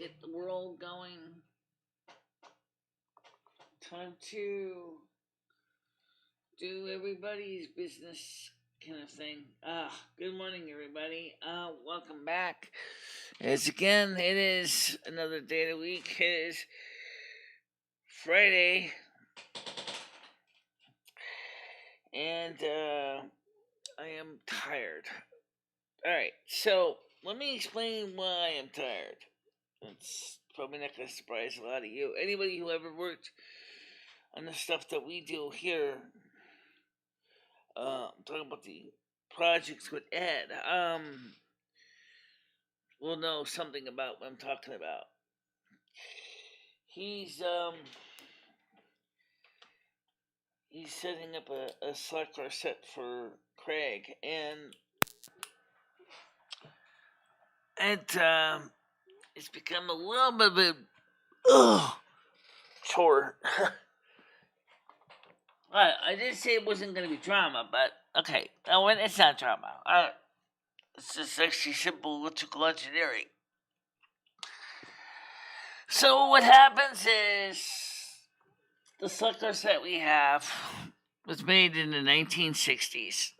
Get the world going. Time to do everybody's business kind of thing. Good morning, everybody. Welcome back. As again, it is another day of the week. It is Friday, and I am tired. All right, so let me explain why I'm tired. It's probably not going to surprise a lot of you. Anybody who ever worked on the stuff that we do here, talking about the projects with Ed, will know something about what I'm talking about. He's setting up a selector set for Craig, and it's become a little bit of a chore. I did say it wasn't going to be drama, but okay, it's not drama. It's just actually simple electrical engineering. So what happens is the selector set we have was made in the 1960s.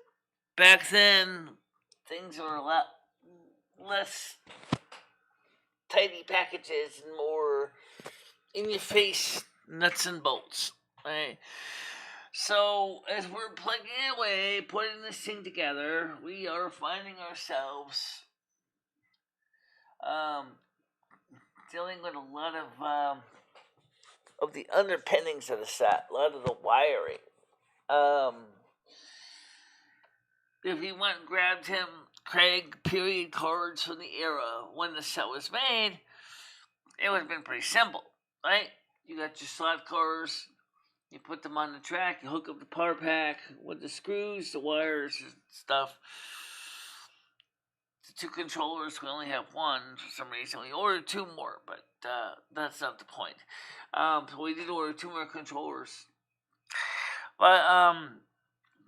Back then, things were a lot less tidy packages and more in-your-face nuts and bolts. Right? So as we're plugging away, putting this thing together, we are finding ourselves dealing with a lot of the underpinnings of the set, a lot of the wiring. If you went and grabbed Craig period cards from the era when the set was made, it would have been pretty simple, right? You got your slot cars, you put them on the track, you hook up the power pack with the screws, the wires, and stuff. The two controllers, we only have one for some reason. We ordered two more, but that's not the point. So we did order two more controllers. But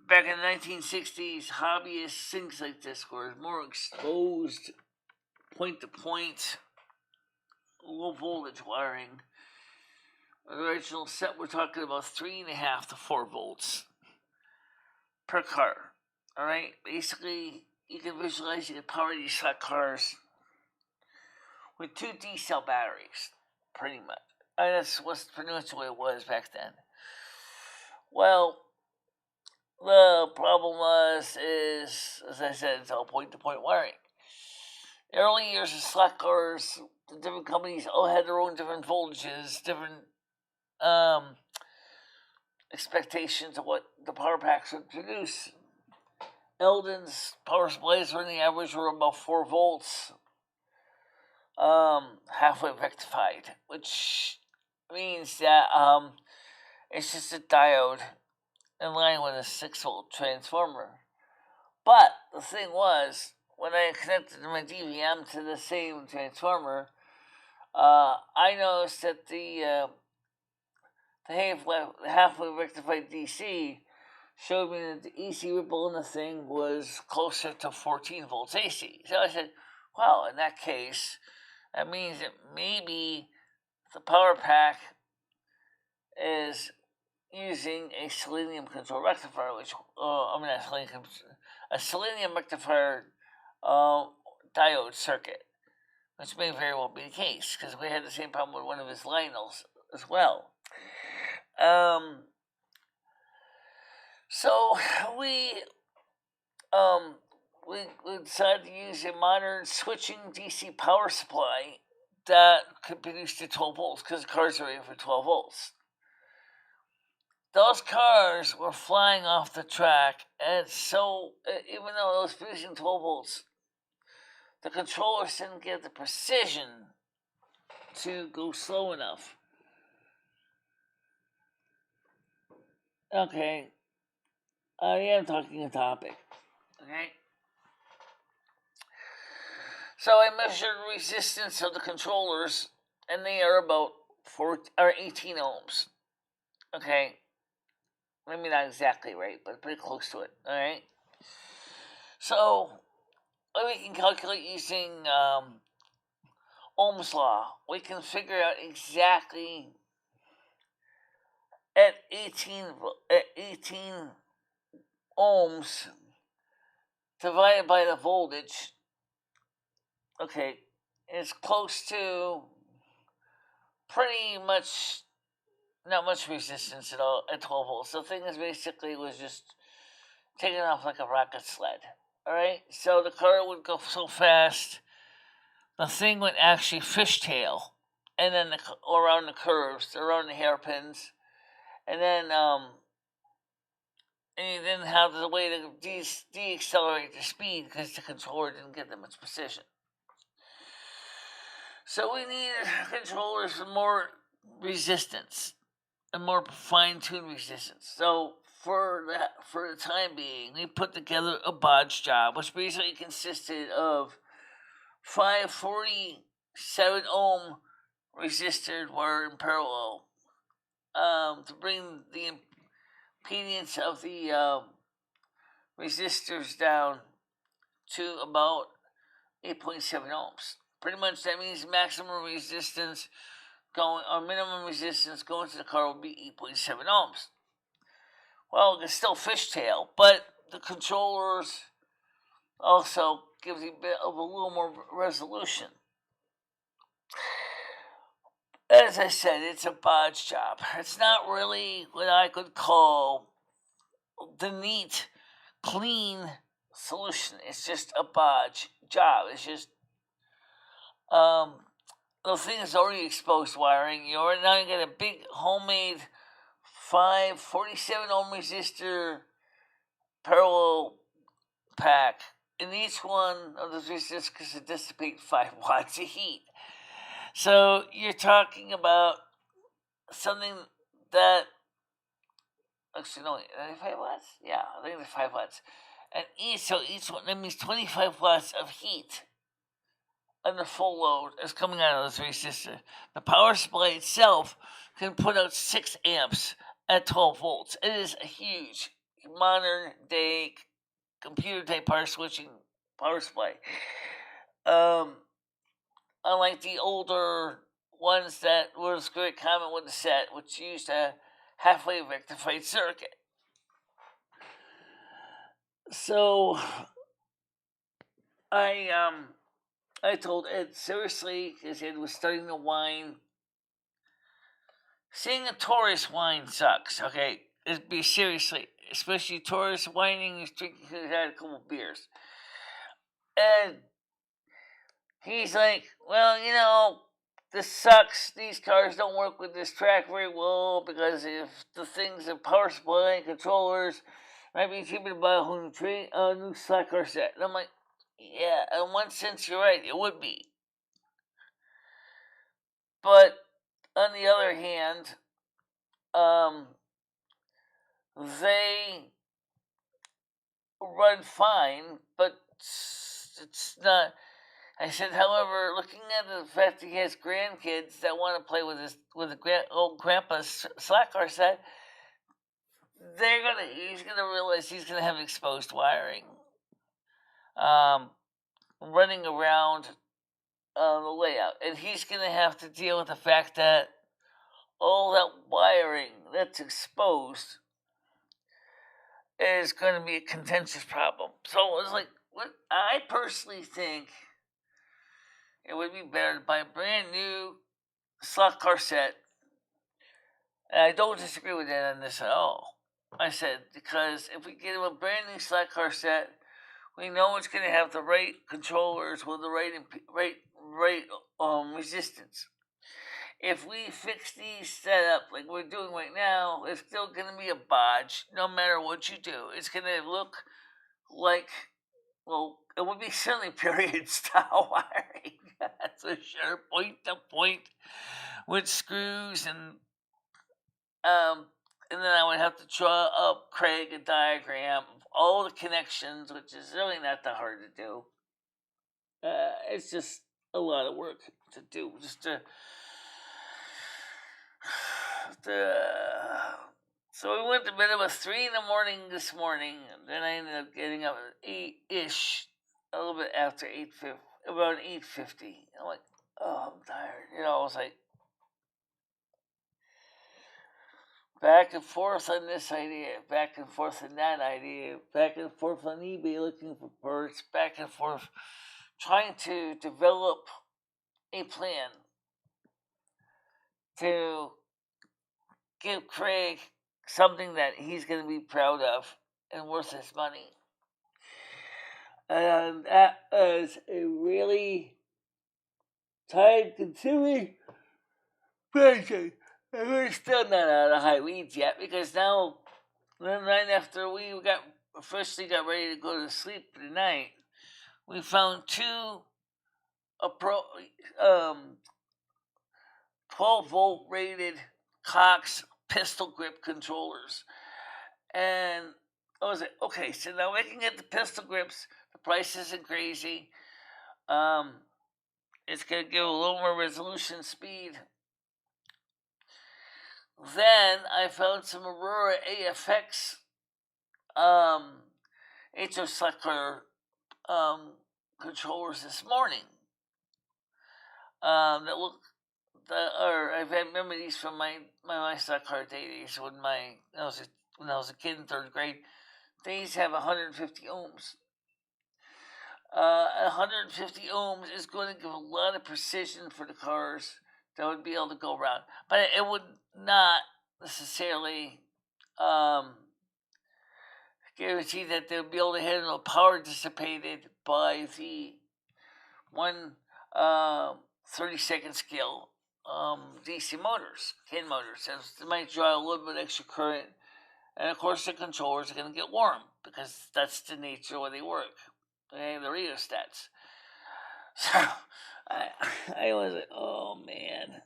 back in the 1960s, hobbyist things like this were more exposed, point-to-point, low voltage wiring. The original set, we're talking about 3.5 to 4 volts per car. All right, basically, you can visualize you can power these slot cars with 2 D-cell batteries, pretty much. That's pretty much the way it was back then. Well, the problem is, as I said, it's all point-to-point wiring. The early years of slot cars, the different companies all had their own different voltages, different expectations of what the power packs would produce. Eldon's power supplies were in the average were about 4 volts, halfway rectified, which means that it's just a diode in line with a 6-volt transformer. But the thing was, when I connected my DVM to the same transformer, I noticed that the halfway rectified DC showed me that the EC ripple in the thing was closer to 14 volts AC. So I said, well, in that case, that means that maybe the power pack is using a selenium control rectifier, a selenium rectifier diode circuit, which may very well be the case, because we had the same problem with one of his Lionels as well. So we decided to use a modern switching DC power supply that could produce to 12 volts, because the cars are rated for 12 volts. Those cars were flying off the track, and so even though it was producing 12 volts, the controllers didn't get the precision to go slow enough. Okay, I am talking a topic. Okay, so I measured the resistance of the controllers, and they are about 18 ohms. Okay, maybe not exactly right, but pretty close to it. All right. So we can calculate using Ohm's law. We can figure out exactly at 18 ohms divided by the voltage. Okay, it's close to pretty much not much resistance at all at 12 volts. The thing is basically was just taking off like a rocket sled. Alright? So the car would go so fast, the thing would actually fishtail. And then around the curves, around the hairpins. And then, and you didn't have the way to de-accelerate the speed because the controller didn't get that much precision. So we needed controllers with more resistance and more fine-tuned resistance. So for the time being, we put together a bodge job, which basically consisted of 547 ohm resistors were in parallel to bring the impedance of the resistors down to about 8.7 ohms. Pretty much that means maximum resistance going or minimum resistance going to the car will be 8.7 ohms. Well, it's still fishtail, but the controllers also gives you a bit of a little more resolution. As I said, it's a bodge job. It's not really what I could call the neat, clean solution. It's just a bodge job. It's just the thing is already exposed wiring. You're now you get a big homemade 547 ohm resistor parallel pack. And each one of those resistors can dissipate 5 watts of heat. So you're talking about something that actually no, 95 watts? Yeah, I think it's 5 watts. And each one that means 25 watts of heat under full load is coming out of this resistor. The power supply itself can put out 6 amps at 12 volts. It is a huge modern day computer type power switching power supply. Unlike the older ones that was very common with the set, which used a halfway rectified circuit. So I told Ed seriously, because Ed was starting to whine. Seeing a Taurus whine sucks, okay? It'd be seriously, especially Taurus whining, he's drinking, he had a couple beers. And he's like, well, this sucks. These cars don't work with this track very well because if the things of power supply and controllers might be cheaper to buy a whole new slot car set. And I'm like, yeah, in one sense you're right, it would be. But on the other hand, they run fine, but it's not. I said, however, looking at the fact that he has grandkids that want to play with old grandpa's slot car set, he's gonna realize he's gonna have exposed wiring, running around the layout, and he's gonna have to deal with the fact that all that wiring that's exposed is going to be a contentious problem. So it was like, what I personally think it would be better to buy a brand new slot car set. And I don't disagree with that on this at all. I said, because if we get him a brand new slot car set, we know it's going to have the right controllers with the right resistance. If we fix these setup like we're doing right now, it's still going to be a bodge no matter what you do. It's going to look like, well, it would be certainly period style wiring. That's for sure, point to point with screws and then I would have to draw up Craig a diagram of all the connections, which is really not that hard to do. It's just a lot of work to do, just to so we went to bed about 3 in the morning this morning. Then I ended up getting up at 8-ish, a little bit after 8:50, about 8:50. I'm like, oh, I'm tired. You know, I was like back and forth on this idea, back and forth on that idea, back and forth on eBay looking for parts, back and forth trying to develop a plan to give Craig something that he's going to be proud of and worth his money. And that is a really time consuming project. And we're still not out of high weeds yet because now, right after we officially got ready to go to sleep for the night, we found two 12-volt rated Cox pistol grip controllers. And I was like, okay, so now we can get the pistol grips. The price isn't crazy. It's going to give a little more resolution speed. Then I found some Aurora AFX HO Sucker controllers this morning. That look, I've had memories from my stock car days when I was a kid in third grade. These have 150 ohms. 150 ohms is going to give a lot of precision for the cars that would be able to go around, but it would not necessarily guarantee that they'll be able to handle power dissipated by the 30-second scale DC motors, CAN motors. They might draw a little bit extra current, and of course the controllers are going to get warm because that's the nature of the way they work. They have the rheostats. So I was like, oh man.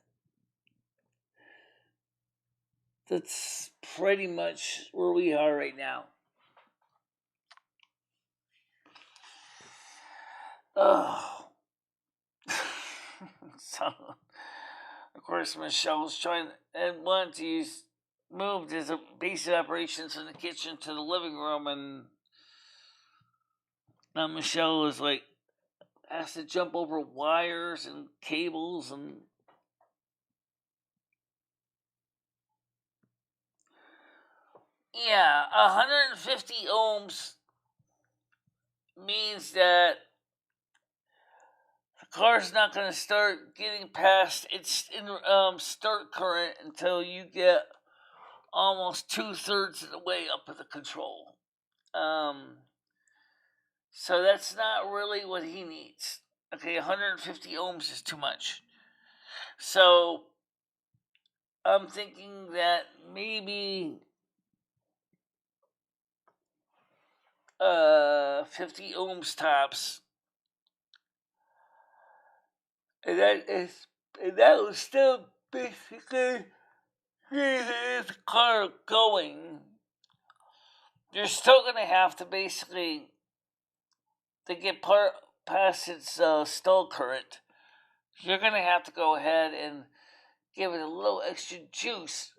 That's pretty much where we are right now. Oh. So, of course, Michelle's trying and wanted to use moved his basic operations from the kitchen to the living room, and now Michelle is like has to jump over wires and cables and yeah, 150 ohms means that the car's not going to start getting past its start current until you get almost 2/3 of the way up at the control. So that's not really what he needs. Okay, 150 ohms is too much. So I'm thinking that maybe 50 ohms tops. And that will still basically get the car going. You're still going to have to basically to get past its stall current. You're going to have to go ahead and give it a little extra juice.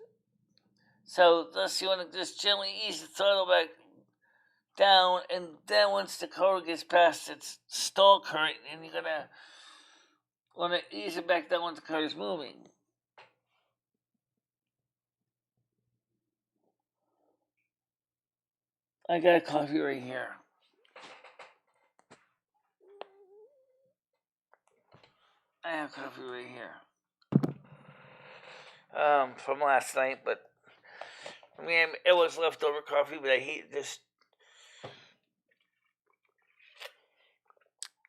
So thus you want to just gently ease the throttle back down, and then once the car gets past its stall current, and you're gonna want to ease it back down once the car is moving. I got coffee right here. I have coffee right here. From last night, but I mean, it was leftover coffee, but I hate this.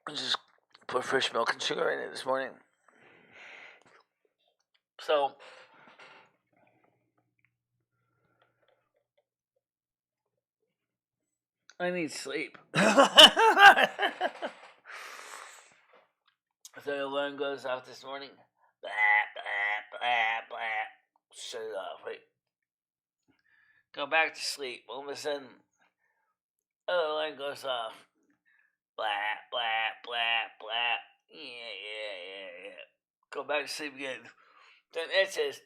I just put fresh milk and sugar in it this morning. So, I need sleep. So the alarm goes off this morning. Blah, blah, blah, blah. Shut it off, right? Go back to sleep. All of a sudden, the alarm goes off. Blah, blah, blah, blah. Yeah. Go back to sleep again. Then it says,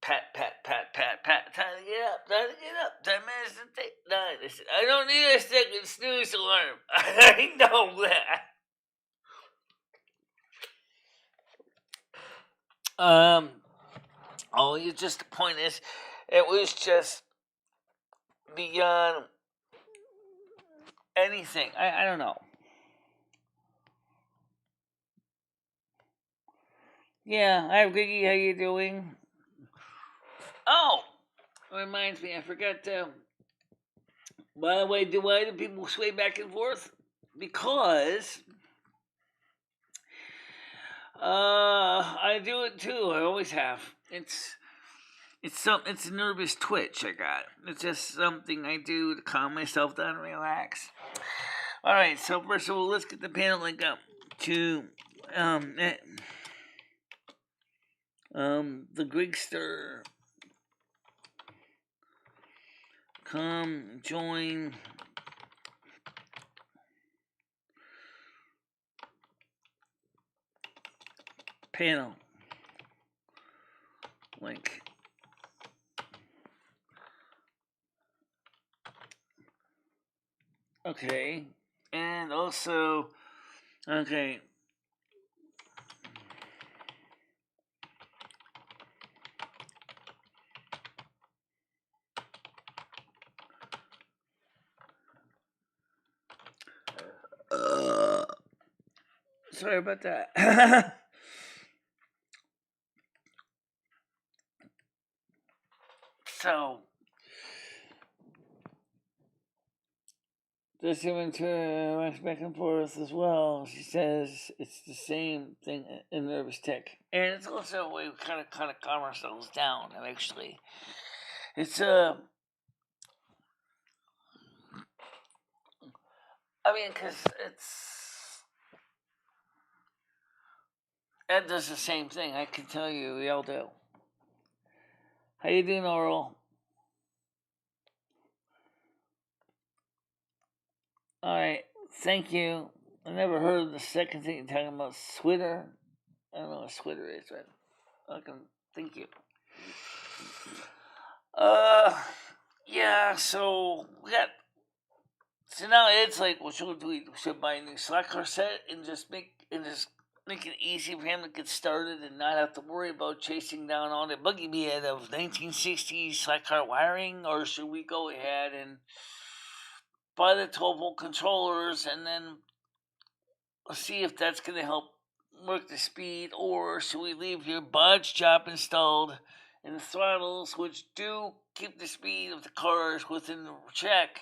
pat, time to get up. Time minutes to take 9. I don't need a second snooze alarm. I know that. Um, oh, you just the point is, it was just beyond anything. I don't know. Yeah, hi, Giggy. How you doing? Oh, reminds me, I forgot. By the way, why do people sway back and forth? Because I do it too. I always have. It's a nervous twitch I got. It's just something I do to calm myself down and relax. All right, so first of all, let's get the panel link up to um eh, the Grigster. Come join panel link. Okay, and also okay. Sorry about that. So, this inventory runs back and forth as well. She says it's the same thing in nervous tick, and it's also a way we kind of calm ourselves down. And actually, it's I mean, because Ed does the same thing. I can tell you, we all do. How you doing, Oral? All right, thank you. I never heard of the second thing you're talking about, Switter. I don't know what Switter is, but I can thank you. Yeah. So we got. So now it's like, well, should we should buy a new slot car set and just make it easy for him to get started and not have to worry about chasing down all the buggy bed of 1960s slot car wiring, or should we go ahead and buy the 12-volt controllers and then see if that's going to help work the speed, or should we leave your bodge chop installed and the throttles, which do keep the speed of the cars within the check?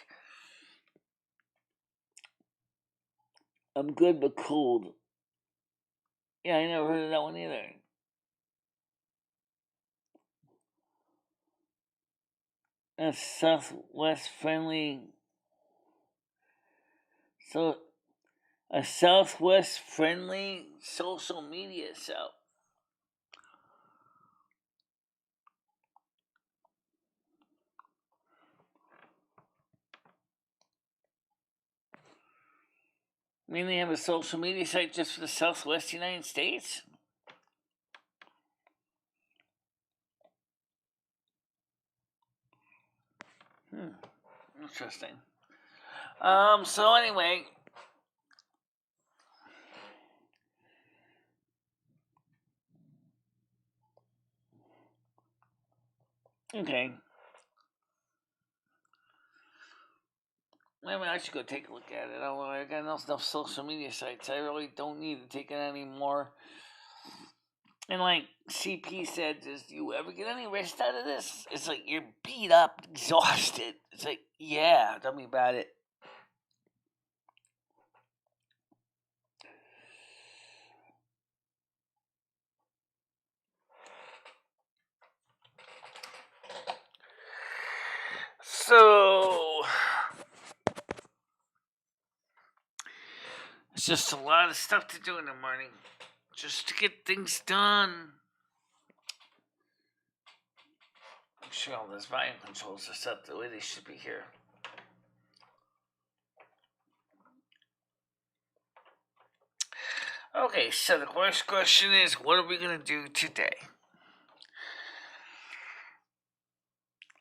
I'm good but cold. Yeah, I never heard of that one either. A Southwest friendly. So, a Southwest friendly social media site. I mean, they have a social media site just for the Southwest United States? Interesting. So anyway. Okay. I mean, I should go take a look at it. I got enough social media sites. I really don't need to take it anymore. And like CP said, does you ever get any rest out of this? It's like you're beat up, exhausted. It's like, yeah, tell me about it. So it's just a lot of stuff to do in the morning, just to get things done. I'm sure all those volume controls are set the way they should be here. Okay, so the first question is, what are we going to do today?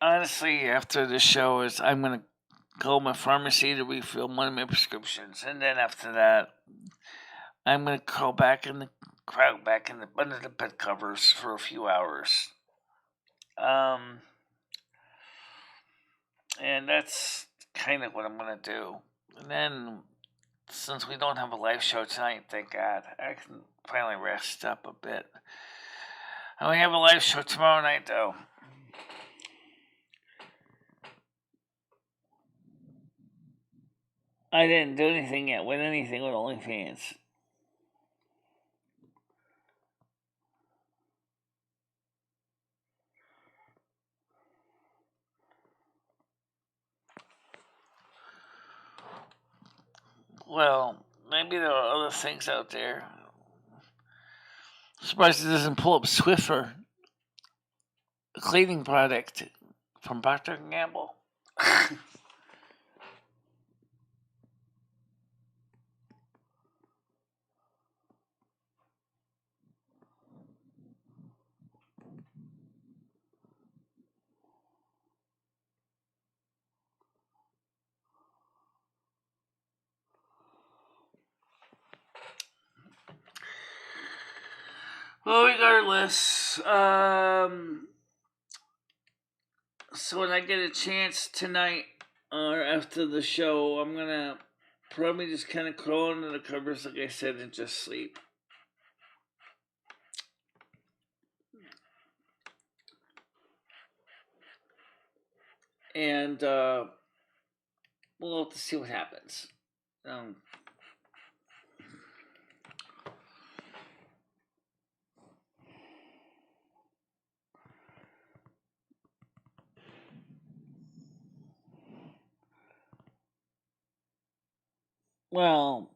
Honestly, after the show I'm going to go to my pharmacy to refill one of my prescriptions. And then after that, I'm going to crawl back in the crouch back under the bed covers for a few hours. And that's kind of what I'm going to do. And then, since we don't have a live show tonight, thank God, I can finally rest up a bit. And we have a live show tomorrow night, though. I didn't do anything yet with OnlyFans. Well, maybe there are other things out there. I'm surprised it doesn't pull up Swiffer, a cleaning product from Procter & Gamble. Well, regardless, so when I get a chance tonight or after the show, I'm gonna probably just kind of crawl under the covers, like I said, and just sleep. And we'll have to see what happens. Well,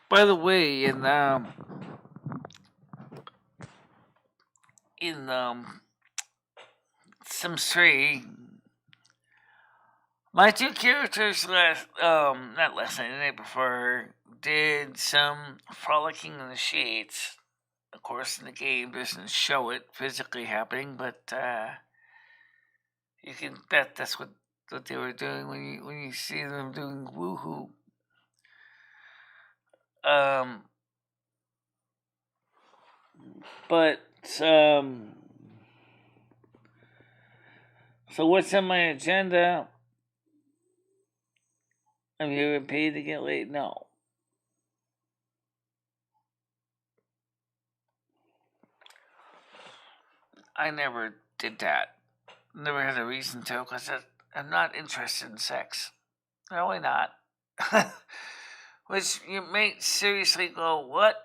by the way, in Sims 3, my two characters not last night, the night before, did some frolicking in the shades. Of course, in the game doesn't show it physically happening, but you can bet that's what they were doing when you see them doing woohoo. But so what's on my agenda? Have you ever paid to get laid? No. I never did that. Never had a reason to, because I'm not interested in sex. Really not. Which you may seriously go, what?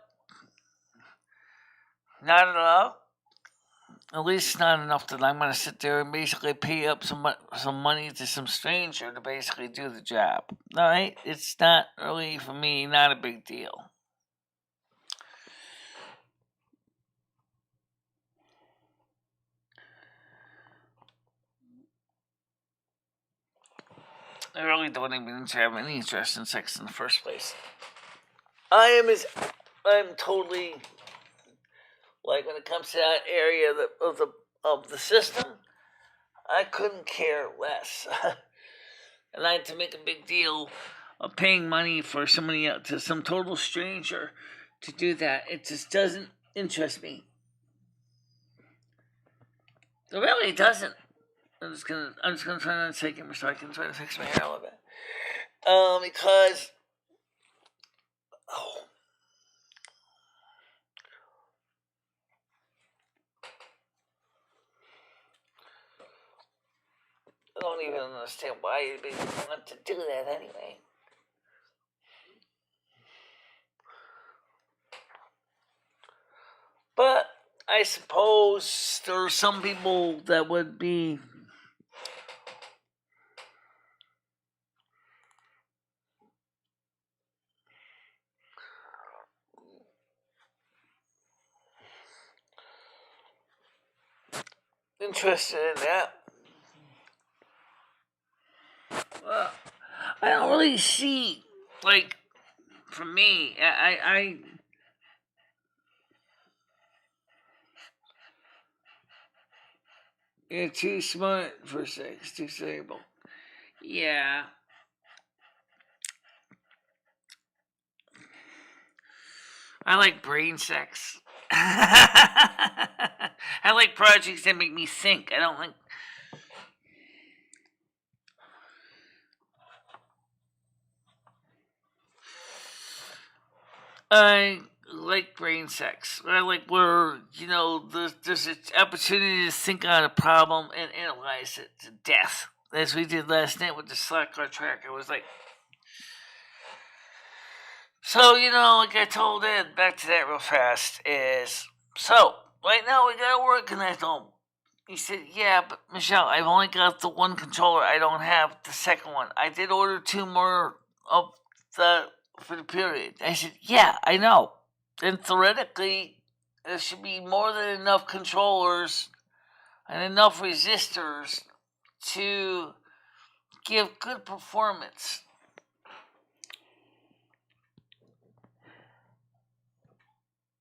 Not at all? At least not enough that I'm going to sit there and basically pay up some money to some stranger to basically do the job. Alright? It's not really, for me, not a big deal. I really don't even have any interest in sex in the first place. I'm totally, like, when it comes to that area of the system, I couldn't care less. And I had to make a big deal of paying money for somebody else, to some total stranger, to do that. It just doesn't interest me. It really doesn't. I'm just gonna try not to take it so I can try to fix my hair a little bit. Because I don't even understand why you'd want to do that anyway. But I suppose there are some people that would be interested in that. Well, I don't really see, like, for me, I You're too smart for sex, too cerebral. Yeah. I like brain sex. I like projects that make me think. I don't like. I like brain sex. I like where, there's an opportunity to think on a problem and analyze it to death. As we did last night with the slack car track. I was like, so, like I told Ed, back to that real fast, is, so, right now we gotta work on that home. He said, yeah, but Michelle, I've only got the one controller. I don't have the second one. I did order 2 more of the for the period. I said, yeah, I know. And theoretically, there should be more than enough controllers and enough resistors to give good performance.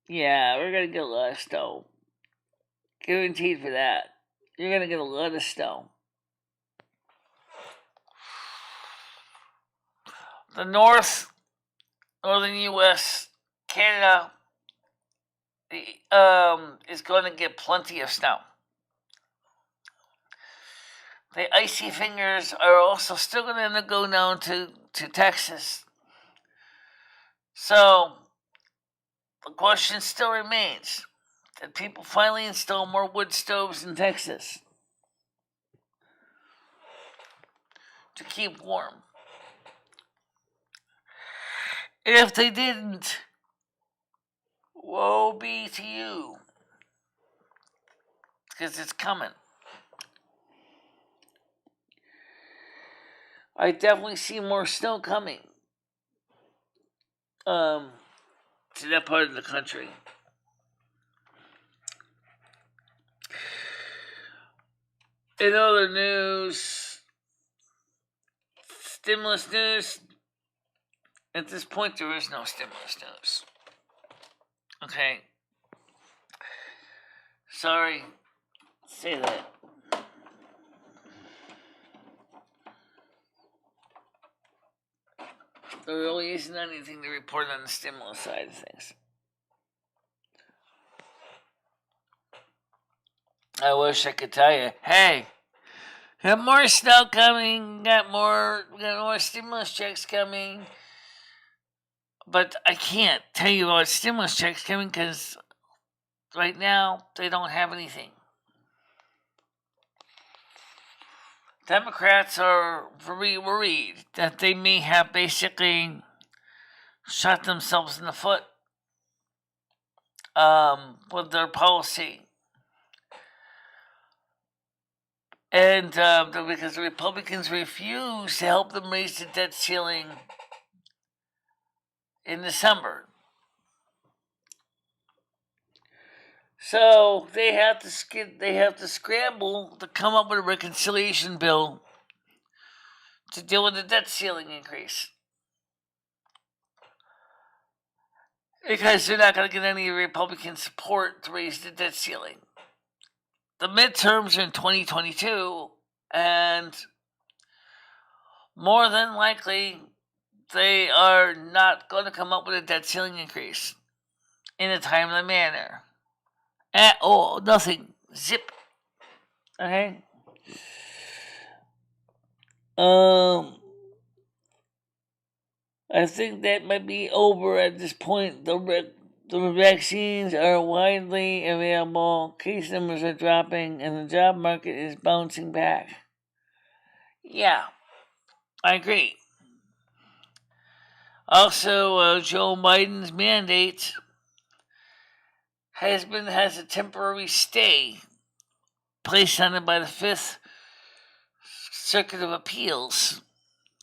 Yeah, we're gonna get a lot of snow. Guaranteed for that. You're gonna get a lot of snow. The northern U.S., Canada, is going to get plenty of snow. The icy fingers are also still going to go down to Texas. So the question still remains: did people finally install more wood stoves in Texas to keep warm? If they didn't, woe be to you, because it's coming. I definitely see more snow coming to that part of the country. In other news, stimulus news, at this point there is no stimulus news. Okay. Sorry. Say that. There really isn't anything to report on the stimulus side of things. I wish I could tell you, hey, got more snow coming, got more stimulus checks coming. But I can't tell you about stimulus checks coming because right now they don't have anything. Democrats are very worried that they may have basically shot themselves in the foot with their policy. And because the Republicans refuse to help them raise the debt ceiling in December. So they have to scramble to come up with a reconciliation bill to deal with the debt ceiling increase. Because they're not going to get any Republican support to raise the debt ceiling. The midterms are in 2022, and more than likely, they are not going to come up with a debt ceiling increase in a timely manner. At all. Nothing. Zip. Okay? I think that might be over at this point. The vaccines are widely available, case numbers are dropping, and the job market is bouncing back. Yeah, I agree. Also, Joe Biden's mandate has a temporary stay placed on it by the Fifth Circuit of Appeals,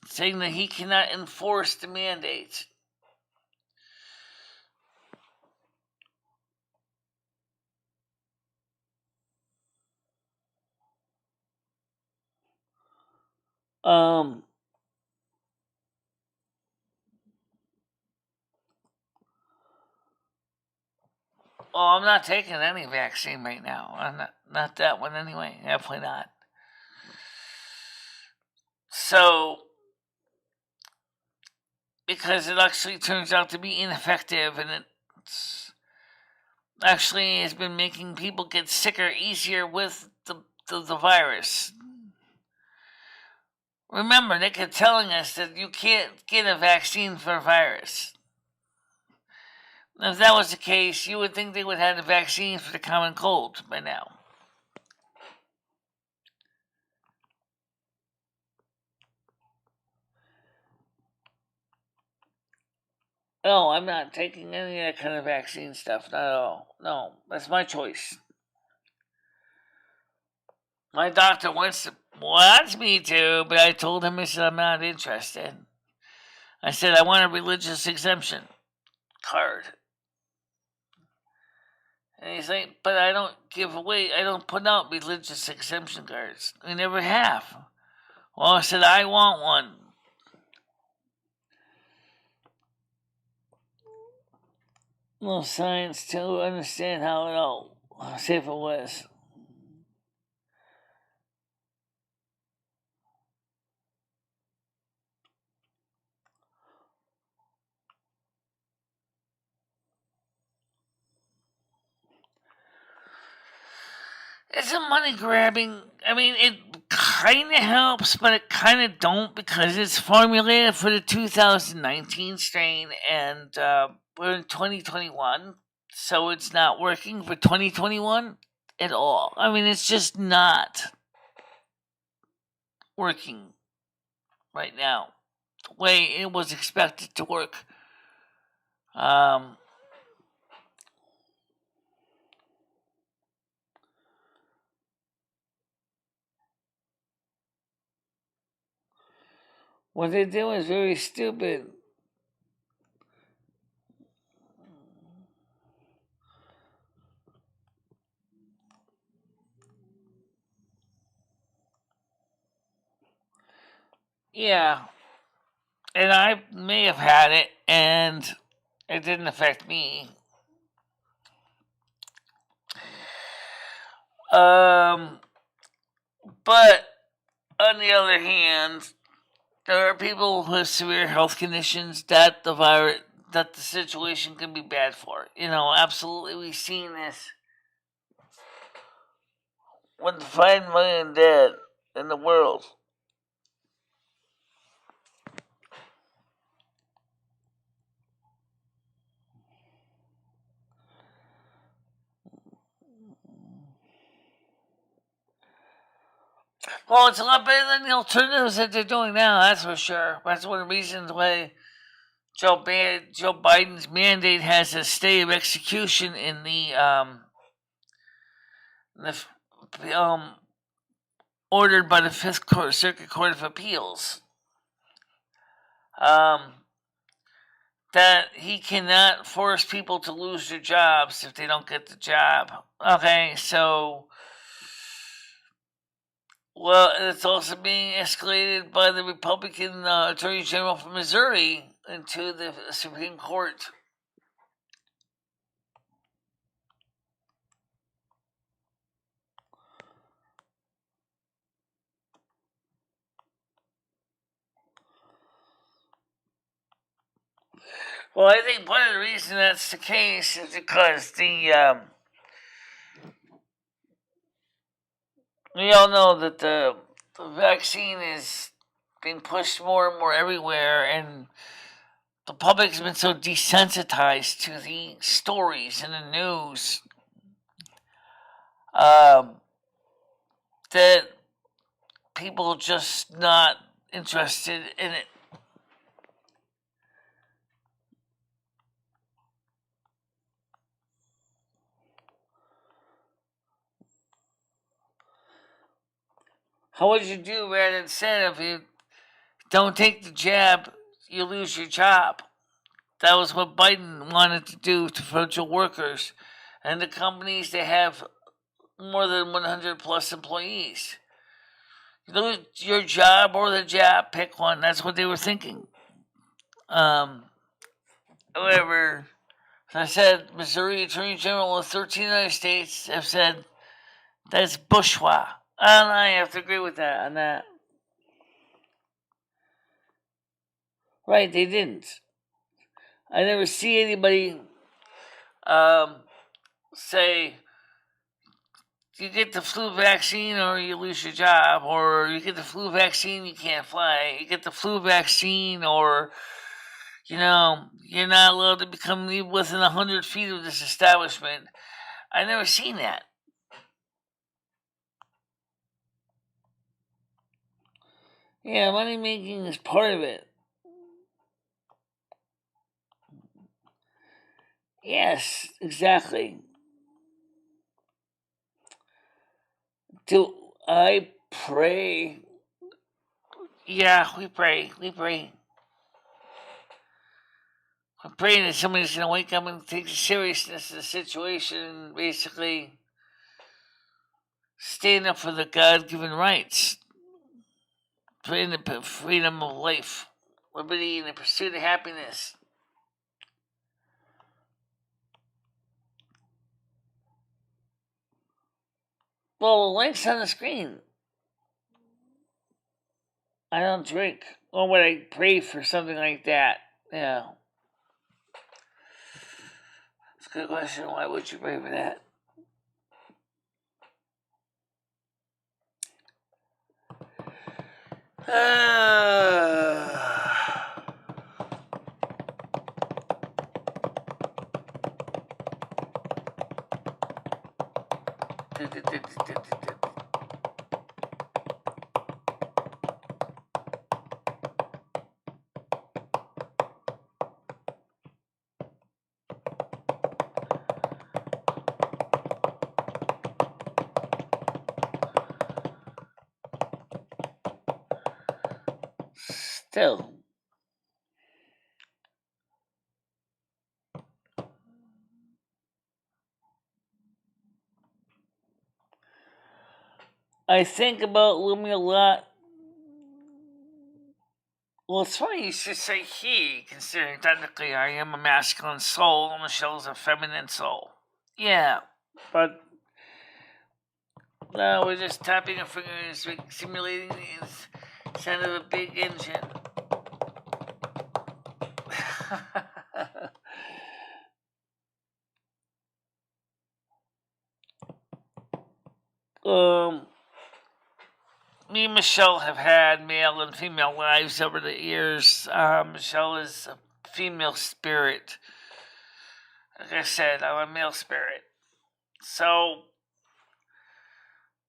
saying that he cannot enforce the mandate. Well, I'm not taking any vaccine right now. I'm not that one anyway. Definitely not. So, because it actually turns out to be ineffective, and it's actually has been making people get sicker easier with the virus. Remember, they kept telling us that you can't get a vaccine for a virus. If that was the case, you would think they would have a vaccine for the common cold by now. No, I'm not taking any of that kind of vaccine stuff. Not at all. No, that's my choice. My doctor wants me to, but I told him, I said, I'm not interested. I said, I want a religious exemption card. And he's like, but I don't put out religious exemption cards. I never have. Well, I said, I want one. No science to understand how it all safe it was. It's a money grabbing. I mean, it kind of helps, but it kind of don't because it's formulated for the 2019 strain, and we're in 2021, so it's not working for 2021 at all. I mean, it's just not working right now the way it was expected to work. What they did was very stupid. Yeah, and I may have had it, and it didn't affect me. But on the other hand, there are people with severe health conditions that the situation can be bad for. Absolutely, we've seen this with 5 million dead in the world. Well, it's a lot better than the alternatives that they're doing now, that's for sure. That's one of the reasons why Joe Biden's mandate has a stay of execution in the ordered by the Fifth Circuit Court of Appeals. That he cannot force people to lose their jobs if they don't get the job. Okay, so it's also being escalated by the Republican Attorney General from Missouri into the Supreme Court. Well, I think part of the reason that's the case is because we all know that the vaccine is being pushed more and more everywhere, and the public's been so desensitized to the stories in the news that people are just not interested in it. How would you do rather than say if you don't take the jab, you lose your job? That was what Biden wanted to do to federal workers and the companies that have more than 100 plus employees. You lose your job or the jab, pick one. That's what they were thinking. However, As I said, Missouri Attorney General of 13 United States have said that's bourgeois. And I have to agree with that on that. Right, they didn't. I never see anybody say you get the flu vaccine or you lose your job, or you get the flu vaccine, you can't fly. You get the flu vaccine, or you're not allowed to become within 100 feet of this establishment. I never seen that. Yeah, money making is part of it. Yes, exactly. Do I pray? Yeah, we pray. I'm praying that somebody's going to wake up and take the seriousness of the situation and basically stand up for the God-given rights, freedom of life, liberty, and the pursuit of happiness. Well, the link's on the screen. I don't drink. Or would I pray for something like that? Yeah. It's a good question. Why would you pray for that? Still. I think about Lumi a lot. Well, it's funny you should say he, considering technically I am a masculine soul and Michelle's a feminine soul. Yeah, but no, we're just tapping our fingers, simulating the sound of a big engine. Me and Michelle have had male and female lives over the years. Michelle is a female spirit. Like I said, I'm a male spirit. So,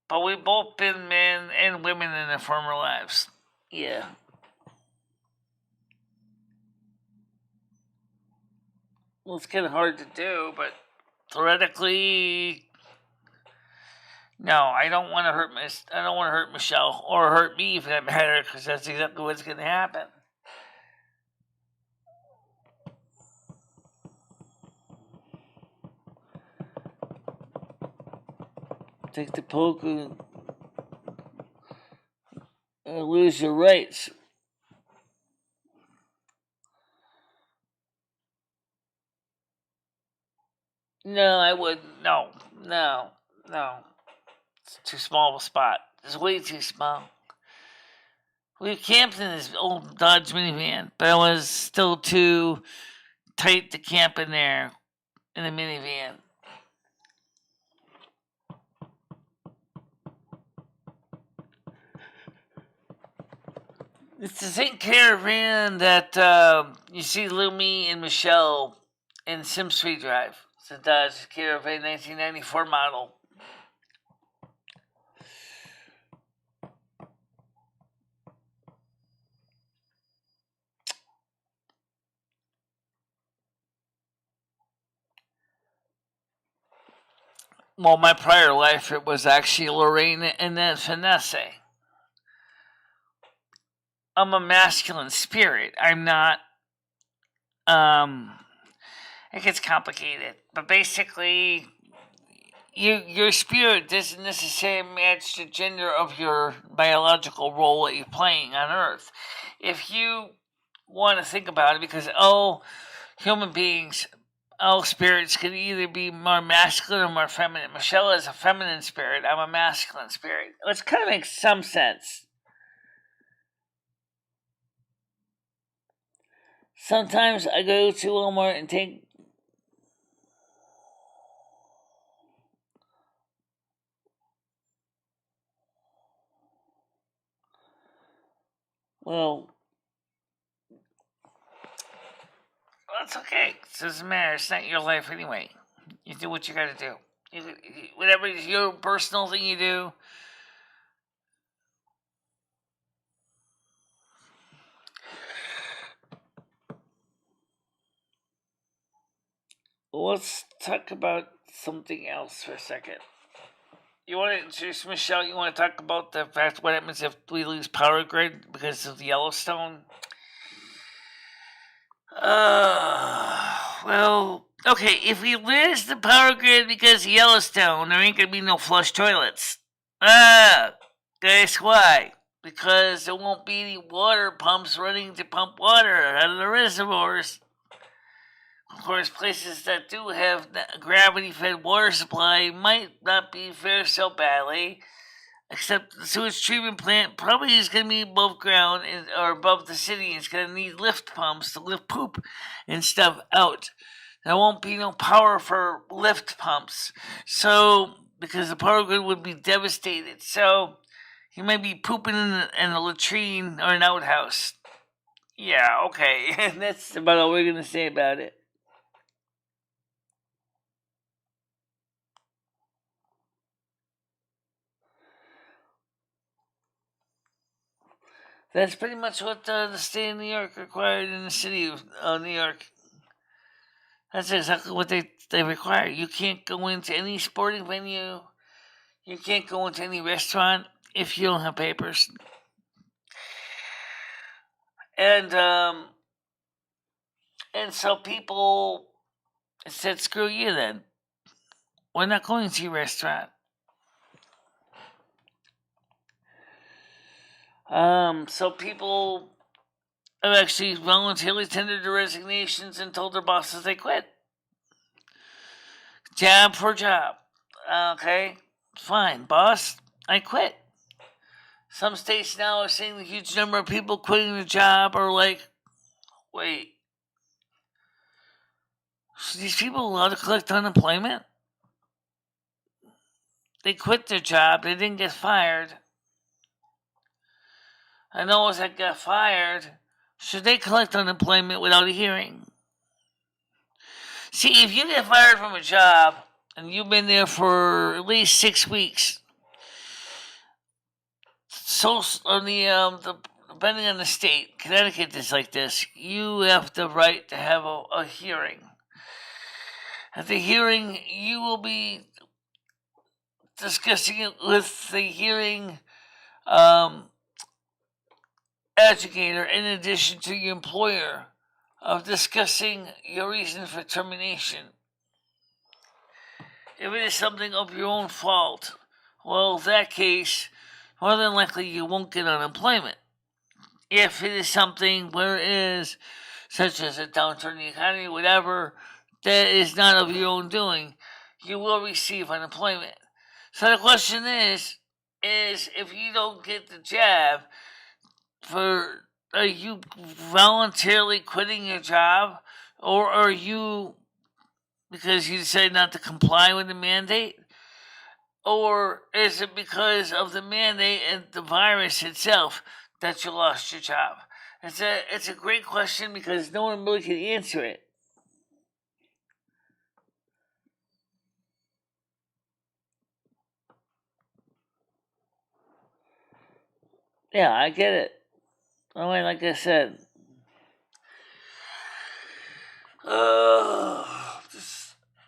but we've both been men and women in our former lives. Yeah. Well, it's kind of hard to do, but theoretically, no, I don't want to hurt I don't want to hurt Michelle or hurt me for that matter, because that's exactly what's going to happen. Take the poke and lose your rights. No, I wouldn't. No. It's too small of a spot. It's way too small. We camped in this old Dodge minivan, but it was still too tight to camp in there in a minivan. It's the same caravan that you see Lumi and Michelle in Sim Street Drive. It's a Dodge Caravan 1994 model. Well, my prior life, it was actually Lorraine and then Finesse. I'm a masculine spirit. I'm not. It gets complicated, but basically, your spirit doesn't necessarily match the gender of your biological role that you're playing on Earth. If you want to think about it, because human beings all spirits can either be more masculine or more feminine. Michelle is a feminine spirit. I'm a masculine spirit, which kind of makes some sense. Sometimes I go to Walmart and take. Well, that's okay. It doesn't matter. It's not your life anyway. You do what you gotta do. Whatever your personal thing you do. Let's talk about something else for a second. You want to introduce Michelle? You want to talk about the fact what happens if we lose power grid because of the Yellowstone? Well, okay. If we lose the power grid because of Yellowstone, there ain't gonna be no flush toilets. Guess why? Because there won't be any water pumps running to pump water out of the reservoirs. Of course, places that do have gravity-fed water supply might not be fared so badly, except the sewage treatment plant probably is going to be above ground or above the city. It's going to need lift pumps to lift poop and stuff out. There won't be no power for lift pumps, so because the power grid would be devastated. So you might be pooping in a latrine or an outhouse. Yeah, okay, that's about all we're going to say about it. That's pretty much what the state of New York required in the city of New York. That's exactly what they require. You can't go into any sporting venue. You can't go into any restaurant if you don't have papers. And so people said, "Screw you, then. We're not going to your restaurant." So people have actually voluntarily tendered their resignations and told their bosses they quit. Job for job. Okay, fine, boss. I quit. Some states now are seeing a huge number of people quitting their job are like, wait, so these people allowed to collect unemployment? They quit their job, they didn't get fired. And those that got fired, should they collect unemployment without a hearing? See, if you get fired from a job and you've been there for at least 6 weeks, so on the depending on the state, Connecticut is like this. You have the right to have a hearing. At the hearing, you will be discussing it with the hearing educator in addition to your employer of discussing your reason for termination. If it is something of your own fault, well, in that case, more than likely you won't get unemployment. If it is something where it is, such as a downturn in the economy, whatever, that is not of your own doing, you will receive unemployment. So the question is if you don't get the job, are you voluntarily quitting your job, or are you because you decided not to comply with the mandate? Or is it because of the mandate and the virus itself that you lost your job? It's a great question because no one really can answer it. Yeah, I get it. Only like I said.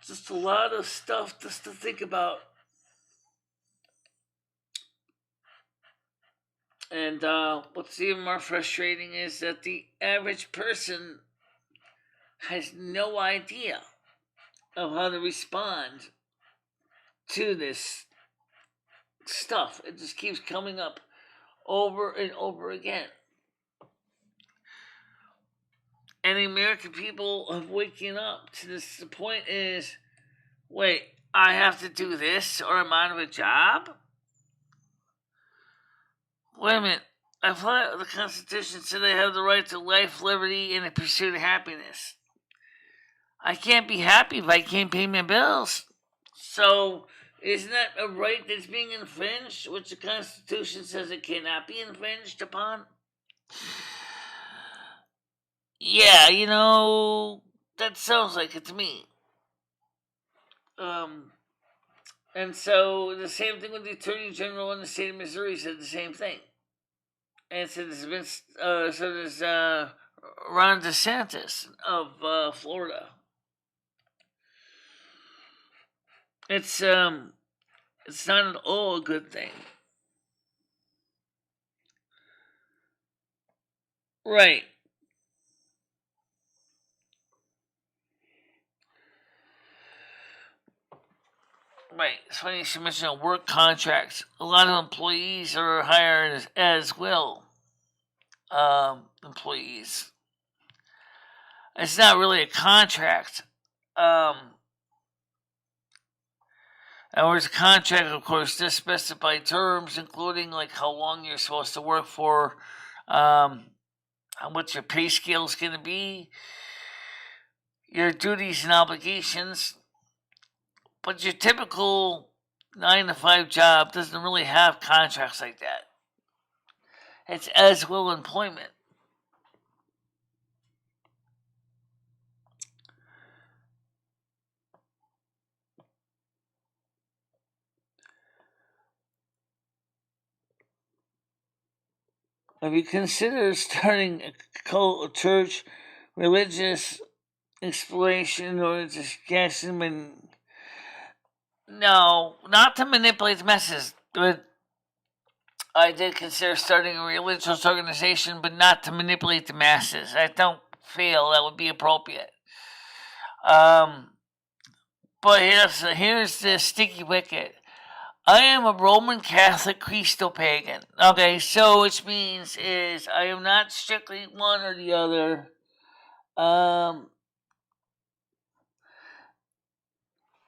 Just a lot of stuff just to think about. And what's even more frustrating is that the average person has no idea of how to respond to this stuff. It just keeps coming up over and over again. And the American people have waking up to this. The point is, wait, I have to do this or I'm out of a job? Wait a minute. I thought the Constitution said I have the right to life, liberty, and the pursuit of happiness. I can't be happy if I can't pay my bills. So, isn't that a right that's being infringed, which the Constitution says it cannot be infringed upon? Yeah, that sounds like it to me. And so the same thing with the Attorney General in the state of Missouri said the same thing. And so there's Ron DeSantis of Florida. It's not at all a good thing. Right. Right. It's funny you should mention work contracts. A lot of employees are hired as will. Employees. It's not really a contract. Whereas a contract, of course, does specify terms, including like how long you're supposed to work for, what your pay scale is going to be, your duties and obligations. But your typical 9 to 5 job doesn't really have contracts like that. It's as will employment. Have you considered starting a cult, a church, religious exploration, or just cashing in? No, not to manipulate the masses, but I did consider starting a religious organization, but not to manipulate the masses. I don't feel that would be appropriate. But here's the sticky wicket. I am a Roman Catholic Christo pagan. Okay, so which means is I am not strictly one or the other.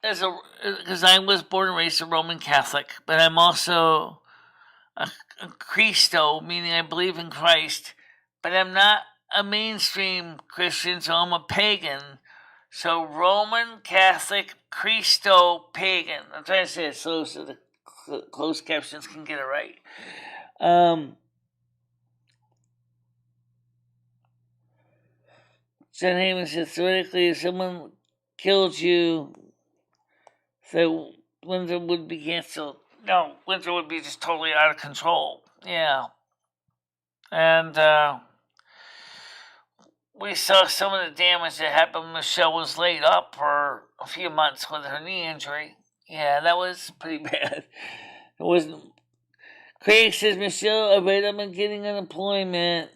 Because I was born and raised a Roman Catholic, but I'm also a Christo, meaning I believe in Christ, but I'm not a mainstream Christian, so I'm a pagan. So Roman Catholic Christo pagan. I'm trying to say it slow so the closed captions can get it right. John Heyman says theoretically, if someone killed you, so winter would be canceled. No, winter would be just totally out of control. Yeah. And we saw some of the damage that happened when Michelle was laid up for a few months with her knee injury. Yeah, that was pretty bad. It wasn't. Craig says, Michelle, I've read up on getting unemployment.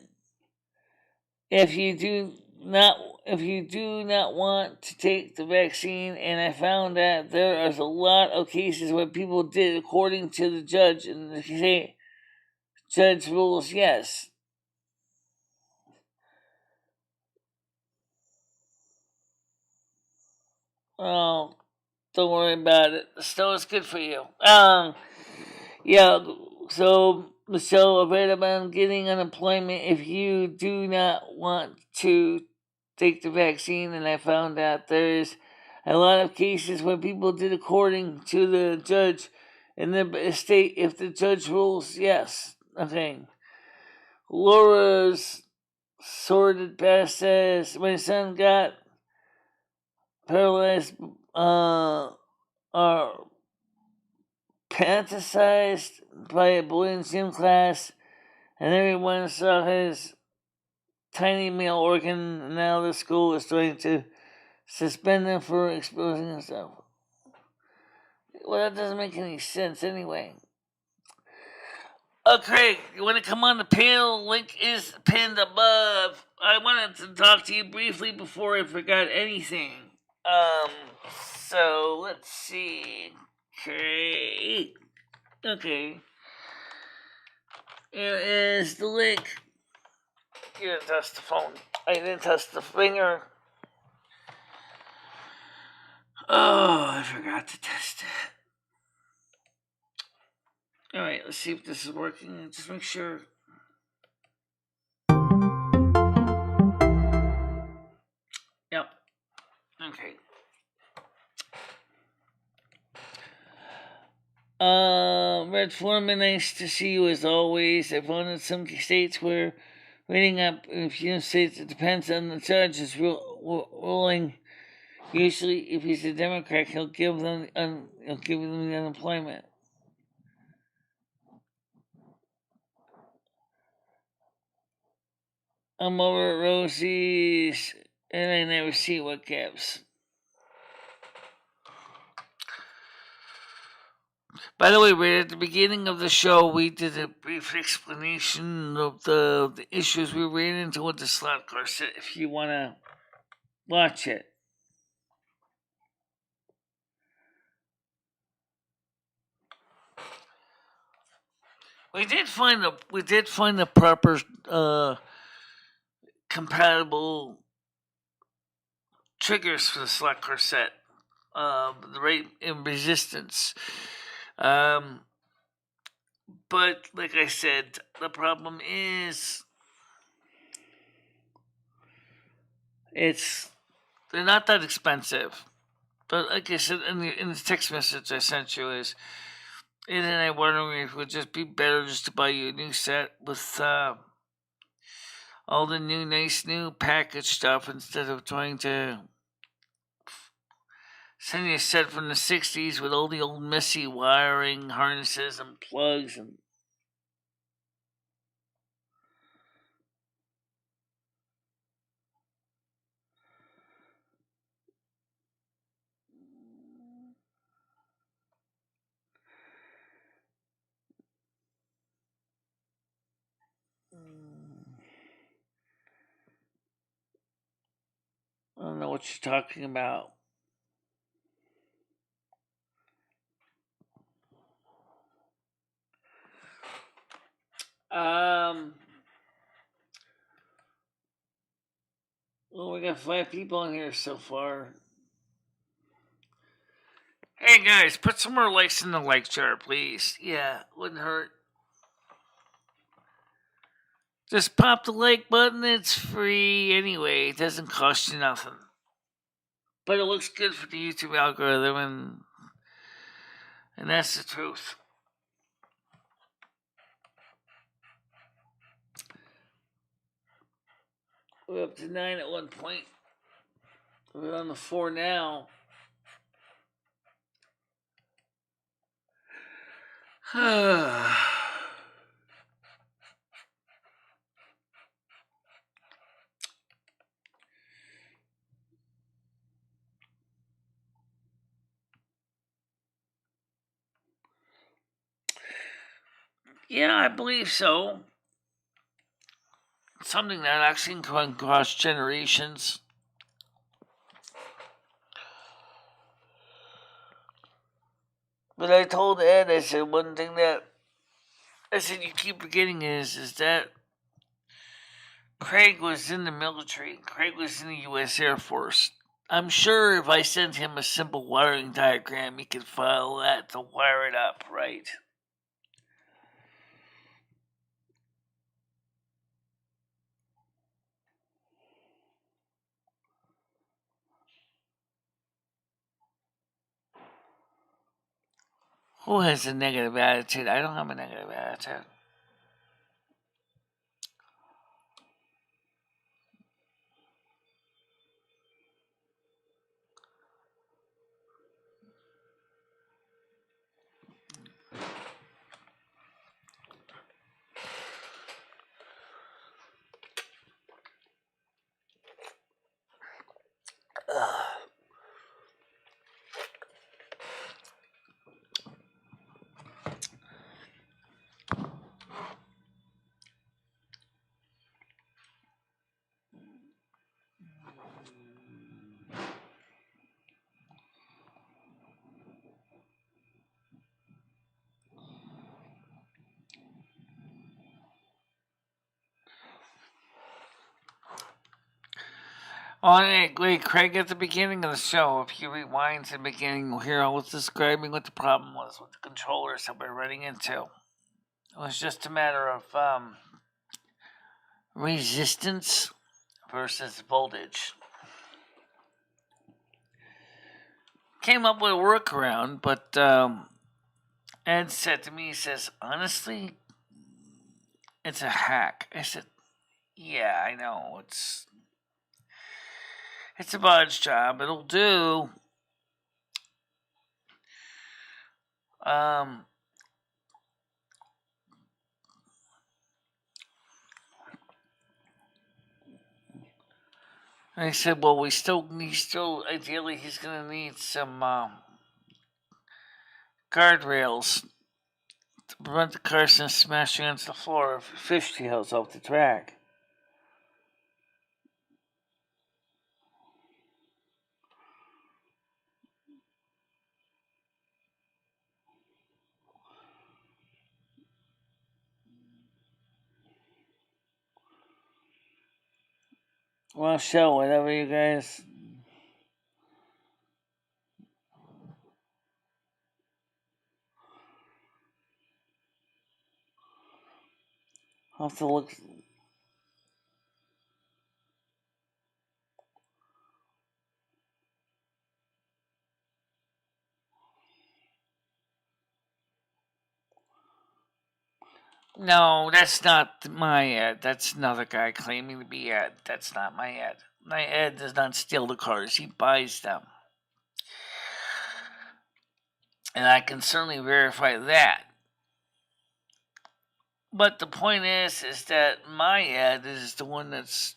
If you do not want to take the vaccine, and I found that there is a lot of cases where people did according to the judge, and the judge rules yes. Oh, don't worry about it. Still, it's good for you. Yeah. So, Michelle, I've read about getting unemployment if you do not want to take the vaccine, and I found out there's a lot of cases where people did according to the judge in the state. If the judge rules yes, okay. Laura's sordid past says my son got paralyzed or fantasized by a boy in gym class, and everyone saw his tiny male organ, and now the school is trying to suspend him for exposing himself. Well, that doesn't make any sense anyway. Craig, you want to come on the panel? Link is pinned above. I wanted to talk to you briefly before I forgot anything. So let's see. Okay. Here is the link. Here, that's the phone. I didn't touch the finger. Oh, I forgot to test it. Alright, let's see if this is working. Just make sure. Yep. Okay. Red Foreman, nice to see you as always. I found in some states where waiting up in a few states it depends on the judge's ruling. Usually, if he's a Democrat, he'll give them the unemployment. I'm over at Rosie's, and I never see what gives. By the way, right at the beginning of the show, we did a brief explanation of the issues we ran into with the slot car set. If you want to watch it. We did find the proper compatible triggers for the slot car set. The rate and resistance. But like I said, the problem is they're not that expensive. But like I said in the text message I sent you is, and then I'm wondering if it would just be better just to buy you a new set with all the nice new package stuff instead of trying to send you a set from the 60s with all the old messy wiring, harnesses, and plugs and. I don't know what you're talking about. Well, we got 5 people in here so far. Hey guys, put some more likes in the like jar, please. Yeah, wouldn't hurt. Just pop the like button, it's free anyway. It doesn't cost you nothing. But it looks good for the YouTube algorithm, and that's the truth. We're up to 9 at one point. We're on the 4 now. Yeah, I believe so. Something that actually can cross generations. But I told Ed, I said one thing that I said you keep forgetting is that Craig was in the military. Craig was in the U.S. Air Force. I'm sure if I sent him a simple wiring diagram, he could follow that to wire it up, right? Who has a negative attitude? I don't have a negative attitude. Oh, wait, Craig, at the beginning of the show, if you rewind to the beginning, we'll hear I was describing what the problem was with the controllers that we're running into. It was just a matter of resistance versus voltage. Came up with a workaround, but Ed said to me, he says, honestly, it's a hack. I said, yeah, I know. It's a bodge job. It'll do. I said, well, ideally, he's going to need some guardrails to prevent the cars from smashing onto the floor of fishtails off the track. Well, show whatever you guys. I'll have to look. No, that's not my Ed. That's another guy claiming to be Ed. That's not my Ed. My Ed does not steal the cars. He buys them. And I can certainly verify that. But the point is that my Ed is the one that's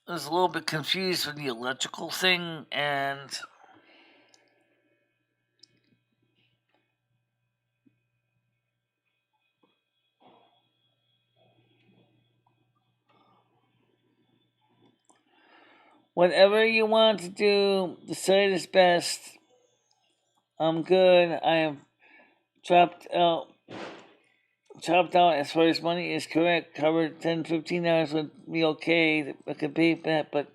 was a little bit confused with the electrical thing, and whatever you want to do, the site is best. I'm good. I am chopped out as far as money is correct. Covered 10, 15 hours would be okay. I could pay that, but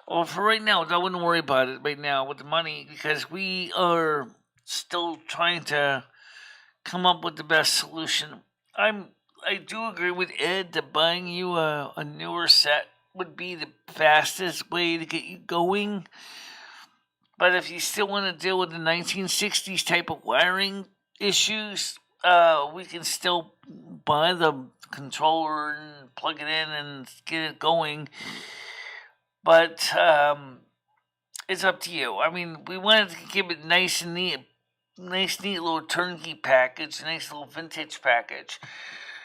well, for right now, I wouldn't worry about it right now with the money because we are still trying to come up with the best solution. I do agree with Ed that buying you a newer set would be the fastest way to get you going. But if you still want to deal with the 1960s type of wiring issues, we can still buy the controller and plug it in and get it going. But it's up to you. I mean, we wanted to keep it nice and neat. Nice, neat little turnkey package, nice little vintage package.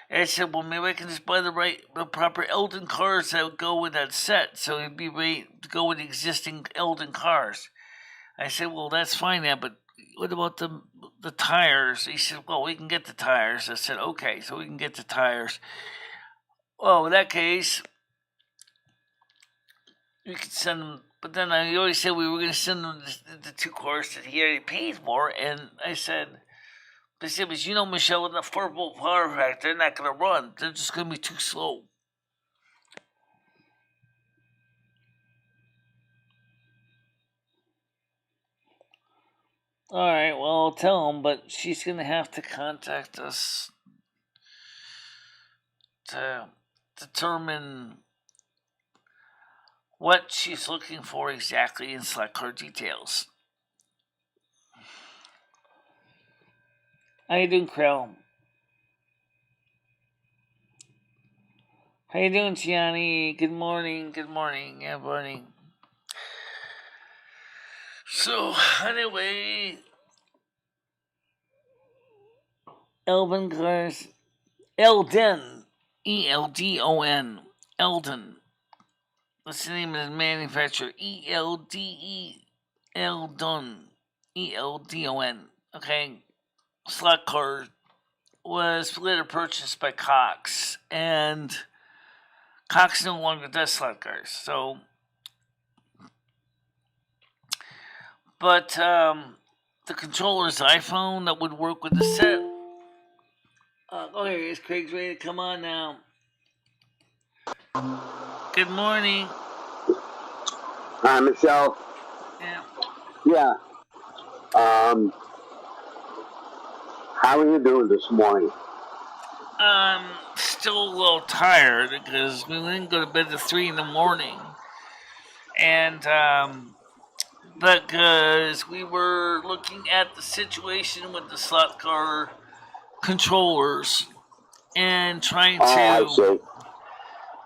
And I said, well, maybe I can just buy the proper Eldon cars that would go with that set, so it'd be ready to go with the existing Eldon cars. I said, well, that's fine, now, but what about the tires? He said, well, we can get the tires. I said, okay, so we can get the tires. Well, in that case, we could send them. But then I always said we were going to send them the two cars that he already paid for, and I said, but you know, Michelle, with an affordable power factor, they're not going to run. They're just going to be too slow. All right, well, I'll tell him, but she's going to have to contact us to determine what she's looking for exactly in select car details. How you doing, Krell? How you doing, Gianni? Good morning. Good morning. So, anyway, Eldon cars. Eldon. Eldon. Eldon. What's the name of the manufacturer? ELDE. Eldon. ELDON. Okay. Slot car was later purchased by Cox, and Cox no longer does slot cars. So, but the controller's iPhone that would work with the set. Oh, here he is. Craig's ready to come on now. Good morning. Hi, Michelle. Yeah. Yeah. How are you doing this morning? I'm still a little tired because we didn't go to bed at 3 in the morning. And, because we were looking at the situation with the slot car controllers and trying to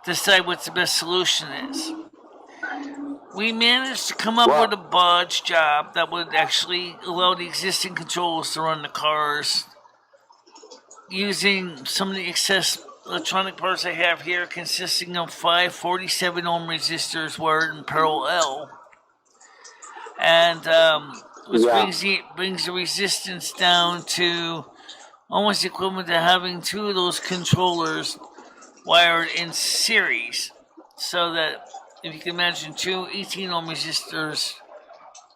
decide what the best solution is. We managed to come up with a bodge job that would actually allow the existing controls to run the cars using some of the excess electronic parts I have here, consisting of 5 47 ohm resistors wired in parallel, and which brings the resistance down to almost equivalent to having 2 of those controllers wired in series, so that if you can imagine 2 18 ohm resistors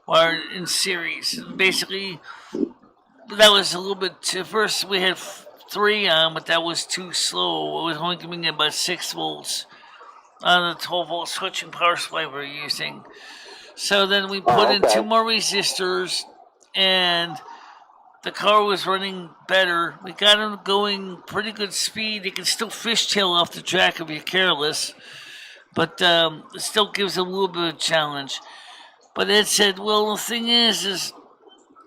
wired in series. Basically, that was a little bit. At first, we had 3 on, but that was too slow. It was only giving about 6 volts on the 12 volt switching power supply we were using. So then we put in 2 more resistors, and the car was running better. We got them going pretty good speed. They can still fishtail off the track if you're careless, but it still gives a little bit of a challenge. But Ed said, well, the thing is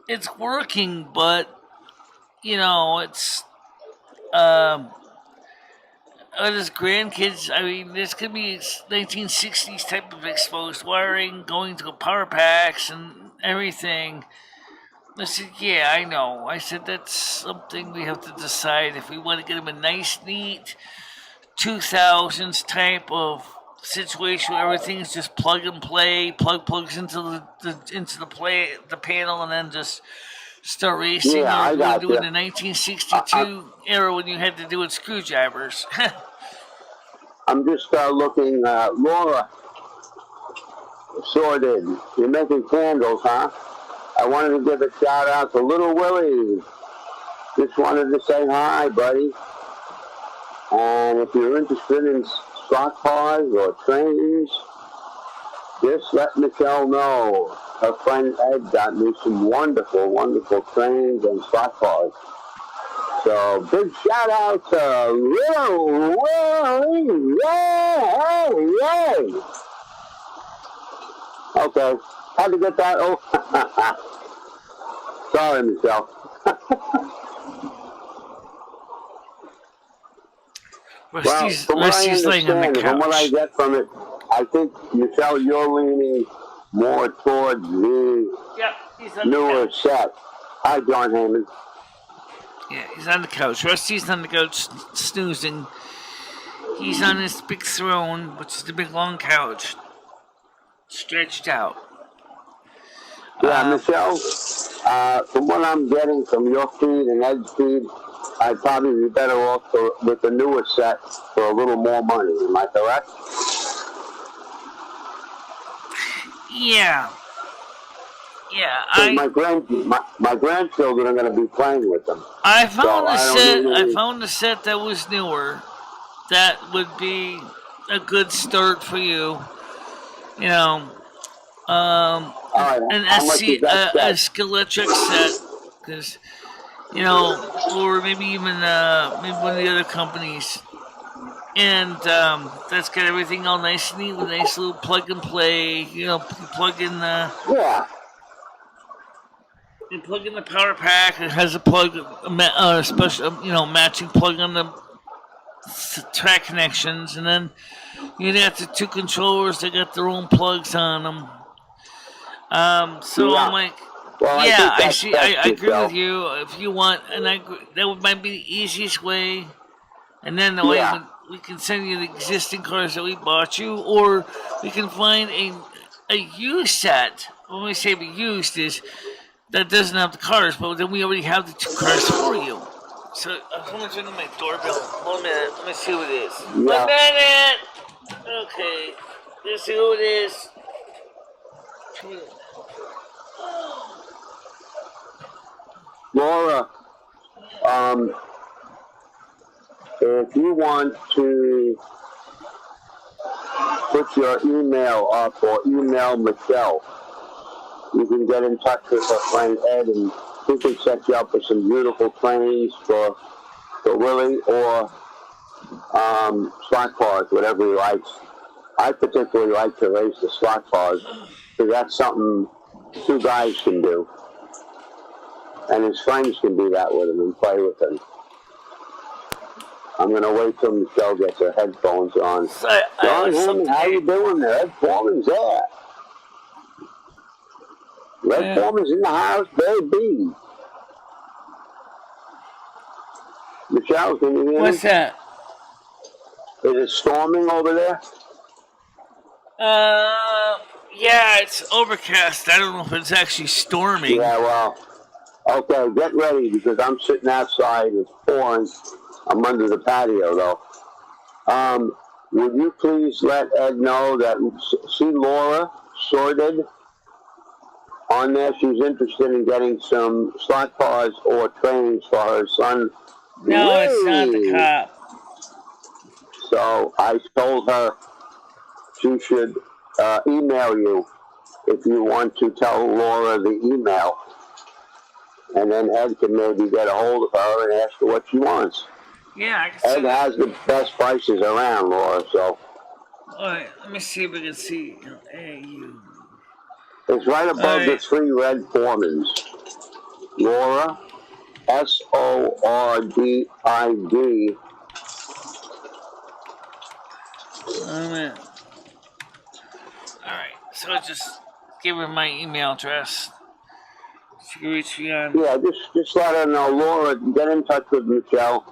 it's working, but, it's his grandkids, I mean, this could be 1960s type of exposed wiring, going to power packs and everything. I said, yeah, I know. I said, that's something we have to decide if we want to get him a nice, neat 2000s type of situation where everything's just plug and play, plugs into the panel, and then just start racing. Yeah, or we're doing the 1962 era when you had to do it screwdrivers. I'm just looking, Laura sorted. You're making candles, huh? I wanted to give a shout out to Little Willie. Just wanted to say hi, buddy. And if you're interested in stock cars or trains, just let Michelle know. Her friend Ed got me some wonderful, wonderful trains and stock cars. So big shout out to Little Willie. Yay! Okay, had to get that. Oh, sorry, Michelle. Rusty's laying on the couch. From what I get from it, I think, Michelle, you're leaning more towards the newer set. Hi, John Heyman. Yeah, he's on the couch. Rusty's on the couch snoozing. He's on his big throne, which is the big long couch, stretched out. Yeah, Michelle, from what I'm getting from your feed and Ed's feed, I'd probably be better off with the newer set for a little more money. Am I correct? Yeah. My grandchildren are going to be playing with them. I found a set that was newer. That would be a good start for you. An Skeletric set, because or maybe even maybe one of the other companies, and that's got everything all nice and neat with a nice little plug and play. You plug in the you plug in the power pack. It has a plug, special matching plug on the track connections, and then you got the 2 controllers that got their own plugs on them. I'm like, I see. I agree with you. If you want, that might be the easiest way. And then the way we can send you the existing cars that we bought you, or we can find a used set. When we say we used is that doesn't have the cars, but then we already have the 2 cars for you. So someone's ringing my doorbell. 1 minute. Let me see who it is. 1 minute. Okay. Let's see who it is. Laura, if you want to put your email up or email Michelle. You can get in touch with her friend Ed, and he can set you up with some beautiful trains for Willie or slot cars, whatever he likes. I particularly like to race the slot cars because that's something two guys can do. And his friends can do that with him and play with him. I'm going to wait till Michelle gets her headphones on. John Hammond, how you doing there? Ed Foreman's there. Ed Foreman's in the house, baby. Michelle, can you hear me? What's that? Is it storming over there? Yeah, it's overcast. I don't know if it's actually storming. Yeah, well, okay, get ready because I'm sitting outside. It's pouring. I'm under the patio, though. Would you please let Ed know that, see Laura Sorted on there? She's interested in getting some slot cars or trains for her son. No, it's not the cop. So I told her she should email you if you want to tell Laura the email. And then Ed can maybe get a hold of her and ask her what she wants. Yeah, I can see Ed has the best prices around, Laura, so. All right, let me see if I can see. It's right above the three red Foremans. Laura, Sordid. Alright, so just give her my email address. She can reach me on. Yeah, just let her know. Laura, get in touch with Michelle.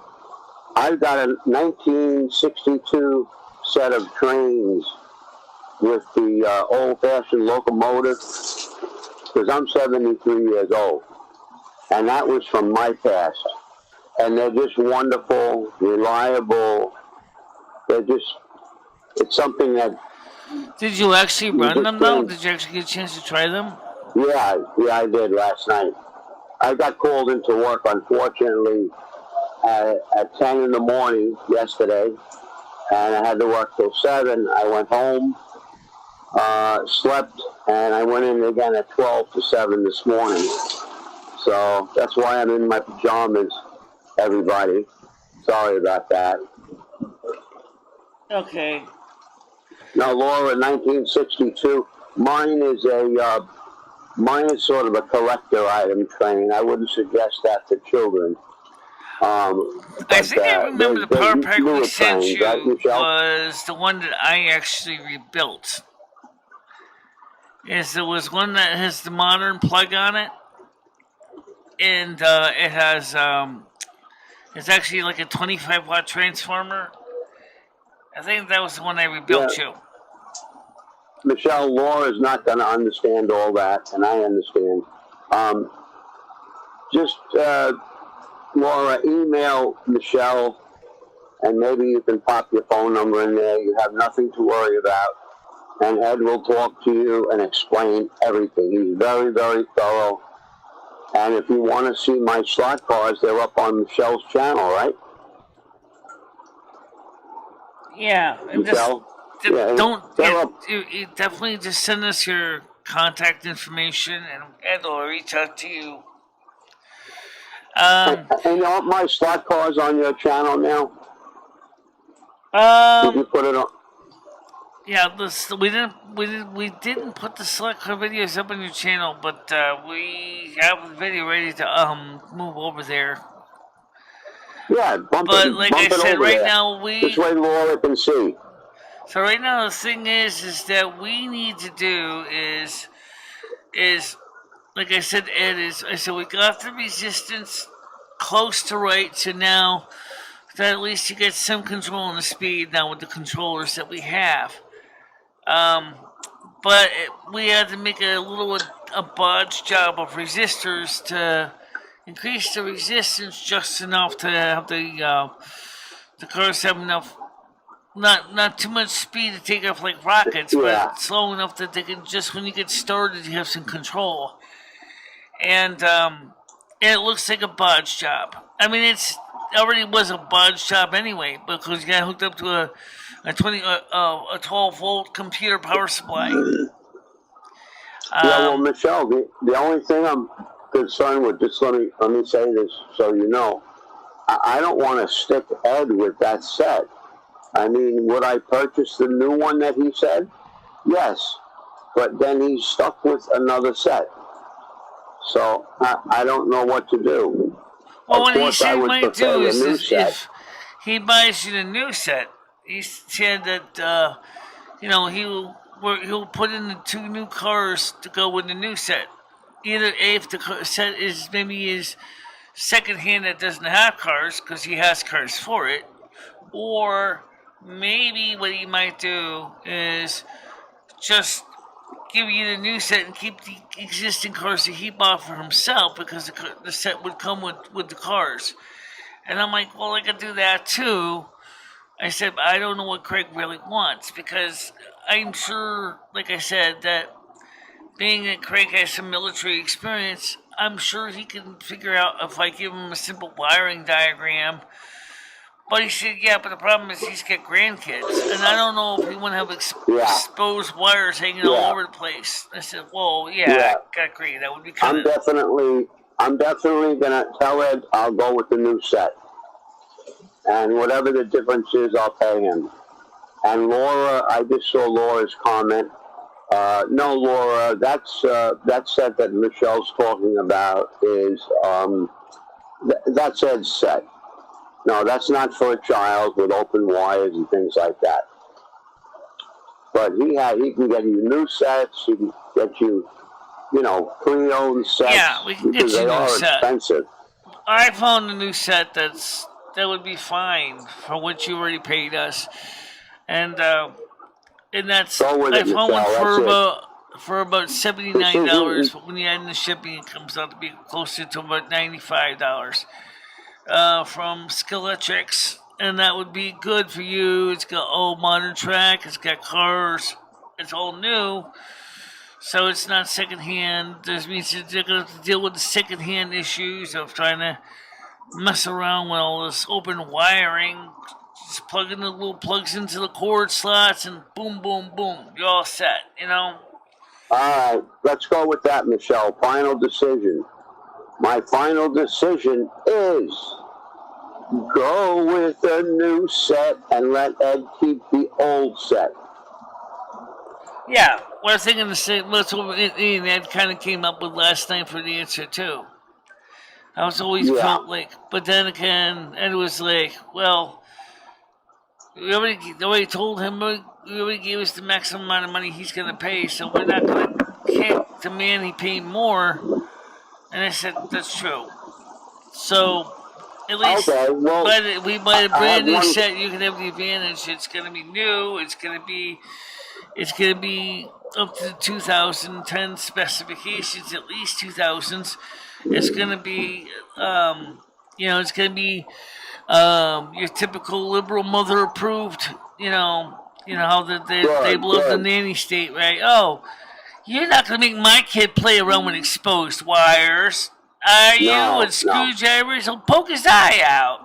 I've got a 1962 set of trains with the old-fashioned locomotive because I'm 73 years old. And that was from my past. And they're just wonderful, reliable. It's something that... Did you actually run them, though? Did you actually get a chance to try them? Yeah, I did last night. I got called into work, unfortunately, at 10 in the morning yesterday, and I had to work till 7. I went home, slept, and I went in again at 12 to 7 this morning. So that's why I'm in my pajamas, everybody. Sorry about that. Okay. Now, Laura, 1962, mine is sort of a collector item train. I wouldn't suggest that to children. I think I remember the power pack we sent you was the one that I actually rebuilt. There was one that has the modern plug on it, and it has it's actually like a 25-watt transformer. I think that was the one I rebuilt you. Michelle, Laura's not going to understand all that, and I understand. Laura, email Michelle, and maybe you can pop your phone number in there. You have nothing to worry about. And Ed will talk to you and explain everything. He's very, very thorough. And if you want to see my slot cars, they're up on Michelle's channel, right? Yeah. Michelle? You definitely just send us your contact information, and Ed will reach out to you. And you want my slot cars on your channel now? Did you put it on? Yeah, we didn't put the slot car videos up on your channel, but we have the video ready to move over there. Yeah, bump it said, over right there. now This way Laura can see. So right now the thing is that we need to do is like I said, Ed, I said we got the resistance close to right, so now that at least you get some control on the speed now with the controllers that we have. But we had to make a bodge job of resistors to increase the resistance just enough to have the cars have enough, not too much speed to take off like rockets, but slow enough that they can just, when you get started, you have some control. And it looks like a bodge job. I mean, already was a bod shop anyway because you got hooked up to a 12-volt computer power supply. Yeah, well, Michelle, the only thing I'm concerned with, just let me say this so you know, I don't want to stick Ed with that set. I mean, would I purchase the new one that he said? Yes, but then he's stuck with another set. So I don't know what to do. Well, of what he course, I said would might prefer do the is, new is set. if he buys you the new set, he said that he'll put in the 2 new cars to go with the new set. Either A, if the set is maybe his second hand that doesn't have cars because he has cars for it, or maybe what he might do is just give you the new set and keep the existing cars that he bought for himself because the set would come with the cars. And I'm like, well, I could do that too. I said, but I don't know what Craig really wants because I'm sure, like I said, that being that Craig has some military experience, I'm sure he can figure out if I give him a simple wiring diagram. But he said, yeah, but the problem is he's got grandkids, and I don't know if he want to have exposed wires hanging all over the place. I said, well, yeah, I agree. That would be kind of... I'm definitely going to tell Ed I'll go with the new set. And whatever the difference is, I'll pay him. And Laura, I just saw Laura's comment. No, Laura, that set that Michelle's talking about is, that's Ed's set. No, that's not for a child with open wires and things like that. But he can get you new sets. He can get you, pre-owned sets. Yeah, we can get you a new set. Expensive. I found a new set that would be fine for what you already paid us, and that's I found one for about $79. But when you add in the shipping, it comes out to be closer to about $95. From Skeletrix, and that would be good for you. It's got old modern track, it's got cars, it's all new, so it's not secondhand. This means they're going to have to deal with the secondhand issues of trying to mess around with all this open wiring. Just plug in the little plugs into the cord slots, and boom, boom, boom, you're all set, All right, let's go with that, Michelle. Final decision. My final decision is go with a new set and let Ed keep the old set. Yeah, what I was thinking the same. That's what Ed kind of came up with last night for the answer too. I was always felt like, but then again, Ed was like, well, we already told him we already gave us the maximum amount of money he's going to pay, so we're not going to can't demand he pay more. And I said, that's true. So, at least we buy a brand new set, you can have the advantage. It's going to be new. It's going to be up to the 2010 specifications, at least 2000s. It's going to be, it's going to be your typical liberal mother approved. You know how they love the nanny state, right? Oh, you're not going to make my kid play around with exposed wires. Are you? And screwdrivers will poke his eye out.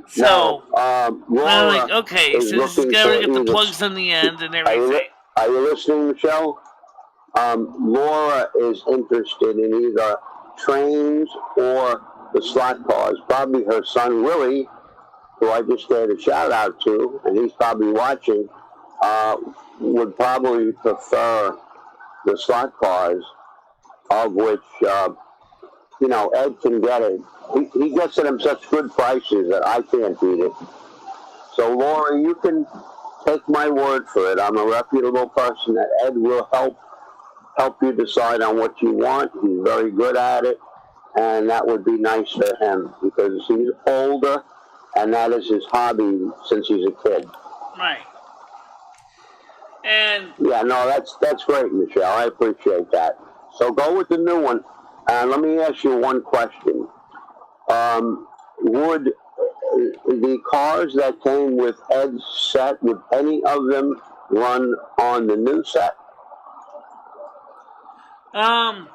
So, I'm like, okay, so this is got to get the plugs on the end and everything. Are you listening, Michelle? Laura is interested in either trains or the slot cars. Probably her son, Willie, who I just gave a shout out to, and he's probably watching, would probably prefer the slot cars, of which, Ed can get it. He gets it at such good prices that I can't beat it. So, Laura, you can take my word for it. I'm a reputable person that Ed will help you decide on what you want. He's very good at it, and that would be nice for him because he's older, and that is his hobby since he's a kid. Right. And yeah, no, that's great, Michelle. I appreciate that. So go with the new one. And let me ask you one question. Would the cars that came with Ed's set, would any of them run on the new set? The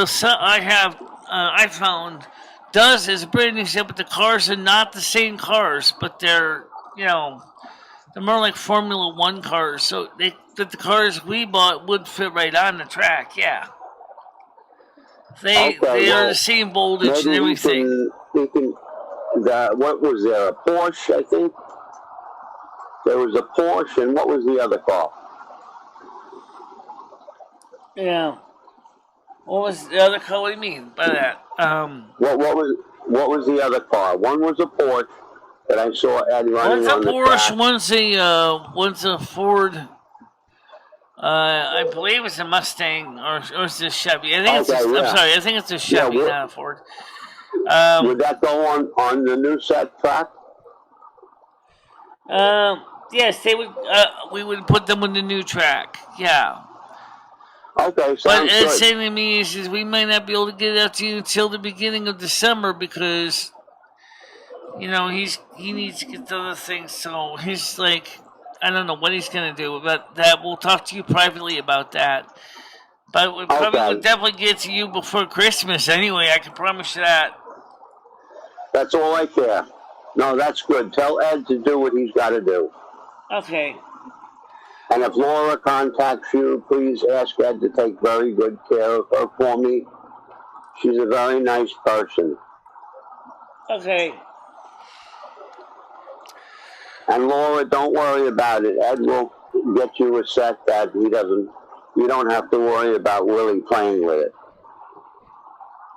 set I have, I found does is brand new set, but the cars are not the same cars, but they're, they're more like Formula One cars. So the cars we bought would fit right on the track. Yeah, Okay, they are the well, same voltage maybe and everything. we can, what was there, a Porsche, I think? There was a Porsche, and what was the other car? Yeah. What was the other car? What do you mean by that? What was the other car? One was a Porsche that I saw Ed running One's a on the Porsche. track. One's a Ford. I believe it's a Mustang or it's a Chevy. I'm sorry. I think it's a Chevy, not a Ford. Would that go on the new set track? Yes, they would. We would put them on the new track. Yeah. Okay, sounds but good. Ed's saying to me is we might not be able to get it out to you until the beginning of December because, he needs to get to other things. So he's like, I don't know what he's gonna do about that. We'll talk to you privately about that. But we probably would definitely get to you before Christmas anyway. I can promise you that. That's all I care. No, that's good. Tell Ed to do what he's got to do. Okay. And if Laura contacts you, please ask Ed to take very good care of her for me. She's a very nice person. Okay. And Laura, don't worry about it. Ed will get you a set that you don't have to worry about Willie playing with it.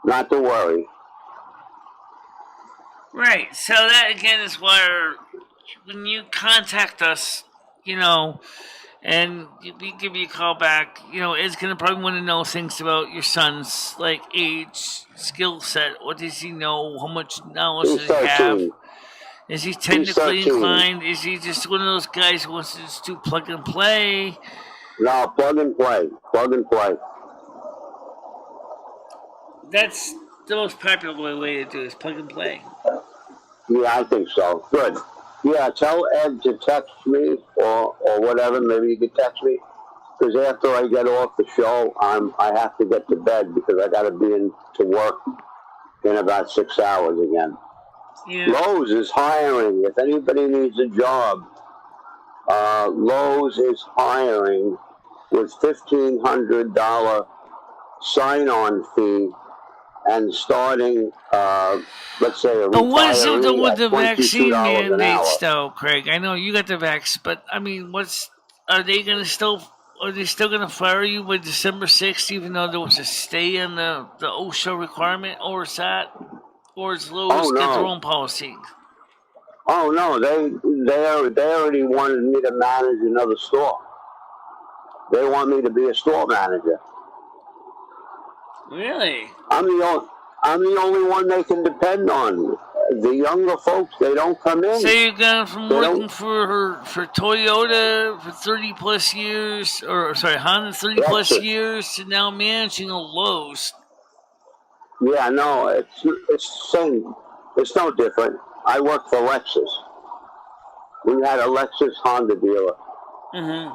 Not to worry. Right. So that again is where when you contact us, and we give you a call back, Ed's gonna probably want to know things about your son's like age, skill set. What does he know? How much knowledge does he have? Is he technically inclined? Is he just one of those guys who wants to just do plug and play? No, plug and play. Plug and play. That's the most popular way to do it, is plug and play. Yeah, I think so. Good. Yeah, tell Ed to text me or whatever. Maybe you could text me. Because after I get off the show, I have to get to bed because I got to be to work in about 6 hours again. Yeah. Lowe's is hiring. If anybody needs a job, Lowe's is hiring with $1,500 sign-on fee and starting, let's say, a retiree what's it with the vaccine mandates, though, Craig? I know you got the vax, but I mean, are they still going to fire you by December 6th, even though there was a stay on the OSHA requirement, or is Lowe's got their own policy? Oh no, they already wanted me to manage another store. They want me to be a store manager. Really? I'm the only one they can depend on. The younger folks, they don't come in. So you've gone from working for Toyota for 30 plus years, Honda 30 plus years, to now managing a Lowe's. Yeah, no, it's the same. It's no different. I work for Lexus. We had a Lexus Honda dealer. Mm-hmm.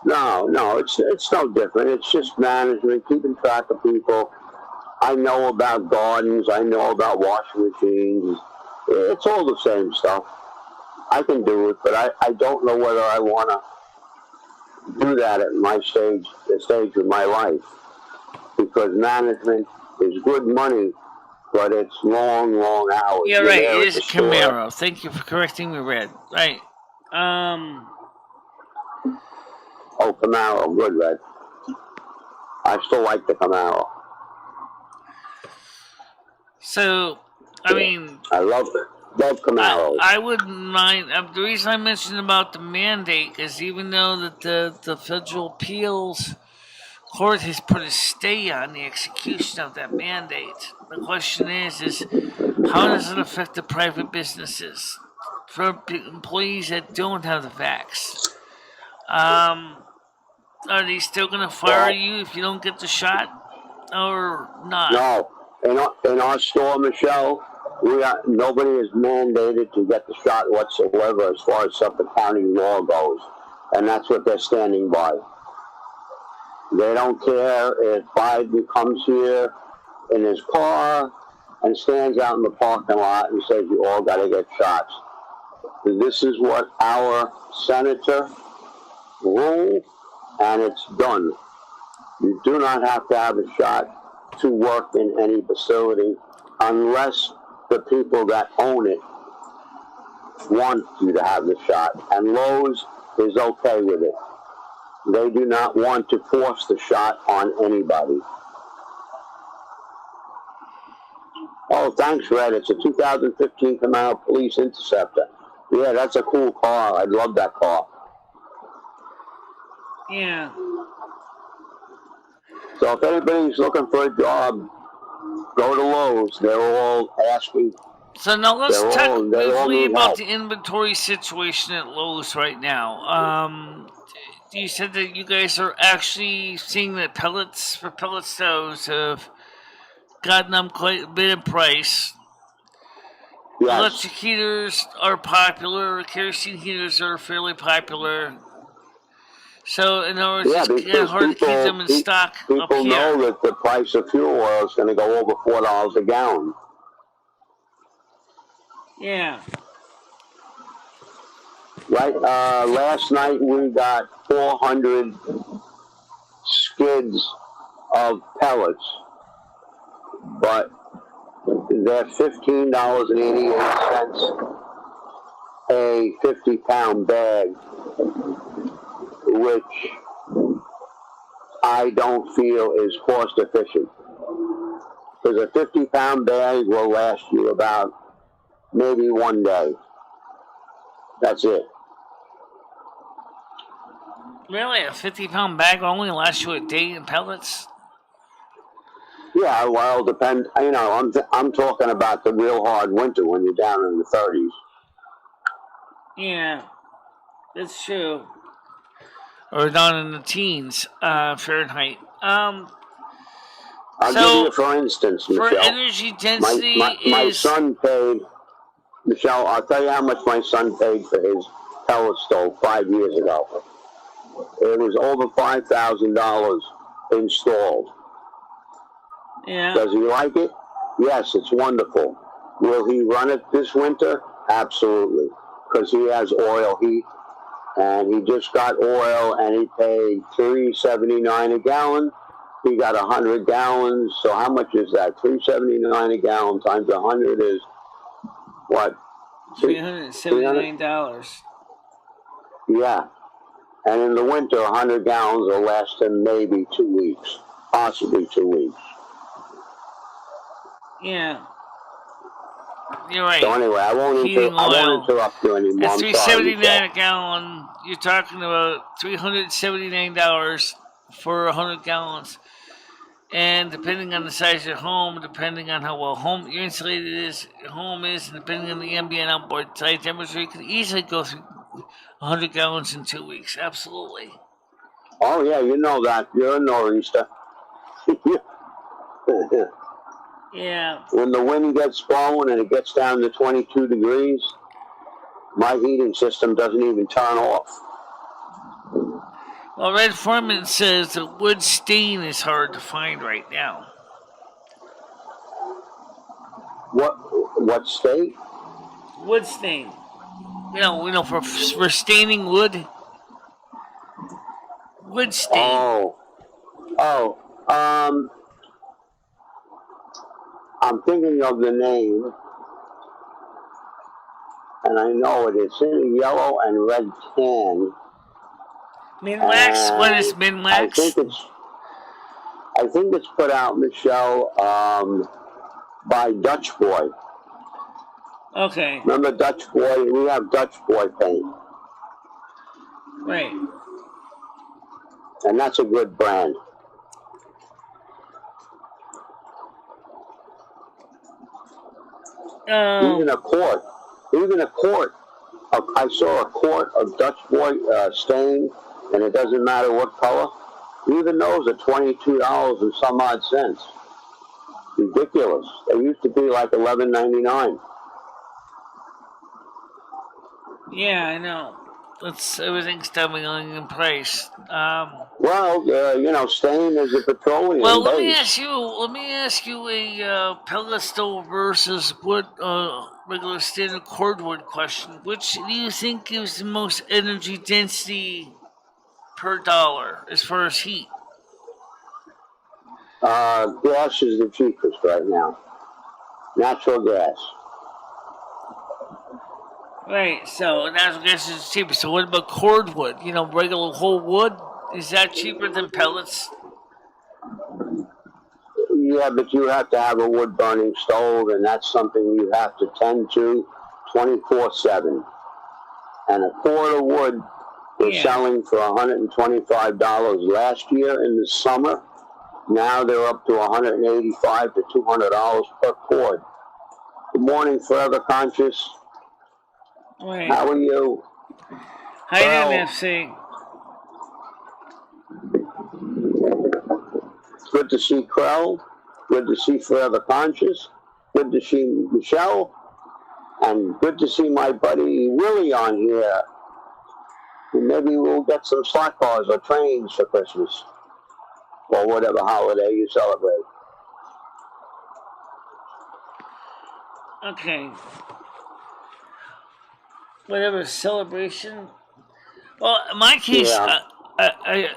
No, it's no different. It's just management, keeping track of people. I know about gardens. I know about washing machines. It's all the same stuff. I can do it, but I don't know whether I want to do that at the stage of my life, because management is good money, but it's long hours. Yeah, right. It is Camaro. Thank you for correcting me, Red. Right. Oh, Camaro. Good, Red. I still like the Camaro. So, I mean, I love Camaros. I wouldn't mind. The reason I mentioned about the mandate is even though that the federal appeals court has put a stay on the execution of that mandate, the question is how does it affect the private businesses for employees that don't have the vax? Are they still going to fire you if you don't get the shot, or not? No. In our store, Michelle, nobody is mandated to get the shot whatsoever as far as Suffolk County law goes. And that's what they're standing by. They don't care if Biden comes here in his car and stands out in the parking lot and says you all got to get shots. This is what our senator ruled, and it's done. You do not have to have a shot to work in any facility unless the people that own it want you to have the shot. And Lowe's is okay with it. They do not want to force the shot on anybody. Oh, thanks, Red. It's a 2015 Camaro Police Interceptor. Yeah, that's a cool car. I love that car. Yeah. So if anybody's looking for a job, go to Lowe's. They're all asking. So now let's talk briefly about help. the inventory situation at Lowe's right now. You said that you guys are actually seeing that pellet stoves have gotten up quite a bit in price. Yes. Electric heaters are popular. Kerosene heaters are fairly popular. So, in other words, it's kind of hard to keep them in stock up here. People know that the price of fuel oil is going to go over $4 a gallon. Yeah. Right. Last night we got 400 skids of pellets, but they're $15.88 a 50-pound bag, which I don't feel is cost efficient. Because a 50-pound bag will last you about maybe one day. That's it. Really? A 50-pound bag only lasts you a day in pellets? Yeah, well, depend. You know, I'm talking about the real hard winter when you're down in the 30s. Yeah, that's true. Or down in the teens, Fahrenheit. I'll give you, for instance, Michelle. For energy density, my son paid. Michelle, I'll tell you how much my son paid for his pellet stove 5 years ago. It was over $5,000 installed. Yeah. Does he like it? Yes, it's wonderful. Will he run it this winter? Absolutely, because he has oil heat, and he just got oil, and he paid $3.79 a gallon. He got 100 gallons. So how much is that? $3.79 a gallon times 100 is what? $379. Yeah. And in the winter, 100 gallons will last him maybe 2 weeks, possibly 2 weeks. Yeah. You're right. So anyway, I won't interrupt you anymore. At $3.79 a gallon, you're talking about $379 for 100 gallons. And depending on the size of your home, depending on how well your insulated home is, and depending on the ambient outboard side temperature, you can easily go through 100 gallons in 2 weeks. Absolutely. Oh, yeah, you know that. You're a nor'easter. Yeah. When the wind gets blowing and it gets down to 22 degrees, my heating system doesn't even turn off. Well, Red Foreman says that wood stain is hard to find right now. What state? Wood stain. You know, for staining wood. Wood stain. I'm thinking of the name, and I know it. It's in a yellow and red can. Minwax? What is Minwax? I think it's put out, Michelle, by Dutch Boy. Okay. Remember Dutch Boy? We have Dutch Boy paint. Right. And that's a good brand. Even a quart. I saw a quart of Dutch Boy stain, and it doesn't matter what color. Even those are $22 and some odd cents. Ridiculous. They used to be like $11.99. Yeah, I know. everything's doubling in price. Well, Spain is a petroleum Well, base. let me ask you a pellet stove versus wood, regular standard cordwood question. Which do you think gives the most energy density per dollar as far as heat? Gas is the cheapest right now. Natural gas. Right. So natural gas is cheaper. So what about cordwood? You know, regular whole wood, is that cheaper than pellets? Yeah, but you have to have a wood burning stove, and that's something you have to tend to 24/7. And a cord of wood was selling for $125 last year in the summer. Now they're up to $185 to $200 per cord. Good morning, Forever Conscious. Right. How are you? Hi, NFC. Good to see Krell. Good to see Forever Conscious. Good to see Michelle. And good to see my buddy Willie on here. Maybe we'll get some slot cars or trains for Christmas. Or whatever holiday you celebrate. Okay. Whatever celebration. Well, in my case, I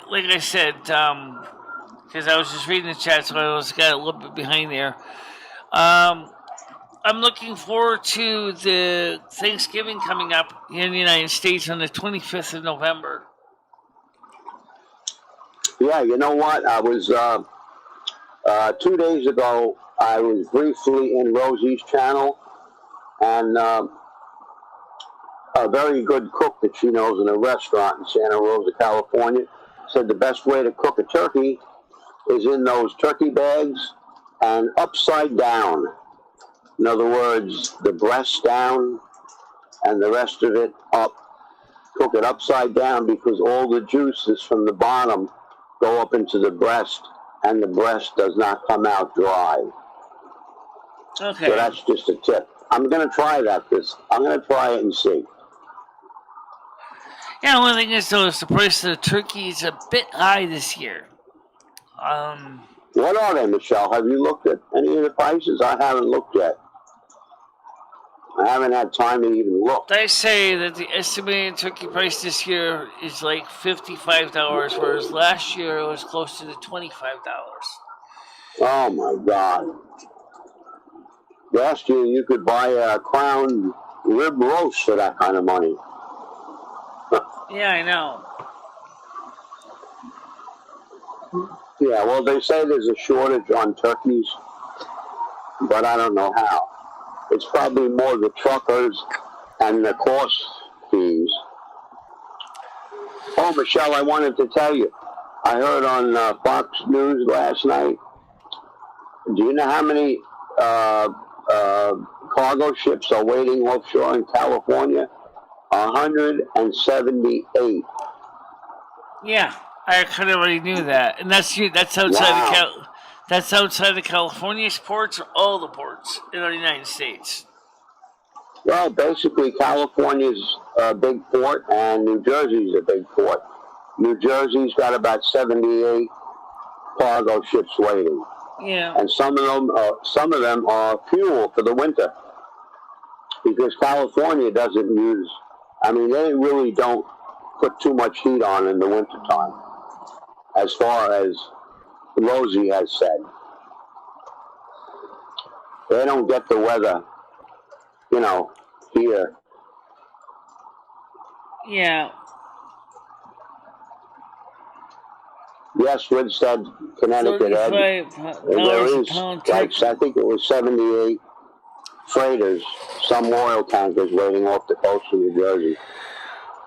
like I said, because I was just reading the chat, so I got a little bit behind there. I'm looking forward to the Thanksgiving coming up in the United States on the 25th of November. Yeah, you know what? I was 2 days ago. I was briefly in Rosie's channel, and a very good cook that she knows in a restaurant in Santa Rosa, California, said the best way to cook a turkey is in those turkey bags and upside down. In other words, the breast down and the rest of it up. Cook it upside down because all the juices from the bottom go up into the breast, and the breast does not come out dry. Okay. So that's just a tip. I'm going to try that. I'm going to try it and see. Yeah, one thing is, though, is the price of the turkey is a bit high this year. What are they, Michelle? Have you looked at any of the prices? I haven't looked yet. I haven't had time to even look. They say that the estimated turkey price this year is like $55, whereas last year it was close to the $25. Oh, my God. Last year you could buy a Crown rib roast for that kind of money. Yeah, I know. Yeah, well, they say there's a shortage on turkeys, but I don't know how. It's probably more the truckers and the cost fees. Oh, Michelle, I wanted to tell you. I heard on Fox News last night. Do you know how many cargo ships are waiting offshore in California? 178. Yeah, I kind of already knew that, and that's outside that's outside the California's ports or all the ports in the United States. Well, basically, California's a big port, and New Jersey's a big port. New Jersey's got about 78 cargo ships waiting. Yeah. And some of them are fuel for the winter, because California doesn't use. I mean, they really don't put too much heat on in the wintertime, as far as Rosie has said. They don't get the weather, here. Yeah. Yes, Woodstead, Connecticut, Ed. There is, I think it was 78 freighters, some oil tankers waiting off the coast of New Jersey.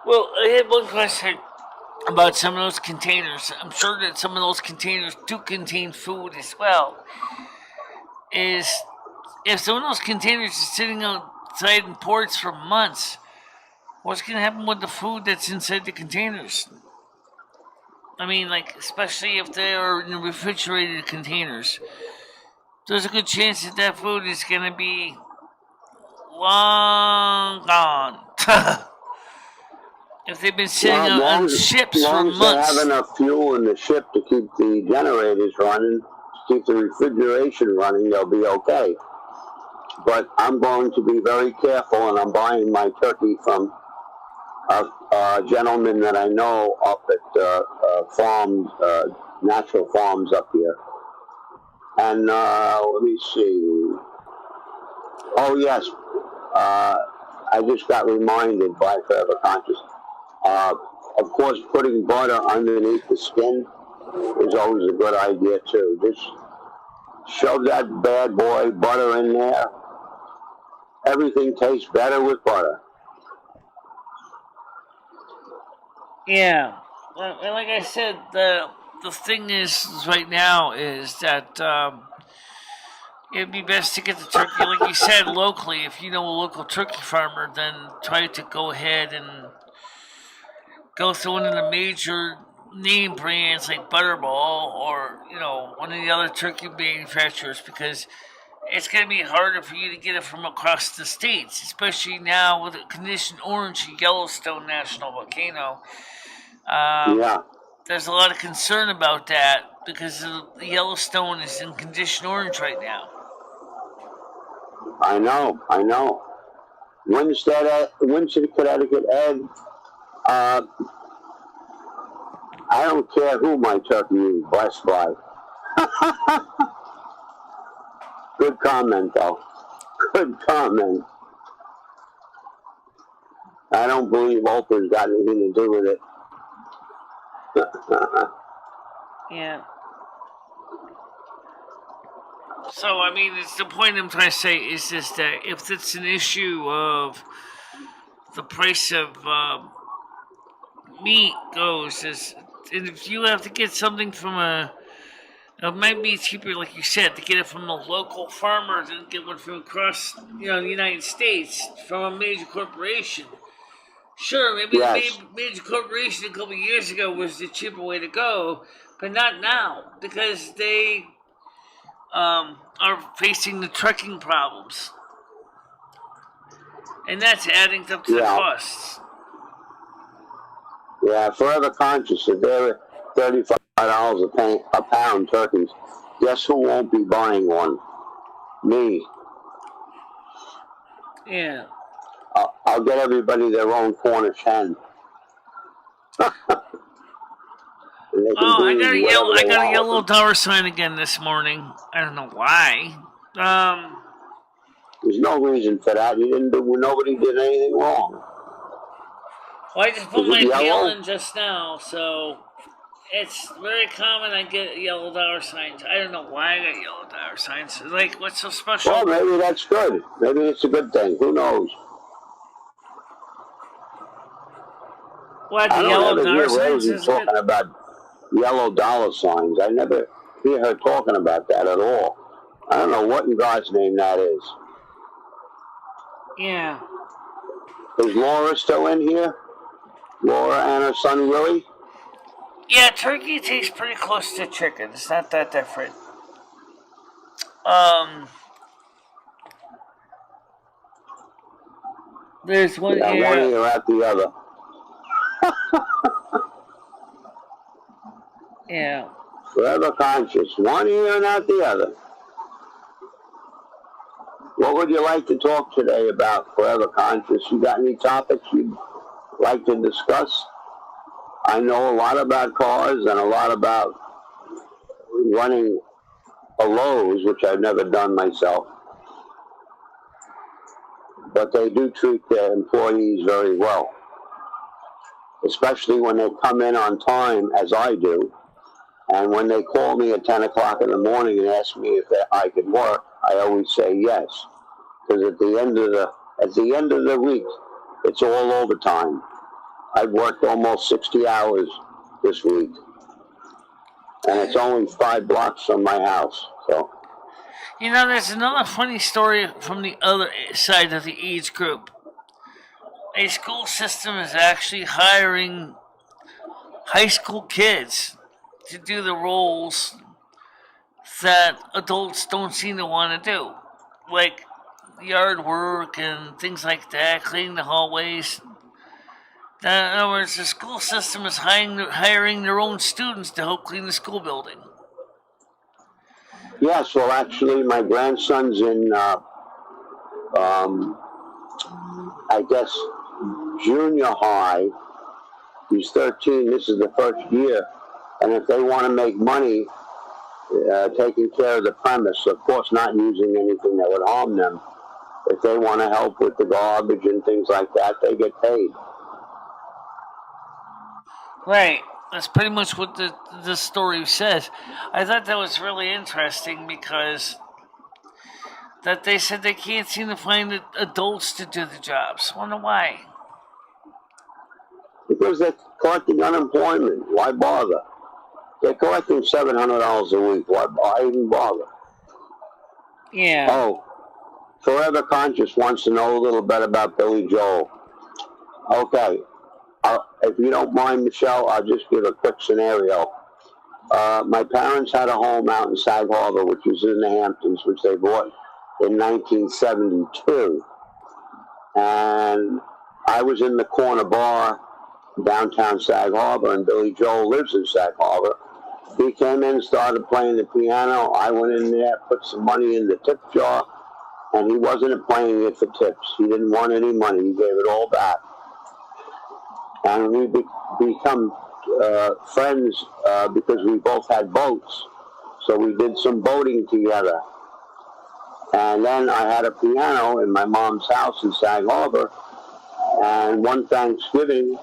Well, I had one question about some of those containers. I'm sure that some of those containers do contain food as well. If some of those containers are sitting outside in ports for months, what's going to happen with the food that's inside the containers? I mean, especially if they are in refrigerated containers. There's a good chance that food is going to be long gone. if they've been sitting Well, on ships as for long as they have months. enough fuel in the ship to keep the generators running, to keep the refrigeration running, they'll be okay. But I'm going to be very careful, and I'm buying my turkey from a gentleman that I know up at farms, natural farms up here. And let me see. Oh, yes. I just got reminded by Forever Conscious. Of course, putting butter underneath the skin is always a good idea, too. Just shove that bad boy butter in there. Everything tastes better with butter. Yeah. And like I said, the thing is right now is that it'd be best to get the turkey, like you said, locally. If you know a local turkey farmer, then try to go ahead and go through one of the major name brands like Butterball or, one of the other turkey manufacturers, because it's going to be harder for you to get it from across the states, especially now with a condition orange Yellowstone National Volcano. Yeah, There's a lot of concern about that because the Yellowstone is in condition orange right now. I know. Winston, Connecticut, Ed, I don't care who my turkey is blessed by. Good comment, though. Good comment. I don't believe Oprah's got anything to do with it. Yeah. So, I mean, it's the point I'm trying to say is just that if it's an issue of the price of meat goes, and if you have to get something from it might be cheaper, like you said, to get it from a local farmer than get one from across, the United States from a major corporation. Sure, maybe Yes. the major corporation a couple of years ago was the cheaper way to go, but not now because they are facing the trucking problems, and that's adding up to the costs. Yeah, Forever Conscious, if they're $35 a pound turkeys, guess who won't be buying one? Me. Yeah. I'll get everybody their own Cornish hen. I got a yellow dollar sign again this morning. I don't know why. There's no reason for that. Nobody did anything wrong. Well, I just put my mail in just now, so it's very common I get yellow dollar signs. I don't know why I got yellow dollar signs. Like, what's so special? Well, maybe that's good. Maybe it's a good thing. Who knows? What, the yellow dollar signs is talking good? About yellow dollar signs. I never hear her talking about that at all. I don't know what in God's name that is. Yeah. Is Laura still in here? Laura and her son Willie? Yeah, turkey tastes pretty close to chicken. It's not that different. There's one ear. One ear at the other. Yeah. Forever Conscious. One ear and out the other. What would you like to talk today about, Forever Conscious? You got any topics you'd like to discuss? I know a lot about cars and a lot about running a Lowe's, which I've never done myself. But they do treat their employees very well, especially when they come in on time, as I do. And when they call me at 10 o'clock in the morning and ask me if I could work, I always say yes. Because at the end of the week, it's all overtime. I've worked almost 60 hours this week. And it's only 5 blocks from my house. So, there's another funny story from the other side of the age group. A school system is actually hiring high school kids to do the roles that adults don't seem to want to do, like yard work and things like that, cleaning the hallways. In other words, the school system is hiring their own students to help clean the school building. Yes, well, actually, my grandson's in, I guess, junior high. He's 13. This is the first year. And if they want to make money taking care of the premise, of course not using anything that would harm them, if they want to help with the garbage and things like that, they get paid. Right. That's pretty much what the story says. I thought that was really interesting because that they said they can't seem to find adults to do the jobs. I wonder why. Because they're collecting unemployment. Why bother? They're collecting $700 a week. Why even bother? Yeah. Oh, Forever Conscious wants to know a little bit about Billy Joel. Okay. If you don't mind, Michelle, I'll just give a quick scenario. My parents had a home out in Sag Harbor, which is in the Hamptons, which they bought in 1972. And I was in the corner bar downtown Sag Harbor, and Billy Joel lives in Sag Harbor. He came in, started playing the piano. I went in there, put some money in the tip jar, and he wasn't playing it for tips. He didn't want any money. He gave it all back. And we become friends because we both had boats. So we did some boating together. And then I had a piano in my mom's house in Sag Harbor. And one Thanksgiving,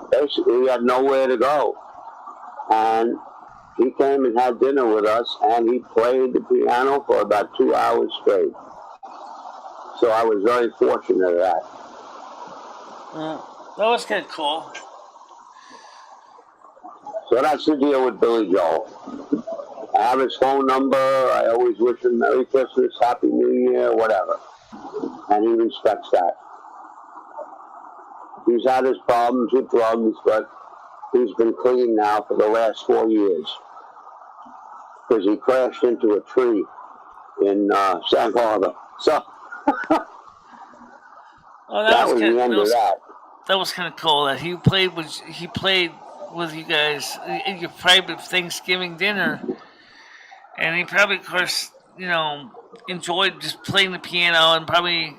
basically we had nowhere to go. And he came and had dinner with us, and he played the piano for about 2 hours straight. So I was very fortunate of that. That was kind of cool. So that's the deal with Billy Joel. I have his phone number. I always wish him Merry Christmas, Happy New Year, whatever. And he respects that. He's had his problems with drugs, but he's been clean now for the last 4 years. Because he crashed into a tree in Sag Harbor. So that was the end of that. That was kind of cool that he played with you guys at your private Thanksgiving dinner, and he probably, of course, enjoyed just playing the piano, and probably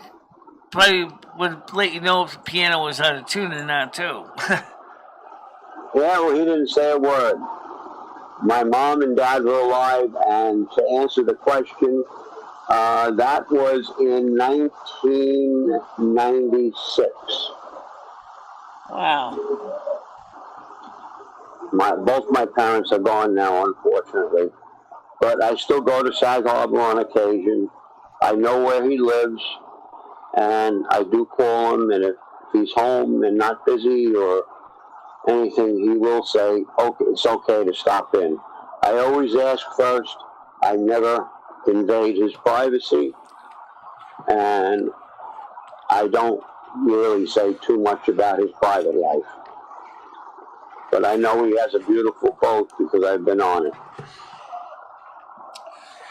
would let you know if the piano was out of tune or not too. Yeah, well, he didn't say a word. My mom and dad were alive, and to answer the question, that was in 1996. Wow. Both my parents are gone now, unfortunately. But I still go to Sag Harbor on occasion. I know where he lives, and I do call him, and if he's home and not busy or anything, he will say, okay, it's okay to stop in. I always ask first. I never invade his privacy, and I don't really say too much about his private life. But I know he has a beautiful boat because I've been on it.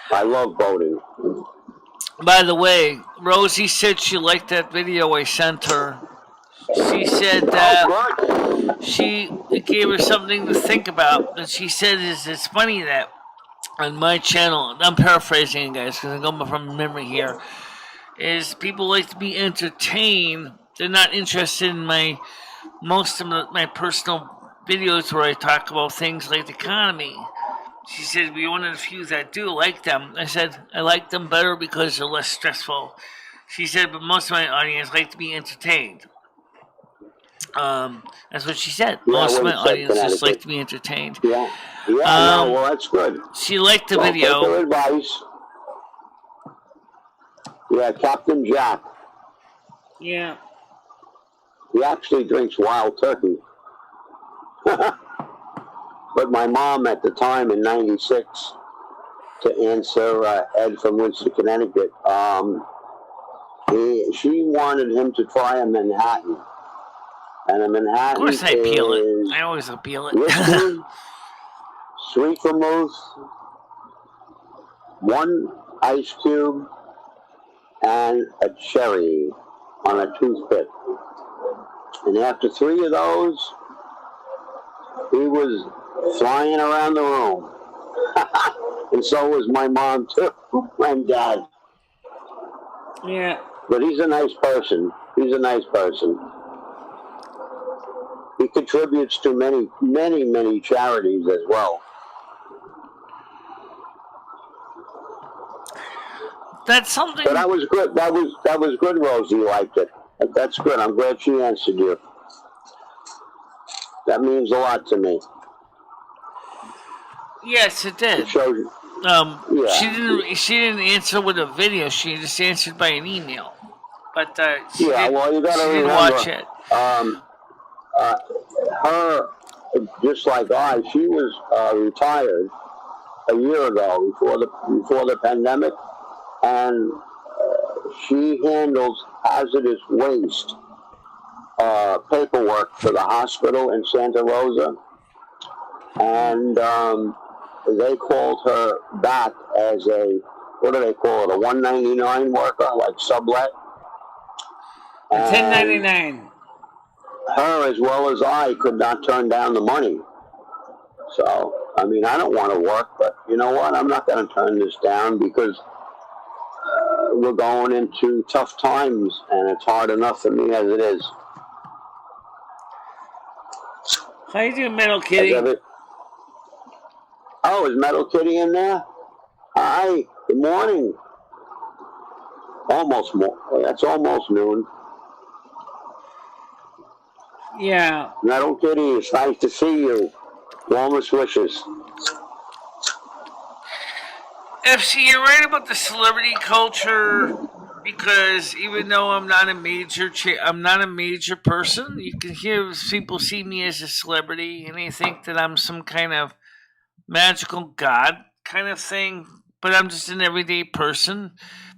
I love boating. By the way, Rosie said she liked that video I sent her. She said that she gave her something to think about. And she said it's funny that on my channel, I'm paraphrasing, guys, because I'm going from memory here, is people like to be entertained. They're not interested in most of my personal videos where I talk about things like the economy. She said, we're one of the few that do like them. I said, I like them better because they're less stressful. She said, but most of my audience like to be entertained. That's what she said. Most of my audience just like to be entertained. Yeah. No, well, that's good. She liked the video. Take her advice. Yeah, Captain Jack. Yeah. He actually drinks wild turkey. But my mom at the time in 96, to answer Ed from Winston, Connecticut, she wanted him to try a Manhattan. And a Manhattan, of course I appeal it. I always appeal it. Whiskey, sweet vermouth, 1 ice cube, and a cherry on a toothpick. And after 3 of those, he was flying around the room. And so was my mom, too, and dad. Yeah. But he's a nice person. He's a nice person. He contributes to many, many, many charities as well. That's something. But that was good. That was good, Rosie. Liked it. That's good. I'm glad she answered you. That means a lot to me. Yes, it did. It shows you. Yeah. She didn't answer with a video. She just answered by an email. But she didn't watch it. Her, just like she was retired a year ago before the pandemic, and she handles hazardous waste paperwork for the hospital in Santa Rosa, and they called her back as a, what do they call it, a 199 worker, like sublet. A 1099. Her, as well as I, could not turn down the money. So, I mean, I don't want to work, but you know what? I'm not going to turn this down because we're going into tough times, and it's hard enough for me as it is. How you doing, Metal Kitty? Oh, is Metal Kitty in there? Hi, good morning. That's almost noon. Yeah. Metal Kitty, it's nice to see you. Warmest wishes. FC, you're right about the celebrity culture, because even though I'm not a major person, you can hear people see me as a celebrity and they think that I'm some kind of magical god kind of thing, but I'm just an everyday person.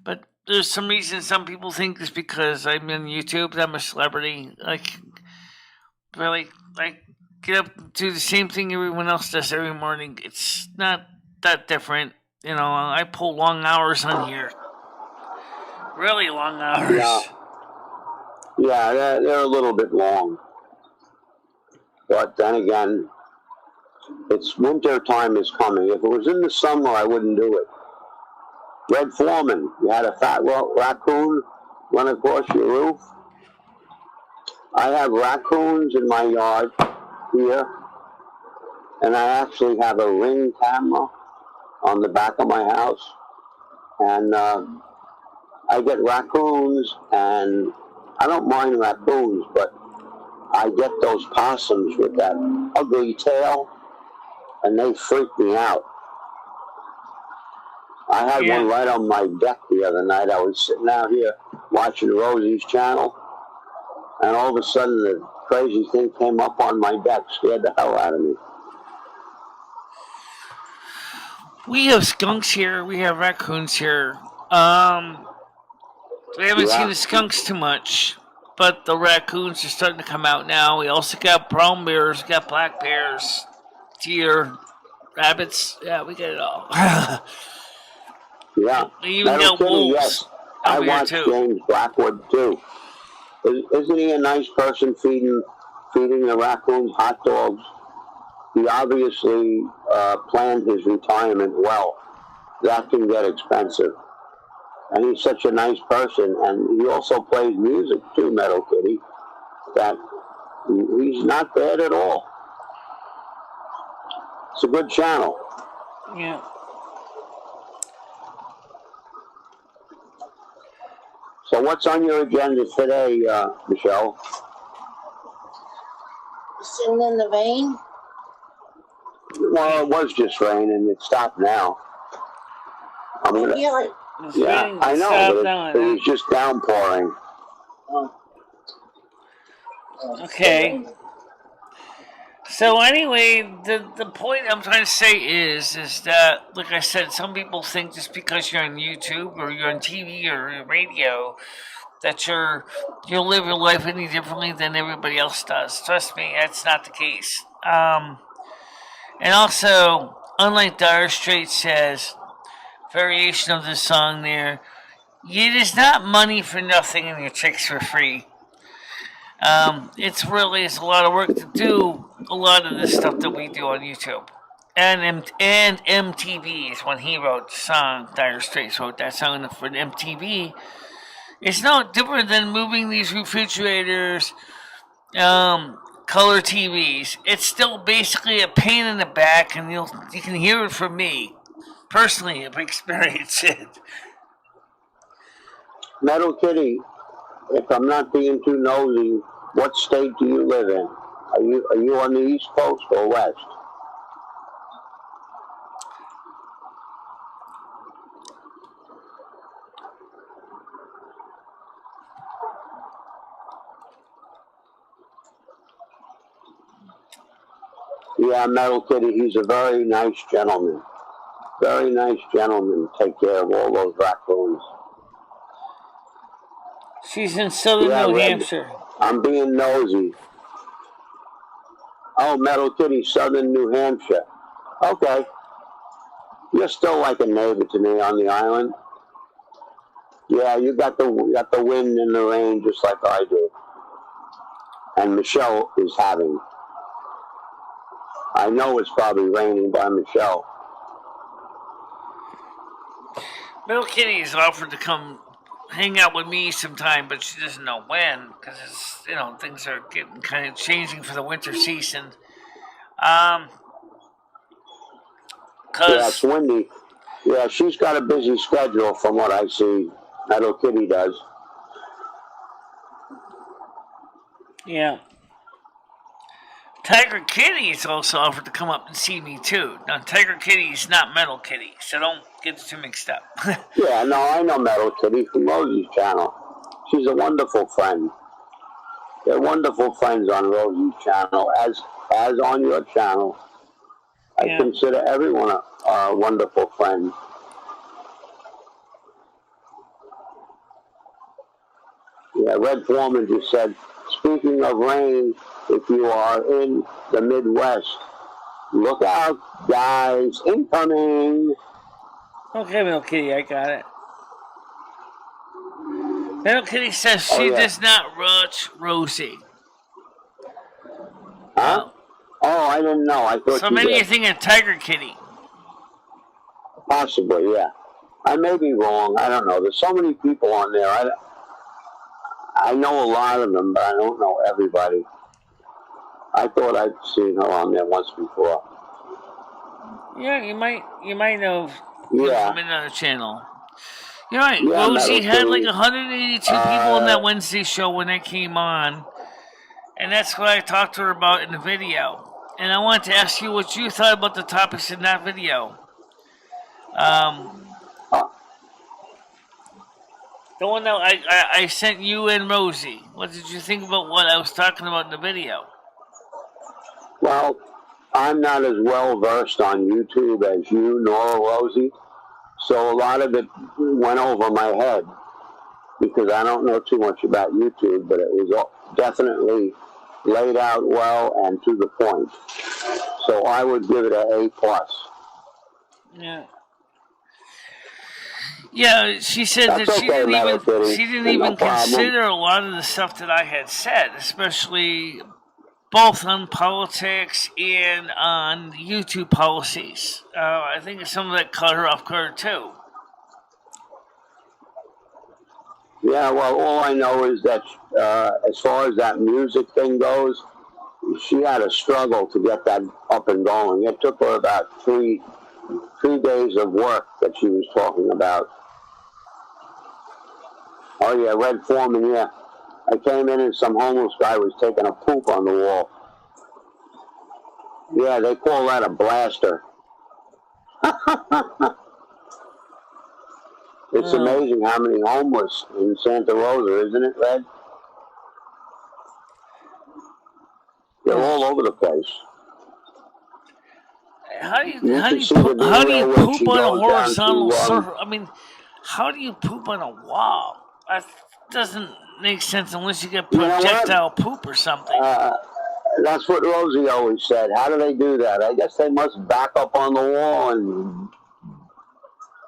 But there's some reason some people think it's because I'm on YouTube that I'm a celebrity. Like, really, like, get up and do the same thing everyone else does every morning. It's not that different. You know, I pull long hours on here. Really long hours. Yeah, they're a little bit long. But then again, it's winter time is coming. If it was in the summer, I wouldn't do it. Red Foreman, you had a fat raccoon run across your roof. I have raccoons in my yard here, and I actually have a Ring camera on the back of my house. And I get raccoons, and I don't mind raccoons, but I get those possums with that ugly tail, and they freak me out. I had one right on my deck the other night. I was sitting out here watching Rosie's channel, and all of a sudden the crazy thing came up on my deck, scared the hell out of me. We have skunks here. We have raccoons here. We haven't seen the skunks too much, but the raccoons are starting to come out now. We also got brown bears, got black bears, deer, rabbits. Yeah, we got it all. Yeah. We even got wolves. Yes. I watch James Blackwood too. Isn't he a nice person feeding the raccoons hot dogs? He obviously planned his retirement well. That can get expensive. And he's such a nice person. And he also plays music too, Metal Kitty. That he's not bad at all. It's a good channel. Yeah. So what's on your agenda today, Michelle? Sitting in the rain? Well, it was just raining. It stopped now. I know, but it was just downpouring. Okay. So anyway, the point I'm trying to say is that, like I said, some people think just because you're on YouTube or you're on TV or radio that you'll live your life any differently than everybody else does. Trust me, that's not the case. And also, unlike Dire Straits says, variation of the song there, it is not money for nothing and your chicks for free. It's a lot of work to do a lot of this stuff that we do on YouTube. And MTV's when he wrote the song, Dire Straits wrote that song for MTV. It's no different than moving these refrigerators, color TVs. It's still basically a pain in the back, and you can hear it from me personally. I've experienced it. Metal Kitty, if I'm not being too nosy, what state do you live in? Are you on the East Coast or West? Yeah, Metal Kitty, he's a very nice gentleman. Very nice gentleman. Take care of all those raccoons. She's in southern New Hampshire. I'm being nosy. Oh, Metal Kitty, southern New Hampshire. Okay. You're still like a neighbor to me on the island. Yeah, you got the wind and the rain just like I do. And Michelle is having. I know it's probably raining by Michelle. Metal Kitty has offered to come hang out with me sometime, but she doesn't know when because things are getting kind of changing for the winter season. Yeah, it's windy. Yeah, she's got a busy schedule from what I see. Metal Kitty does. Yeah. Tiger Kitty has also offered to come up and see me too. Now, Tiger Kitty is not Metal Kitty, so don't get the two mixed up. Yeah, no, I know Metal Kitty from Rosie's channel. She's a wonderful friend. They're wonderful friends on Rosie's channel, as on your channel. I consider everyone a wonderful friend. Yeah, Red Foreman just said, speaking of rain, if you are in the Midwest, look out, guys, incoming. Okay, Metal Kitty, I got it. Metal Kitty says she does not watch Rosie. Huh? Oh, I didn't know. I thought so maybe you're thinking of Tiger Kitty. Possibly, yeah. I may be wrong. I don't know. There's so many people on there. I know a lot of them, but I don't know everybody. I thought I'd seen her on there once before. Yeah, you might know from another channel. You're right. Yeah, Rosie had like 182 people on that Wednesday show when it came on. And that's what I talked to her about in the video. And I wanted to ask you what you thought about the topics in that video. The one that I sent you and Rosie. What did you think about what I was talking about in the video? Well, I'm not as well versed on YouTube as you nor Rosie, so a lot of it went over my head because I don't know too much about YouTube, but it was definitely laid out well and to the point. So I would give it an A+. Yeah. Yeah, she said that she didn't even consider a lot of the stuff that I had said, especially both on politics and on YouTube policies. I think some of that caught her off guard too. Yeah, well, all I know is that as far as that music thing goes, she had a struggle to get that up and going. It took her about three days of work that she was talking about. Oh, yeah, Red Foreman, yeah. I came in and some homeless guy was taking a poop on the wall. Yeah, they call that a blaster. It's amazing how many homeless in Santa Rosa, isn't it, Red? They're all over the place. How do you poop on a horizontal surface? I mean, how do you poop on a wall? That doesn't make sense unless you get projectile poop or something. That's what Rosie always said. How do they do that? I guess they must back up on the wall and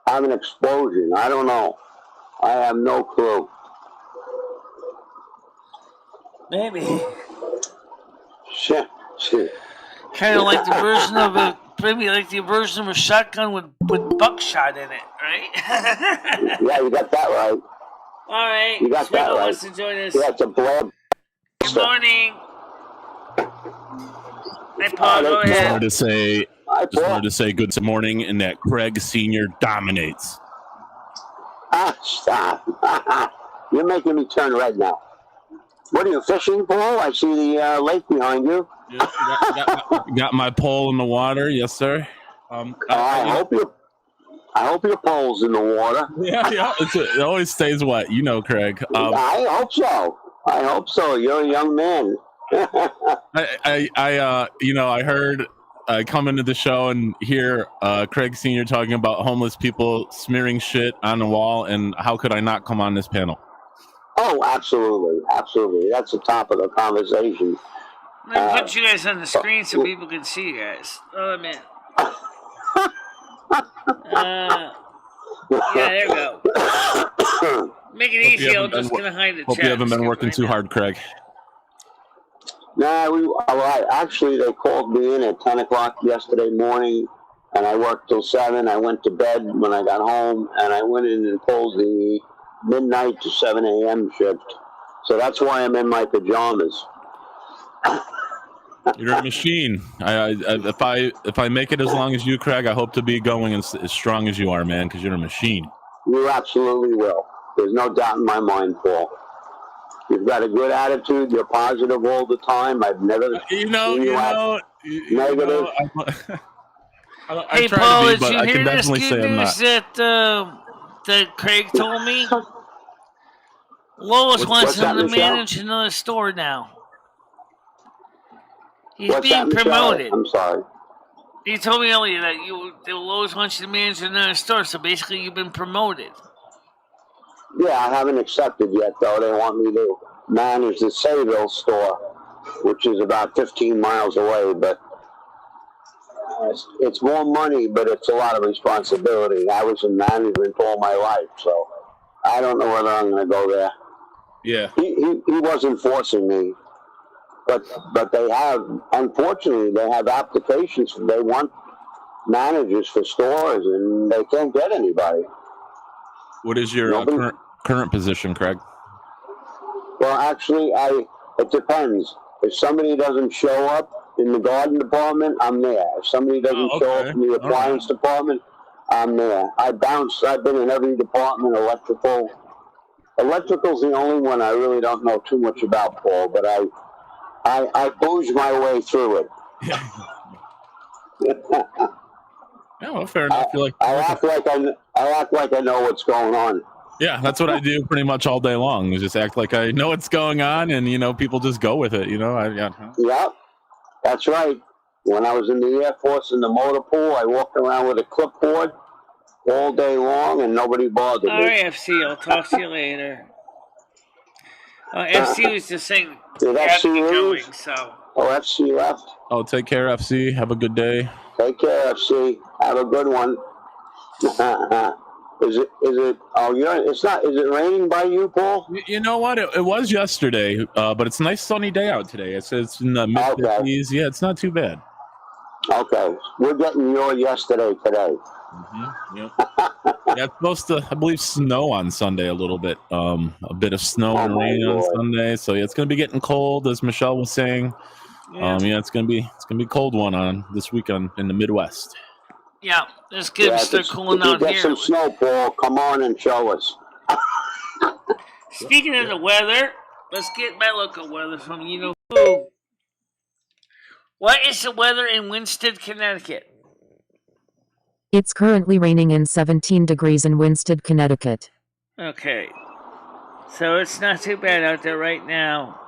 have an explosion. I don't know. I have no clue. Maybe. Shit. Kind of like the version of a shotgun with buckshot in it, right? Yeah, you got that right. All right. You got that right. Wants to join us. Yeah, it's a blood. Good morning. Hey, Paul, go ahead. Just wanted to say good morning and that Craig Sr. dominates. Stop. You're making me turn red now. What are you, fishing, Paul? I see the lake behind you. Yeah, got my pole in the water, yes, sir. I hope your pole's in the water. Yeah. It always stays wet, Craig. I hope so. You're a young man. I heard I come into the show and hear Craig Sr. talking about homeless people smearing shit on the wall, and how could I not come on this panel? Oh, absolutely. That's the top of the conversation. Let me put you guys on the screen so people can see you guys. Oh, man. Yeah, there we go. Make it easy. I'm just going to hide the chat. Hope you haven't been working too hard, Craig. Actually, they called me in at 10 o'clock yesterday morning, and I worked till 7. I went to bed when I got home, and I went in and pulled the midnight to 7 a.m. shift. So that's why I'm in my pajamas. You're a machine. If I make it as long as you, Craig, I hope to be going as strong as you are, man, because you're a machine. You absolutely will. There's no doubt in my mind, Paul. You've got a good attitude. You're positive all the time. I've never seen you act negative. Hey, Paul, did you hear this good news that Craig told me? Lois wants him to manage another store now. He's being promoted. I'm sorry. He told me earlier that Lois wants you to manage another store, so basically you've been promoted. Yeah, I haven't accepted yet, though. They want me to manage the Sayville store, which is about 15 miles away, but it's more money, but it's a lot of responsibility. I was in management all my life, so I don't know whether I'm going to go there. Yeah. He wasn't forcing me, but they have, unfortunately, they have applications. They want managers for stores, and they can't get anybody. What is your current position, Craig? Well, actually, it depends. If somebody doesn't show up in the garden department, I'm there. If somebody doesn't show up in the appliance department, I'm there. I've been in every department, electrical. Electrical's the only one I really don't know too much about, Paul, but I booze my way through it. Yeah, well, fair enough. I act like I know what's going on. Yeah, that's what I do pretty much all day long. Is just act like I know what's going on, and people just go with it. Yep, that's right. When I was in the Air Force in the motor pool, I walked around with a clipboard all day long, and nobody bothered me. All right, FC, I'll talk to you later. FC was just saying. Did FC leave? So. Oh, FC left. Oh, take care, FC. Have a good day. Take care, FC. Have a good one. Is it? It's not. Is it raining by you, Paul? You know what? It was yesterday, but it's a nice sunny day out today. It's in the mid-50s. Yeah, it's not too bad. Okay, we're getting your yesterday today. Mm-hmm. Yep. Yeah, it's supposed to, I believe, snow on Sunday a little bit. A bit of snow and rain on Sunday. So yeah, it's going to be getting cold, as Michelle was saying. Yeah, it's gonna be a cold one on this weekend in the Midwest. Yeah, this kid start cooling out here. Get some snow, Paul. Come on and show us. Speaking of the weather, let's get my local weather from who. What is the weather in Winston, Connecticut? It's currently raining and 17 degrees in Winston, Connecticut. Okay, so it's not too bad out there right now.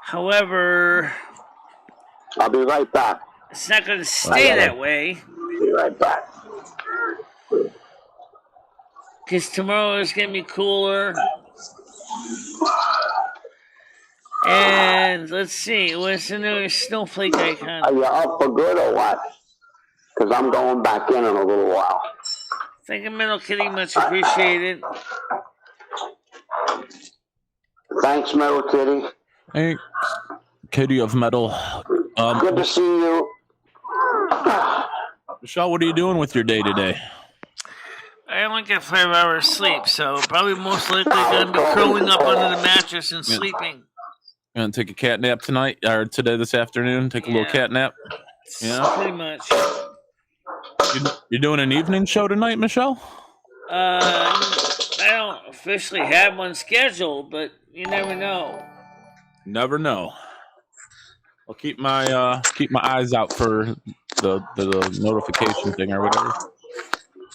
However, I'll be right back. It's not going to stay that way. Be right back. Because tomorrow is going to be cooler. And let's see, what's the new snowflake icon? Are you up for good or what? Because I'm going back in a little while. Thank you, Middle Kitty. Much appreciated. Thanks, Metal Kitty. Hey, Kitty of Metal. Good to see you. Michelle, what are you doing with your day today? I only get 5 hours sleep, so probably most likely going to be curling up under the mattress and sleeping. You gonna take a cat nap tonight or today this afternoon? Take a little cat nap. Yeah, pretty much. You're doing an evening show tonight, Michelle? I don't officially have one scheduled, but you never know. Never know. I'll keep my eyes out for the notification thing or whatever.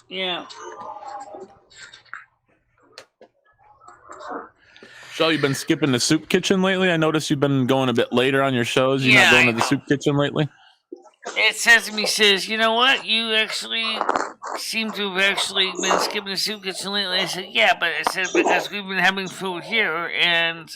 Yeah. Michelle, you've been skipping the soup kitchen lately? I noticed you've been going a bit later on your shows. You're not going to the soup kitchen lately? It says to me, you know what? You actually seem to have actually been skipping the soup kitchen lately. I said, yeah, but I said, because we've been having food here, and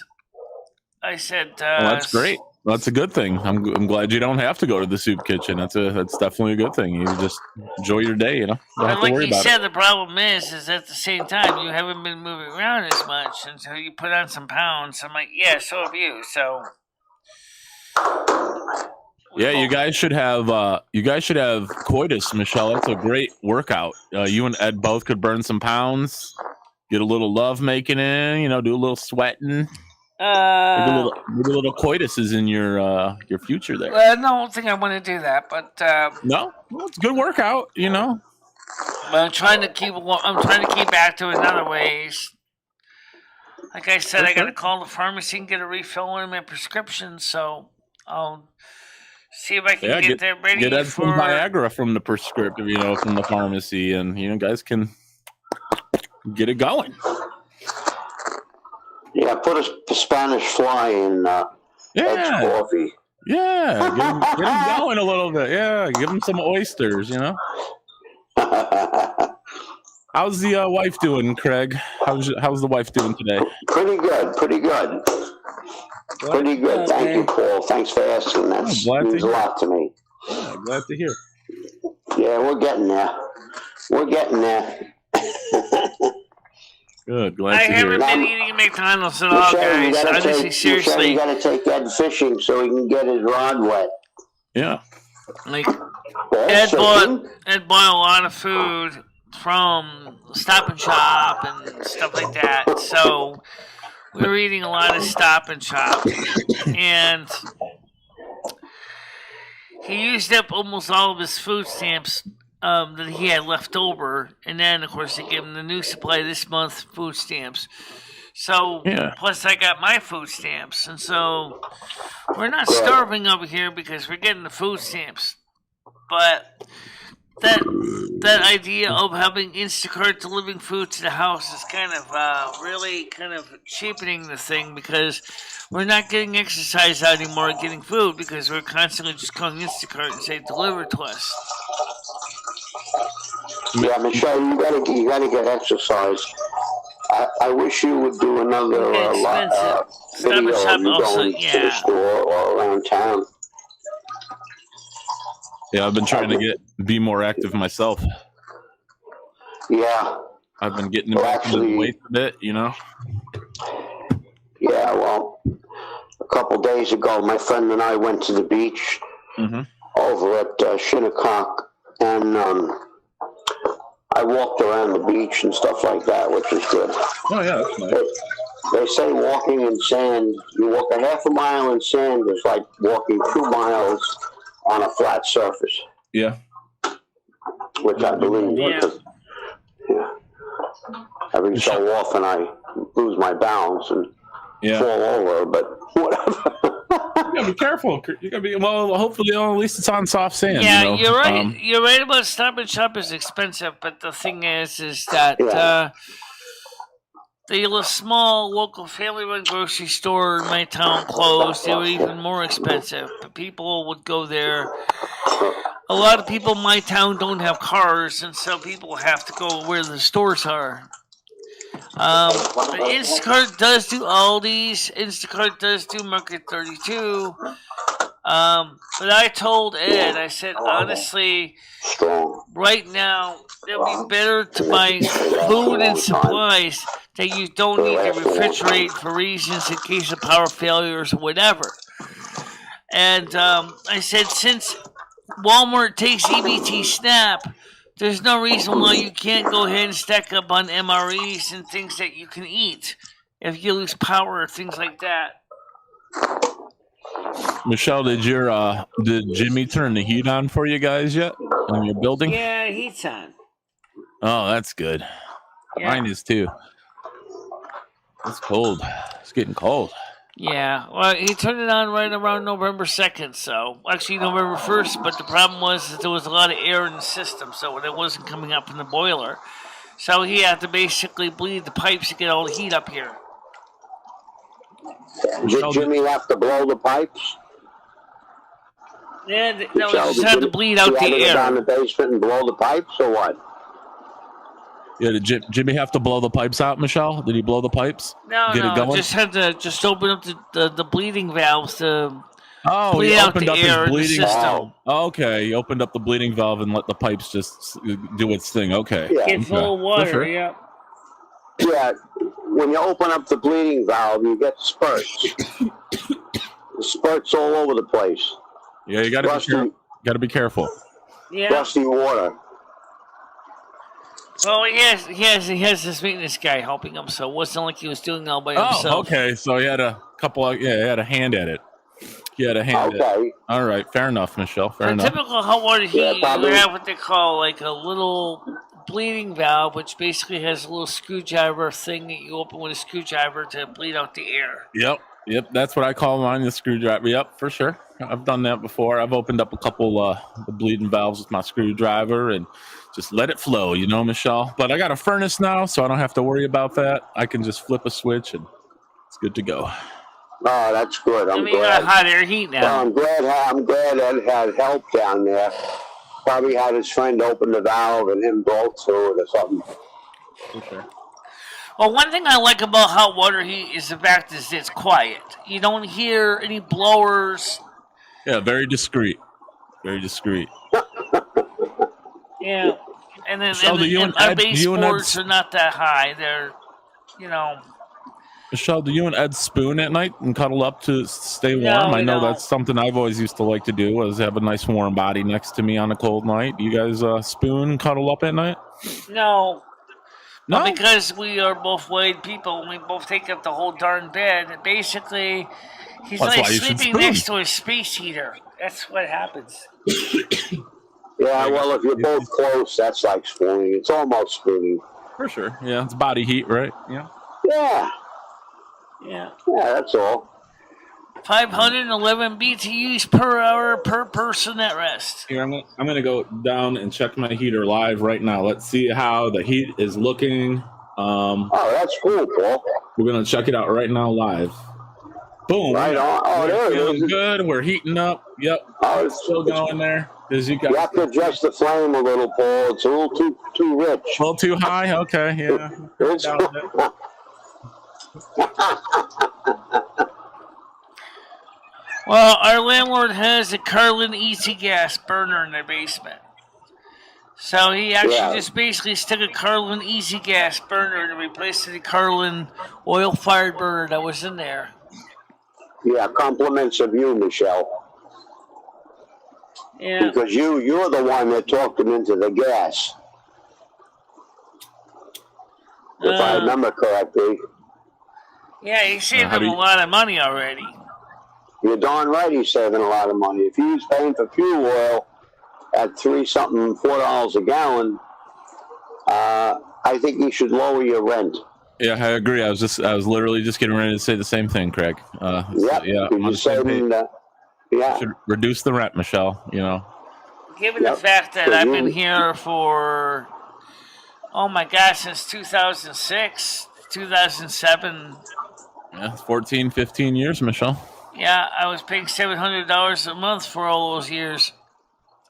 I said... well, that's great. That's a good thing. I'm glad you don't have to go to the soup kitchen. That's definitely a good thing. You just enjoy your day, you know? Don't have to worry about it. Like you said, the problem is at the same time, you haven't been moving around as much until you put on some pounds. I'm like, yeah, so have you, so... Yeah, you guys should have coitus, Michelle. That's a great workout. You and Ed both could burn some pounds, get a little love making in, you know, do a little sweating. Maybe a little coitus is in your future there. I don't think I want to do that, but no, well, it's a good workout, you know. But I'm trying to keep active in other ways. Like I said, I got to call the pharmacy and get a refill on my prescription, so I'll see if I can get that ready. Get Ed some Viagra from the prescriptive, you know, from the pharmacy, and you know, guys can get it going. Yeah, put a Spanish fly in Ed's coffee. Yeah, get him going a little bit. Yeah, give him some oysters, you know. How's the wife doing, Craig? How's the wife doing today? Pretty good. Pretty good. Thank you, Paul. Thanks for asking. That means a lot to me. Yeah, glad to hear. Yeah, we're getting there. Good, glad to hear. I haven't been eating McDonald's at all, guys. Honestly, seriously. You got to take Ed fishing so he can get his rod wet. Yeah. Like, Ed bought a lot of food from Stop and Shop and stuff like that. So we were eating a lot of Stop and Shop. And he used up almost all of his food stamps that he had left over, and then of course they gave him the new supply this month, food stamps. So plus I got my food stamps, and so we're not starving over here because we're getting the food stamps. But that idea of having Instacart delivering food to the house is kind of really kind of cheapening the thing, because we're not getting exercise out anymore, getting food, because we're constantly just calling Instacart and say deliver to us. Yeah, Michelle, you gotta get exercise. I wish you would do another video of you going to the store or around town. Yeah, I've been trying to be more active myself. Yeah. I've been getting back into the weight a bit, you know. Yeah, well, a couple days ago, my friend and I went to the beach over at Shinnecock, and I walked around the beach and stuff like that, which is good. Oh, yeah, that's nice. They say walking in sand, you walk a half a mile in sand is like walking 2 miles on a flat surface. Yeah. Which I believe. Yeah. Every so often I lose my balance and fall over, but whatever. You gotta be careful. You gotta be, well, hopefully at least it's on soft sand. Yeah, you know? You're right. You're right about Stop and Shop is expensive, but the thing is that the small local family-run grocery store in my town closed. They were even more expensive, but people would go there. A lot of people in my town don't have cars, and so people have to go where the stores are. But Instacart does do Aldi's. Instacart does do Market 32. But I told Ed, I said, honestly, right now, it would be better to buy food and supplies that you don't need to refrigerate for reasons in case of power failures or whatever. And I said, since Walmart takes EBT SNAP, there's no reason why you can't go ahead and stack up on MREs and things that you can eat if you lose power or things like that. Michelle, did Jimmy turn the heat on for you guys yet in your building? Yeah, heat's on. Oh, that's good. Yeah. Mine is too. It's cold. It's getting cold. Yeah, well, he turned it on right around November 2nd, so actually November 1st, but the problem was that there was a lot of air in the system, so it wasn't coming up from the boiler. So he had to basically bleed the pipes to get all the heat up here. Did Jimmy have to blow the pipes? Yeah, no, he just had to bleed out the air. Go down the basement and blow the pipes, or what? Yeah, did Jimmy have to blow the pipes out, Michelle? Did he blow the pipes? No, Get it going? just had to open up the bleeding valves to bleed out opened the up air his bleeding in the system. Okay, he opened up the bleeding valve and let the pipes just do its thing. Okay. Yeah. Get full of water, sure. yeah. Yeah, when you open up the bleeding valve, you get spurts. Spurts all over the place. Yeah, you got to be careful. Yeah. Rusty water. Well, he has this maintenance guy helping him, so it wasn't like he was doing it all by himself. Oh, okay. So he had a he had a hand at it. He had a hand at it. All right, fair enough, Michelle. Fair enough. Typical hot water heat, you have what they call like a little bleeding valve, which basically has a little screwdriver thing that you open with a screwdriver to bleed out the air. Yep. That's what I call mine, the screwdriver. Yep, for sure. I've done that before. I've opened up a couple the bleeding valves with my screwdriver and just let it flow, Michelle. But I got a furnace now, so I don't have to worry about that. I can just flip a switch and it's good to go. Oh, that's good. I'm glad. You got hot air heat now. Well, I'm glad Ed had help down there. Probably had his friend open the valve and him blow through it or something. For sure. Well, one thing I like about hot water heat is the fact that it's quiet. You don't hear any blowers. Yeah, very discreet. Very discreet. Yeah. And then our baseboards are not that high. They're, Michelle, do you and Ed spoon at night and cuddle up to stay warm? No, I know don't. that's something I've always used to like to do, was have a nice warm body next to me on a cold night. Do you guys spoon, cuddle up at night? No. No? Well, because we are both wide people and we both take up the whole darn bed. Basically, he's like sleeping next to a space heater. That's what happens. Yeah, well, if you're both close, that's like spooning. It's almost spooning. For sure. Yeah, it's body heat, right? Yeah. Yeah. Yeah. Yeah, that's all. 511 BTUs per hour per person at rest. Here, I'm gonna go down and check my heater live right now. Let's see how the heat is looking. Oh, that's cool, Paul. We're gonna check it out right now live. Boom. Right on. Oh, there it feeling is. good. We're heating up. Yep. Oh, It's still going there. As you have to adjust the flame a little, Paul. It's a little too rich. A little too high? Okay, yeah. It's, Well, our landlord has a Carlin Easy Gas burner in their basement. So he actually just basically stuck a Carlin Easy Gas burner and replaced the Carlin oil-fired burner that was in there. Yeah, compliments of you, Michelle. Yeah. Because you're the one that talked him into the gas. If I remember correctly. Yeah, he saved him a lot of money already. You're darn right he's saving a lot of money. If he's paying for fuel oil at $4 a gallon, I think you should lower your rent. Yeah, I agree. I was literally just getting ready to say the same thing, Craig. Yeah, I'm saving should reduce the rent, Michelle. Given the fact that I've been here for, oh my gosh, since 2006, 2007. Yeah, 14, 15 years, Michelle. Yeah, I was paying $700 a month for all those years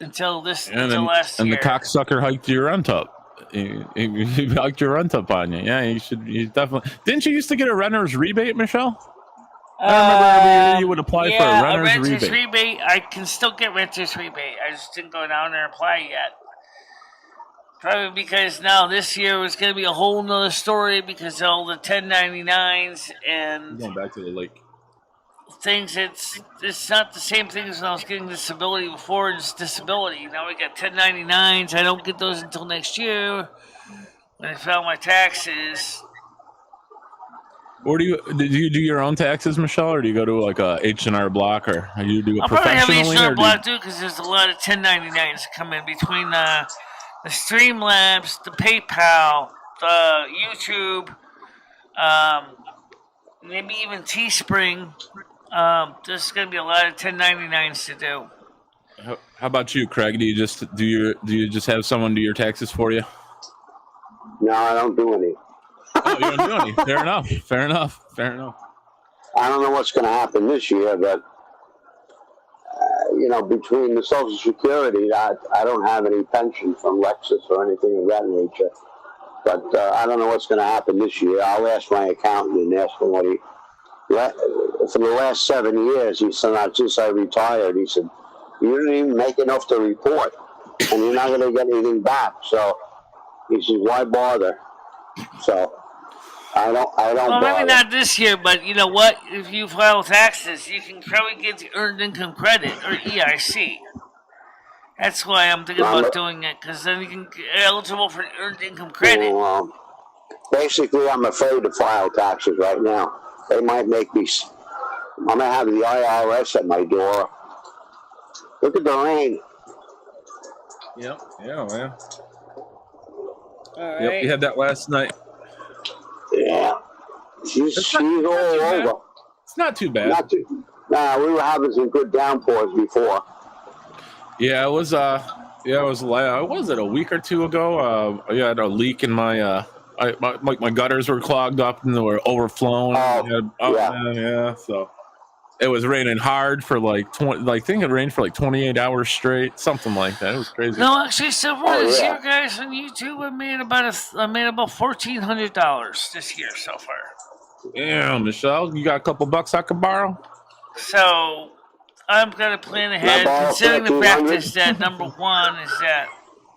until last year. And the cocksucker hiked your rent up. He hiked your rent up on you. Yeah, you definitely. Didn't you used to get a renter's rebate, Michelle? I remember every year you would apply for a renter's rebate. I can still get renter's rebate. I just didn't go down there and apply yet. Probably because now this year was going to be a whole nother story because of all the 1099s and Going back to the lake. things. It's not the same thing as when I was getting disability before. It's disability. Now we got 1099s. I don't get those until next year when I file my taxes. Or did you do your own taxes, Michelle, or do you go to like a H&R Block, or you do it I'll probably have professionally? H&R Block too because there's a lot of 1099s that come in between the Streamlabs, the PayPal, the YouTube, maybe even Teespring. There's going to be a lot of 1099s to do. How about you, Craig? Do you just have someone do your taxes for you? No, I don't do any. Oh, you don't do any. Fair enough. I don't know what's going to happen this year, but between the Social Security, I don't have any pension from Lexus or anything of that nature. But I don't know what's going to happen this year. I'll ask my accountant and ask him what for the last 7 years, he said, since I retired, he said, you didn't even make enough to report, and you're not going to get anything back. So he said, why bother? So I don't Well, bother. maybe not this year, but you know what? If you file taxes, you can probably get the Earned Income Credit, or EIC. That's why I'm thinking about doing it, because then you can get eligible for Earned Income Credit. Basically, I'm afraid to file taxes right now. They might make me. I'm going to have the IRS at my door. Look at the rain. Yep. Yeah, man. All right. Yep, you had that last night. Yeah. She's all over. It's not too bad. We were having some good downpours before. Yeah, it was. Was it a week or two ago? I had a leak in my. My gutters were clogged up and they were overflowing. Yeah. So it was raining hard for like 20. I think it rained for like 28 hours straight, something like that. It was crazy. No, actually, so far this year, guys, on YouTube, I made about $1,400 this year so far. Yeah, Michelle, you got a couple bucks I could borrow? So I'm gonna plan ahead, considering the fact is that number one is that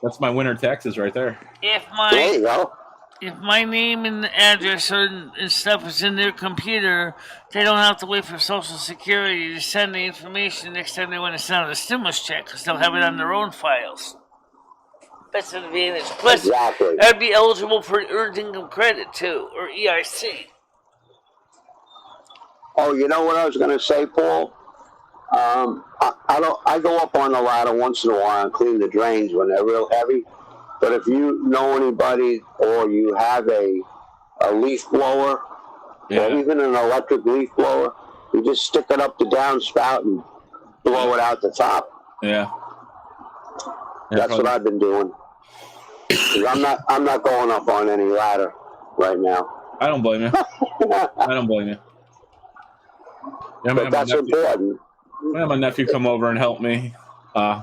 that's my winter taxes right there. There you go. If my name and address and stuff is in their computer, they don't have to wait for Social Security to send the information next time they want to send out a stimulus check, because they'll have it on their own files. That's an advantage. Plus, exactly. I'd be eligible for Earned Income Credit, too, or EIC. Oh, you know what I was going to say, Paul? I go up on the ladder once in a while and clean the drains when they're real heavy. But if you know anybody or you have a leaf blower or even an electric leaf blower, you just stick it up the downspout and blow it out the top. Yeah. That's what I've been doing. 'Cause I'm not going up on any ladder right now. I don't blame you. Yeah, but that's important. I had my nephew come over and help me.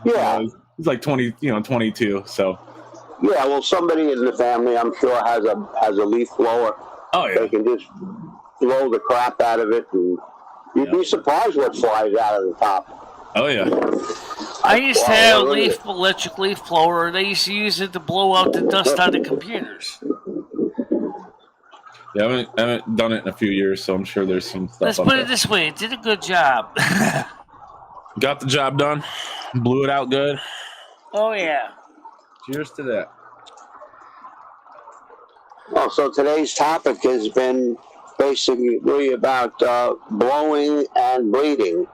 He's like 22, so. Yeah, well, somebody in the family, I'm sure, has a leaf blower. Oh, yeah. They can just blow the crap out of it, and you'd be surprised what flies out of the top. Oh, yeah. I used to have an electric leaf blower. They used to use it to blow out the dust out of computers. Yeah, I haven't done it in a few years, so I'm sure there's some stuff. Let's put it this way. It did a good job. Got the job done. Blew it out good. Oh, yeah. Cheers to that. Well, so today's topic has been basically about blowing and bleeding.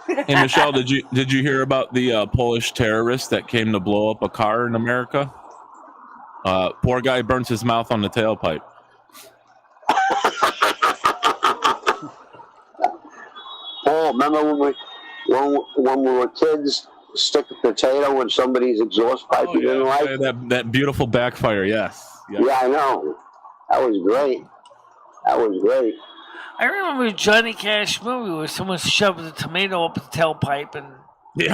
Hey, Michelle, did you hear about the Polish terrorist that came to blow up a car in America? Poor guy burns his mouth on the tailpipe. Oh, remember when we were kids? Stick a potato in somebody's exhaust pipe you didn't like? That beautiful backfire, yes. Yeah, I know. That was great. I remember a Johnny Cash movie where someone shoved a tomato up the tailpipe and it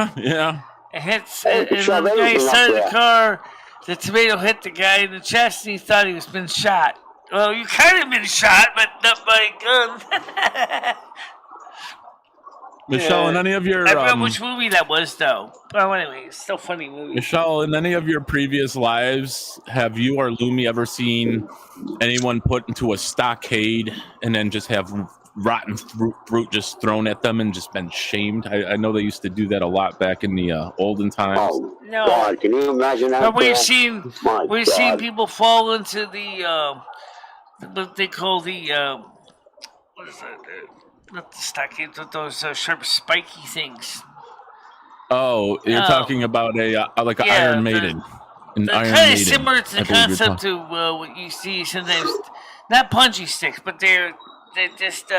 hits, and the guy inside the car, the tomato hit the guy in the chest and he thought he was been shot. Well, you kind of been shot, but not by a gun. Michelle, in any of your I forgot which movie that was, though. Well, anyway, it's still a funny movie. Michelle, in any of your previous lives, have you or Lumi ever seen anyone put into a stockade and then just have rotten fruit just thrown at them and just been shamed? I know they used to do that a lot back in the olden times. Oh, No. God, can you imagine that? But we've seen God. people fall into the what they call the what is that? Not the stockade, but those sharp, spiky things. Oh, you're talking about an Iron Maiden. They're kind of similar to the concept of what you see sometimes. Not punchy sticks, but they're just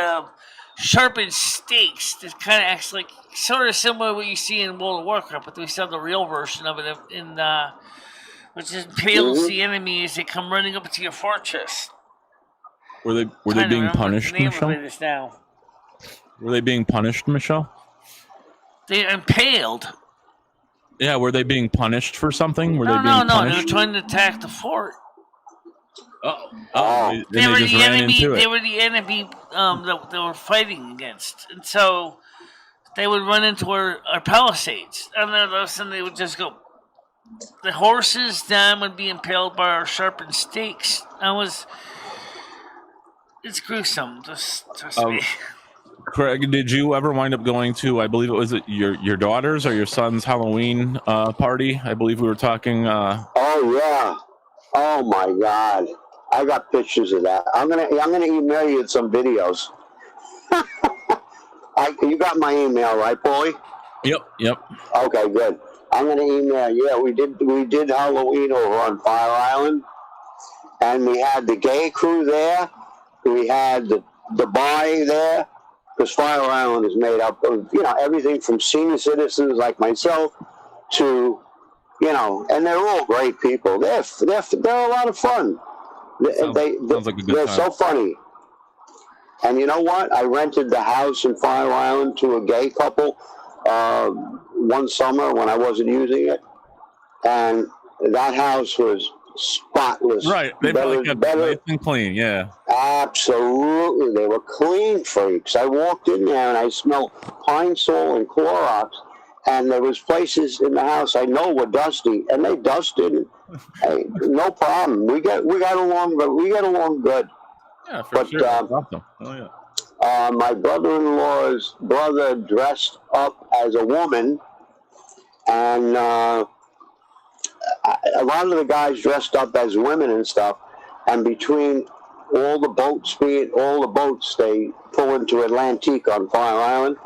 sharpened stakes. That kind of acts like sort of similar to what you see in World of Warcraft, but we still have the real version of it in which impales the enemy as they come running up into your fortress. Were they being punished, Michelle? Now. Were they being punished, Michelle? They're impaled. Yeah, were they being punished for something? No, they were trying to attack the fort. They were the enemy. They were the enemy that they were fighting against, and so they would run into our palisades, and then all of a sudden they would just go. The horses then would be impaled by our sharpened stakes. It's gruesome. Just trust me. Craig, did you ever wind up going to, I believe it was your daughter's or your son's Halloween party? I believe we were talking. Oh yeah. Oh my God. I got pictures of that. I'm gonna email you some videos. You got my email, right, Paulie? Yep. Okay, good. I'm gonna email. Yeah, we did Halloween over on Fire Island, and we had the gay crew there. We had the bar there. Because Fire Island is made up of, everything from senior citizens like myself to, and they're all great people. They're a lot of fun. Sounds like a good they're time. so funny. And you know what? I rented the house in Fire Island to a gay couple one summer when I wasn't using it. And that house was spotless. Right. They probably kept it nice and clean, yeah. Absolutely. They were clean freaks. I walked in there and I smelled Pine Sol and Clorox, and there was places in the house I know were dusty, and they dusted. Hey, no problem. We got along, but we got along good. Yeah, for sure. Awesome. Oh yeah. My brother-in-law's brother dressed up as a woman, and a lot of the guys dressed up as women and stuff, and between all the boats they pull into Atlantique on Fire Island,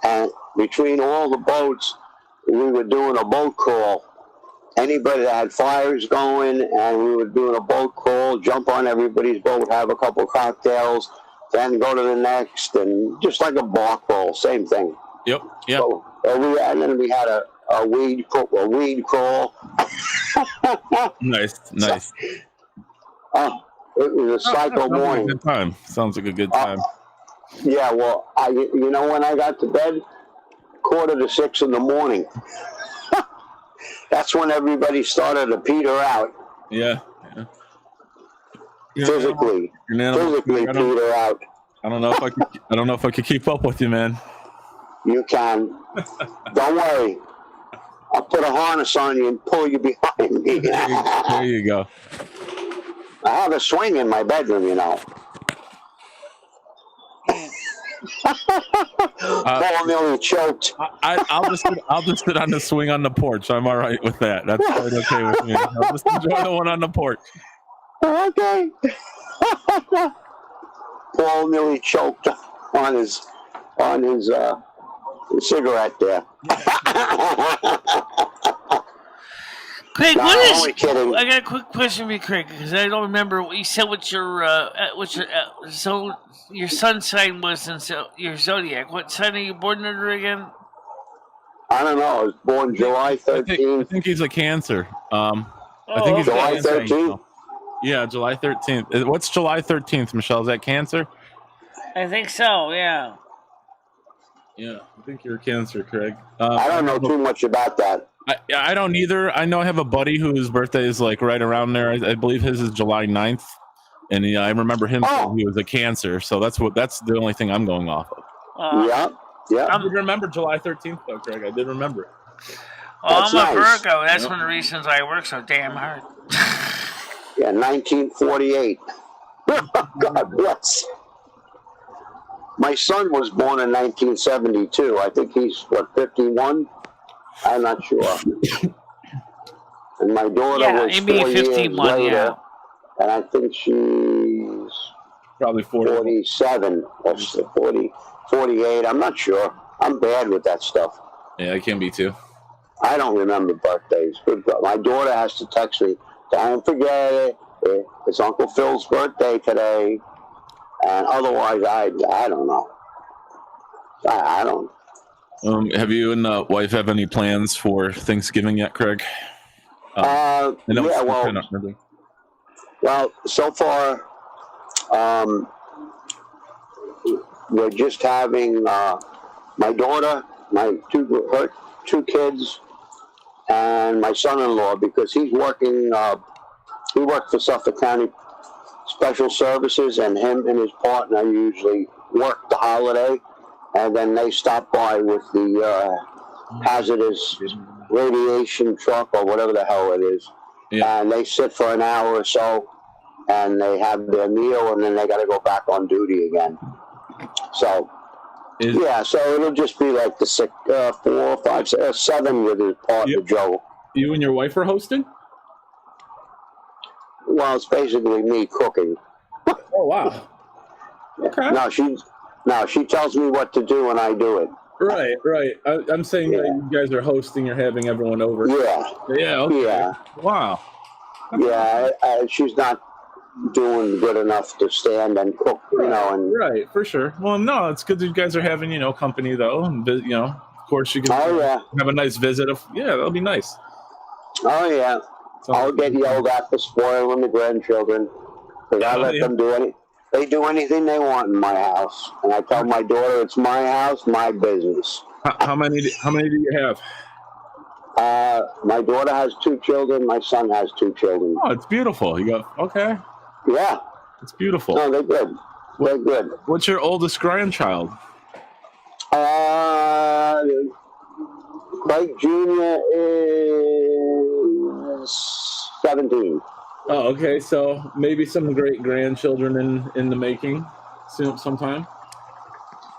and between all the boats we were doing a boat crawl. Anybody that had fires going, and we were doing a boat crawl, jump on everybody's boat, have a couple cocktails, then go to the next, and just like a bar crawl, same thing. Yep. So, and then we had a weed crawl. Nice. It was a psycho morning. Good time. Sounds like a good time. Yeah, well, when I got to bed, 5:45 in the morning. That's when everybody started to peter out. Yeah. Physically peter out. I don't know if I could keep up with you, man. You can. Don't worry. I'll put a harness on you and pull you behind me. There you go. I have a swing in my bedroom, Paul nearly choked. I'll just sit on the swing on the porch. I'm all right with that. That's quite okay with me. I'll just enjoy the one on the porch. Okay. Paul nearly choked on his cigarette there. Craig, no, what is? Kidding. I got a quick question for you, Craig, because I don't remember what you said. What your sun's sign was in your zodiac. What sign are you born under again? I don't know. I was born July 13th. I think he's a Cancer. I think he's July 13th. Yeah, July 13th. What's July 13th, Michelle? Is that Cancer? I think so. Yeah. Yeah, I think you're a Cancer, Craig. I don't know too much about that. I don't either. I know I have a buddy whose birthday is like right around there. I believe his is July 9th. And I remember him saying he was a Cancer. So that's the only thing I'm going off of. Yeah. Yeah. I did remember July 13th, though, Craig. I did remember it. Well, That's I'm a nice. Virgo. That's one of the reasons I work so damn hard. Yeah, 1948. God bless. My son was born in 1972. I think he's, 51? I'm not sure. And my daughter was maybe 4 years 51, later, yeah. and I think she's Probably 47 or 40, 48. I'm not sure. I'm bad with that stuff. Yeah, I can be too. I don't remember birthdays. My daughter has to text me, don't forget it. It's Uncle Phil's birthday today. And otherwise, I don't know. I don't. Have you and the wife have any plans for Thanksgiving yet, Craig? Yeah, well, so far, we're just having my daughter, her two kids, and my son-in-law, because he's working. He worked for Suffolk County Special Services, and him and his partner usually work the holiday, and then they stop by with the hazardous radiation truck or whatever the hell it is, and they sit for an hour or so, and they have their meal, and then they got to go back on duty again. So, so it'll just be like the 4, 5, 6, 7 with his partner Joe. You and your wife are hosting? Well, it's basically me cooking. Oh wow! Okay. No, she tells me what to do and I do it. Right. I'm saying that you guys are hosting. You're having everyone over. Yeah. Okay. Yeah. Wow. Yeah, she's not doing good enough to stand and cook, and right, for sure. Well, no, it's good that you guys are having, company though, and of course you can have a nice visit. That'll be nice. Oh yeah. I'll get yelled at for spoiling the grandchildren, because I let them do anything. They do anything they want in my house, and I tell my daughter it's my house, my business. How many do you have? My daughter has 2 children. My son has 2 children. Oh, it's beautiful. You got okay. Yeah, it's beautiful. No, they're good. They're good. What's your oldest grandchild? Craig Jr. is 17. Oh, okay. So maybe some great grandchildren in the making sometime.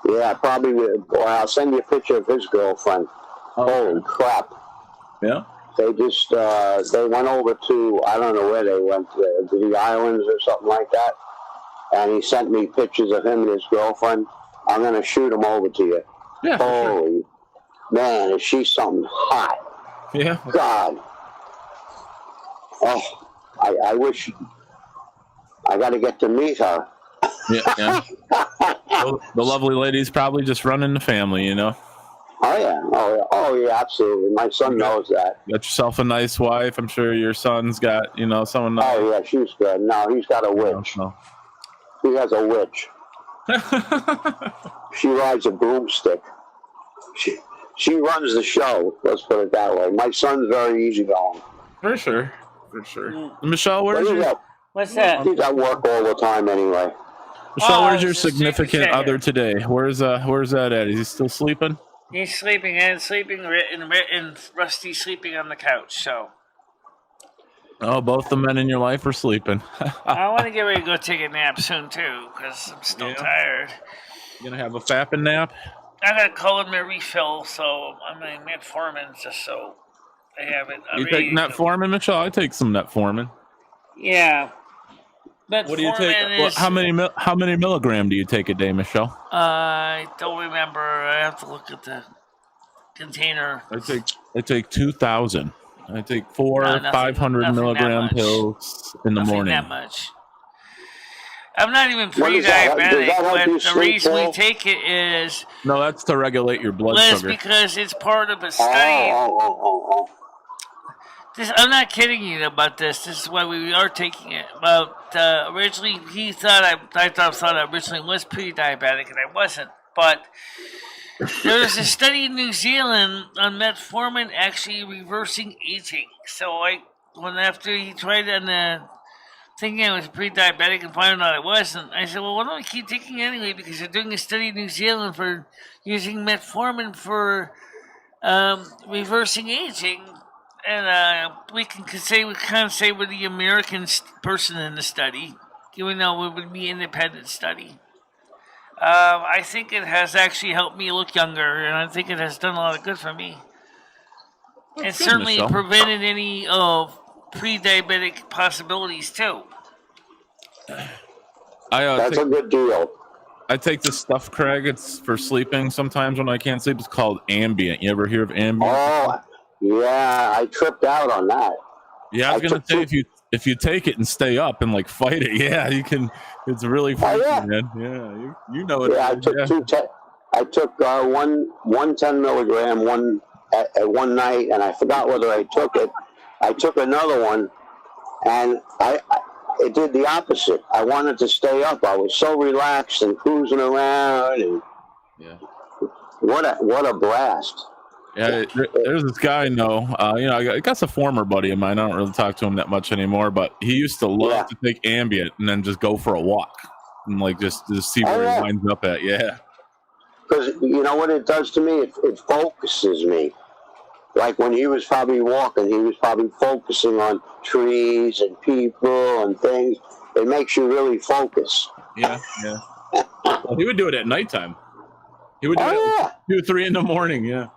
Yeah, probably. Boy, I'll send you a picture of his girlfriend. Holy crap! Yeah. They just they went over to, I don't know where they went, to the islands or something like that. And he sent me pictures of him and his girlfriend. I'm gonna shoot them over to you. Yeah. Holy man, is she something hot? Yeah. God. Oh, I wish I got to get to meet her. Yeah. The lovely lady's probably just running the family, Oh yeah, absolutely. My son knows that. Got yourself a nice wife. I'm sure your son's got, someone nice. Oh yeah, she's good. No, he's got a witch. He has a witch. She rides a broomstick. She runs the show. Let's put it that way. My son's very easygoing. For sure. Michelle, What's that? He's at work all the time anyway. Michelle, where's your significant other today? Where's that at? Is he still sleeping? He's sleeping and Rusty sleeping on the couch. So. Oh, both the men in your life are sleeping. I want to get ready to go take a nap soon too, because I'm still tired. You gonna have a fapping nap? I got to call in my refill, so I'm going to metformin just so I have it. You take metformin, Michelle? I take some metformin. Yeah. Metformin. What do you take? How many milligram do you take a day, Michelle? I don't remember. I have to look at the container. I take 2,000. I take 500 milligram pills in the morning. Not that much. I'm not even pre-diabetic, but the reason we take it is... No, that's to regulate your blood sugar. Because it's part of a study. I'm not kidding you about this. This is why we are taking it. But originally, I thought I originally was pre-diabetic, and I wasn't. But there was a study in New Zealand on metformin actually reversing aging. So after he tried it on thinking I was pre-diabetic and found out I wasn't. I said, well, why don't I keep taking it anyway? Because they're doing a study in New Zealand for using metformin for reversing aging, and we kind of say we're the American person in the study, even though it would be an independent study. I think it has actually helped me look younger, and I think it has done a lot of good for me. And certainly Michelle. prevented any pre-diabetic possibilities too. That's a good deal. I take this stuff, Craig. It's for sleeping sometimes when I can't sleep. It's called Ambient. You ever hear of Ambient? Oh, yeah, I tripped out on that. Yeah, I was going to say, if you take it and stay up and like fight it, yeah, you can. It's really fun, man. Yeah, you know it. Yeah, I took one 10 milligram one at one night, and I forgot whether I took it. I took another one, and it did the opposite. I wanted to stay up. I was so relaxed and cruising around, and what a blast. Yeah, there's this guy I know. I guess a former buddy of mine. I don't really talk to him that much anymore, but he used to love to take Ambient and then just go for a walk and like just see where he winds up at. Yeah, because you know what it does to me? It focuses me. Like when he was probably walking, he was probably focusing on trees and people and things. It makes you really focus. Yeah. Well, he would do it at nighttime. He would do it at 2 or 3 in the morning. Yeah.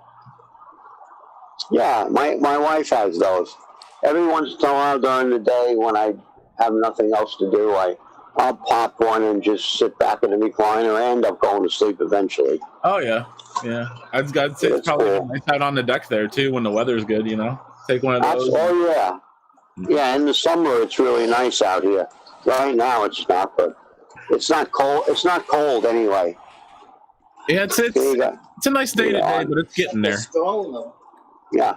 Yeah, my wife has those. Every once in a while during the day when I have nothing else to do, I'll pop one and just sit back in the recliner and end up going to sleep eventually. Oh, yeah. I'd say it's probably nice out on the deck there, too, when the weather's good, Take one of those. Oh, yeah. Yeah, in the summer it's really nice out here. Right now it's not, but it's not cold. It's not cold anyway. Yeah, it's a nice day today, but it's getting there. Yeah.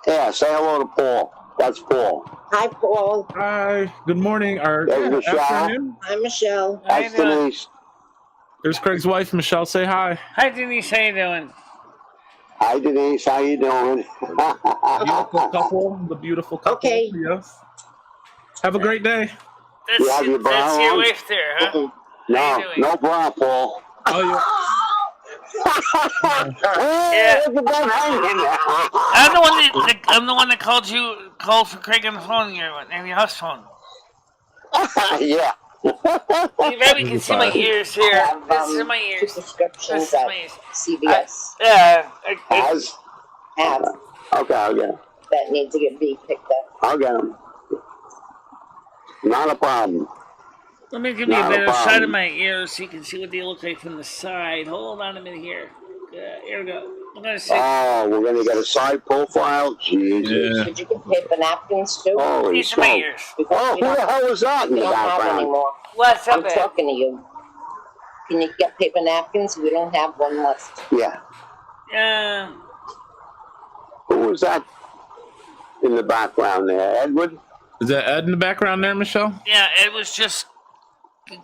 Yeah, say hello to Paul. That's Paul. Hi, Paul. Hi. Good morning. Afternoon. Hi, Michelle. That's Denise. There's Craig's wife, Michelle. Say hi. Hi, Denise. How you doing? Hi, Denise. How you doing? The beautiful couple. Okay. Yes. Have a great day. That's your wife there, huh? No bra, Paul. Oh, yeah. Yeah. I'm the one that called for Craig on the phone in your house phone. Yeah. You probably can see my ears here. This is my ears. Prescriptions at CVS. Have. Okay. That need to be picked up. I'll get them. Not a problem. Let me give you a better side of my ears so you can see what they look like from the side. Hold on a minute here. Here we go. I'm gonna see. Oh, we're gonna get a side profile. Jesus. Yeah. Did you get paper napkins too? These are my ears. Oh, who the hell was that in the background? Have anymore. What's up? I'm talking to you. Can you get paper napkins? We don't have one left. Yeah. Who was that in the background there? Edward? Is that Ed in the background there, Michelle? Yeah, Ed was just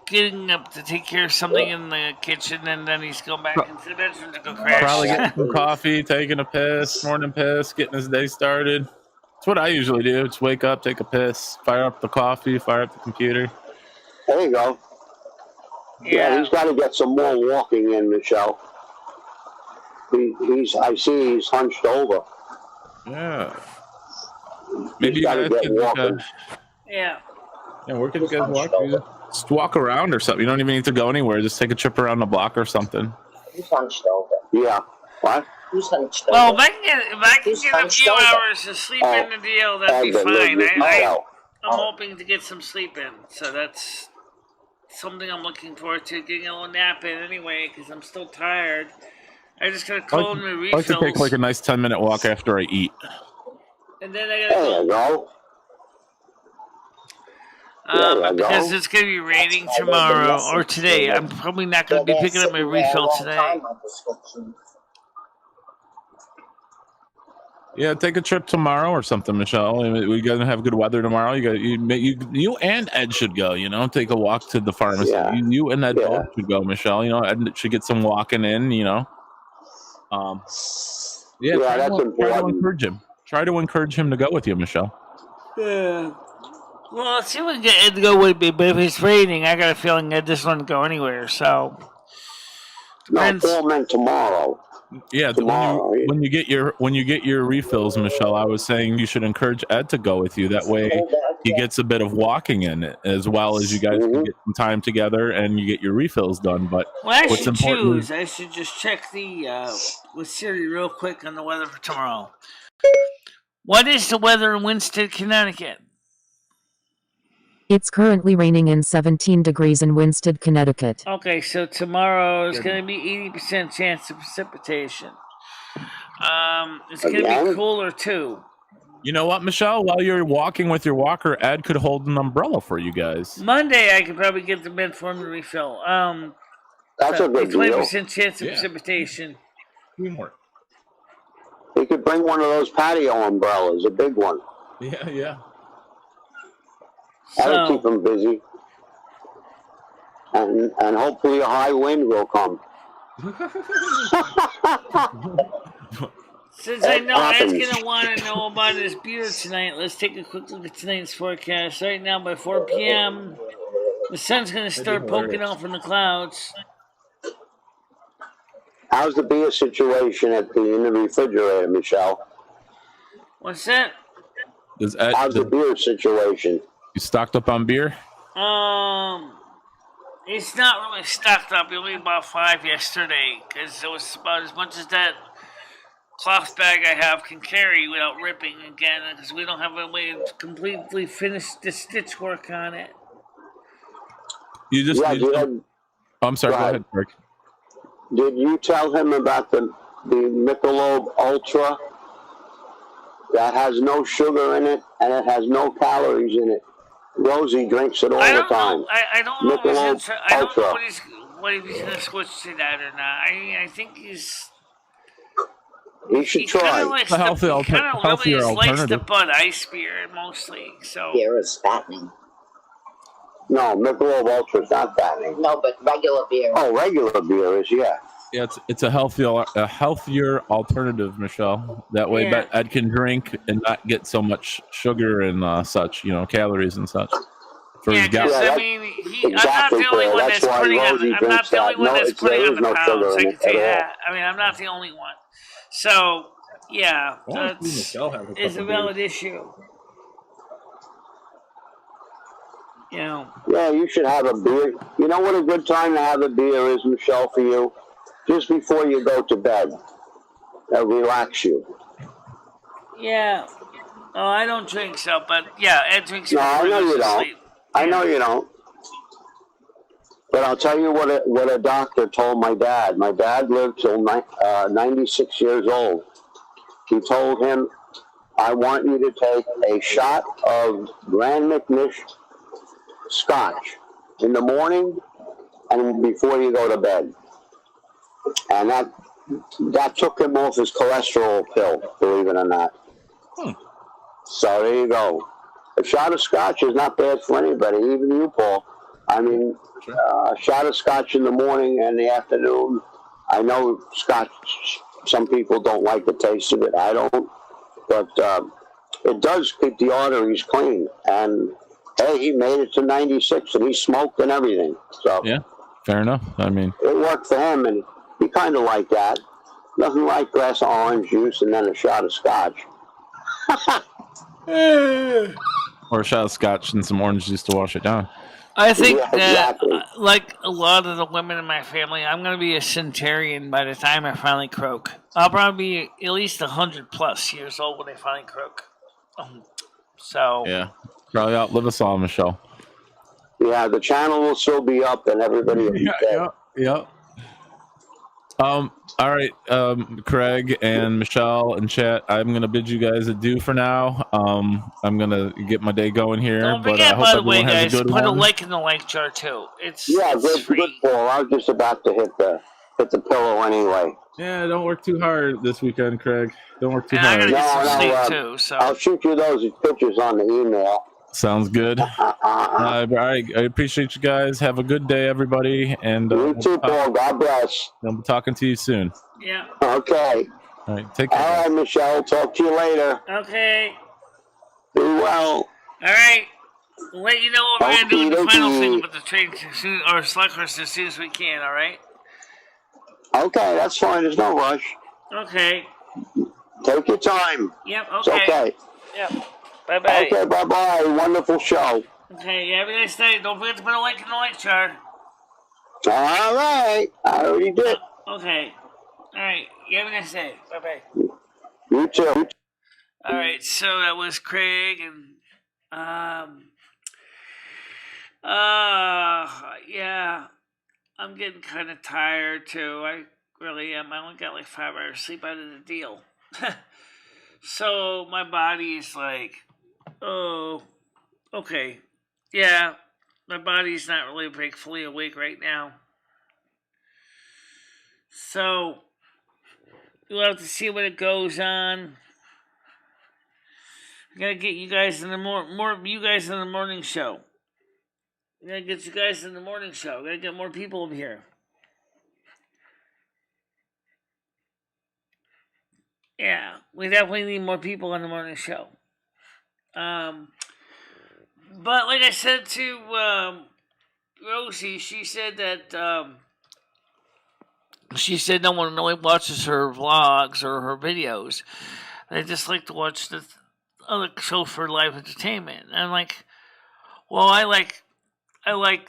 getting up to take care of something in the kitchen, and then he's going back into the bedroom to go crash. Probably getting some coffee, taking a piss, morning piss, getting his day started. That's what I usually do. Just wake up, take a piss, fire up the coffee, fire up the computer. There you go. Yeah, he's got to get some more walking in, Michelle. I see he's hunched over. Yeah. Maybe you got to get walking. Yeah, where can you guys walk? Just walk around or something. You don't even need to go anywhere. Just take a trip around the block or something. Who's hunched over? Yeah. What? Who's hunched over? Well, if I can get a few hours of sleep in the deal, that'd be fine. I'm hoping to get some sleep in, so that's something I'm looking forward to, getting a little nap in anyway, because I'm still tired. I just gotta call in my refills. I like to take like a nice 10-minute walk after I eat. And then I gotta go. Because it's going to be raining tomorrow or today. I'm probably not going to be picking up my refill today. Yeah, take a trip tomorrow or something, Michelle. We're going to have good weather tomorrow. You and Ed should go, take a walk to the pharmacy. Yeah. You and Ed both should go, Michelle. Ed should get some walking in, that's important. Try to encourage him to go with you, Michelle. Yeah. Well, let's see if we can get Ed to go with me, but if it's raining, I got a feeling Ed doesn't want to go anywhere, so. No, Paul meant tomorrow. Yeah, tomorrow. When you get your refills, Michelle, I was saying you should encourage Ed to go with you. That way, he gets a bit of walking in it, as well as you guys can get some time together and you get your refills done. But I should choose. I should just check with Siri real quick on the weather for tomorrow. What is the weather in Winston, Connecticut? It's currently raining and 17 degrees in Winston, Connecticut. Okay, so tomorrow is going to be 80% chance of precipitation. It's going to be cooler too. You know what, Michelle? While you're walking with your walker, Ed could hold an umbrella for you guys. Monday, I could probably get the mid for him to refill. That's a good deal. 20% chance of precipitation. More. You could bring one of those patio umbrellas, a big one. Yeah. That'll keep them busy. And hopefully a high wind will come. Since I know Ed's going to want to know about his beer tonight, let's take a quick look at tonight's forecast. Right now, by 4 p.m., the sun's going to start poking out from the clouds. How's the beer situation in the refrigerator, Michelle? What's that? How's the beer situation? You stocked up on beer? It's not really stocked up. We only bought 5 yesterday because it was about as much as that cloth bag I have can carry without ripping again, because we don't have a way to completely finish the stitch work on it. I'm sorry, go ahead, Rick. Did you tell him about the Michelob Ultra? That has no sugar in it and it has no calories in it. Rosie drinks it all the time. I don't know if he's going to switch to that or not. I think he's... He should try. He kind of really likes the Bud Ice beer mostly. So beer is fattening. No, Michelob Ultra is not fattening. No, but regular beer. Oh, regular beer is, yeah. Yeah, it's a healthier alternative, Michelle. That way, Ed can drink and not get so much sugar and such, calories and such. I mean, I'm not the only one that's putting on the pounds. I can tell you that. I mean, I'm not the only one. So, yeah, it's a valid issue. Yeah, you should have a beer. You know what a good time to have a beer is, Michelle, for you? Just before you go to bed. That'll relax you. Yeah. Oh, I don't drink so, but yeah, Ed drinks. No, I know you don't. I know you don't. But I'll tell you what a doctor told my dad. My dad lived till 96 years old. He told him, I want you to take a shot of Grand McNish Scotch in the morning and before you go to bed. And that took him off his cholesterol pill, believe it or not. So there you go. A shot of Scotch is not bad for anybody, even you, Paul. I mean, a shot of Scotch in the morning and the afternoon. I know Scotch, some people don't like the taste of it. I don't. But it does keep the arteries clean. And, hey, he made it to 96, and he smoked and everything. So yeah, fair enough. I mean, it worked for him, and he kind of liked that. Nothing like a glass of orange juice and then a shot of Scotch. Or a shot of Scotch and some orange juice to wash it down. I think that, like a lot of the women in my family, I'm going to be a centenarian by the time I finally croak. I'll probably be at least 100+ years old when I finally croak. So yeah, probably outlive us all, Michelle. Yeah, the channel will still be up and everybody will be dead. Yeah. All right, Craig and Michelle and chat, I'm going to bid you guys adieu for now. I'm going to get my day going here. Don't forget, by the way, guys, put a like in the like jar, too. It's free. Good, Paul. I was just about to hit the pillow anyway. Yeah, don't work too hard this weekend, Craig. Don't work too hard. I got to get some sleep, too. So I'll shoot you those pictures on the email. Sounds good. All right, I appreciate you guys. Have a good day, everybody. And you too, Paul. God bless. I'll be talking to you soon. Yeah. Okay. All right, take care. All right, Michelle. Talk to you later. Okay. Be well. All right. We'll let you know what we're going to do with the Okie final thing dokie. about the train or Sluckers as soon as we can, alright? Okay, that's fine. There's no rush. Okay. Take your time. Yep, It's okay. okay. Yep. Bye-bye. Okay, bye-bye. Wonderful show. Okay, you have a nice night. Don't forget to put a like in the like chart. All right. I already did. Okay. Alright, you have a nice day. Bye-bye. You too. Alright, so that was Craig and yeah, I'm getting kind of tired too. I really am. I only got like 5 hours sleep out of the deal. So my body is like, oh, okay. Yeah, my body's not really fully awake right now. So we'll have to see what it goes on. I gotta get you guys in the more you guys in the morning show. I gotta get you guys in the morning show. I gotta get more people over here. Yeah, we definitely need more people on the morning show. But like I said to Rosie, she said that no one really watches her vlogs or her videos. They just like to watch the other show for live entertainment. And I'm like, well, I like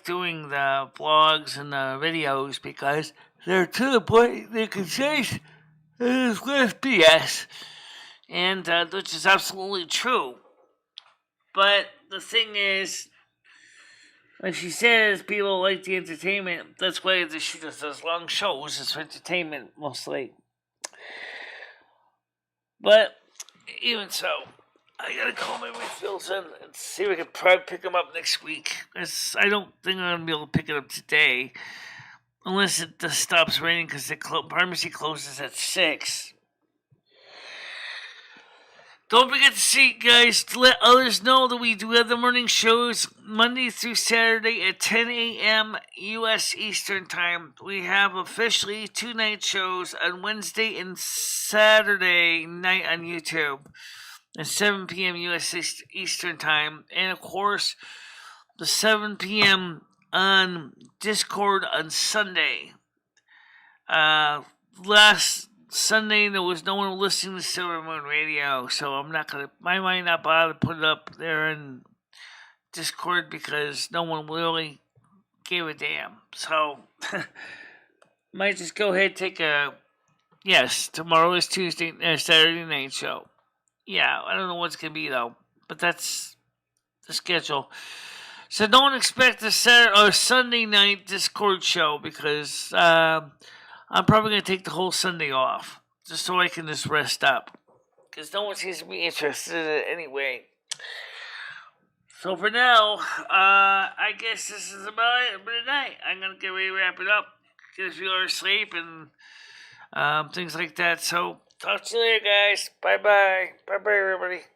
doing the vlogs and the videos because they're to the point. They can say it's less BS, and which is absolutely true. But the thing is, like she says, people like the entertainment. That's why they shoot us those long shows. It's for entertainment mostly. But even so, I gotta call my refills in and see if I can probably pick them up next week. I don't think I'm gonna be able to pick it up today, unless it just stops raining because the pharmacy closes at 6. Don't forget to see, guys, to let others know that we do have the morning shows Monday through Saturday at 10 a.m. U.S. Eastern Time. We have officially 2 night shows on Wednesday and Saturday night on YouTube at 7 p.m. U.S. Eastern Time. And, of course, the 7 p.m. on Discord on Sunday. Last Sunday there was no one listening to Silvermoon Radio, so I might not bother to put it up there in Discord because no one really gave a damn. So might just go ahead and take tomorrow is Saturday night show. Yeah, I don't know what's gonna be though, but that's the schedule. So don't expect a Sunday night Discord show because I'm probably going to take the whole Sunday off just so I can just rest up because no one seems to be interested in it anyway. So for now, I guess this is about it for tonight. I'm going to get ready to wrap it up, get a few hours sleep and things like that. So talk to you later, guys. Bye-bye. Bye-bye, everybody.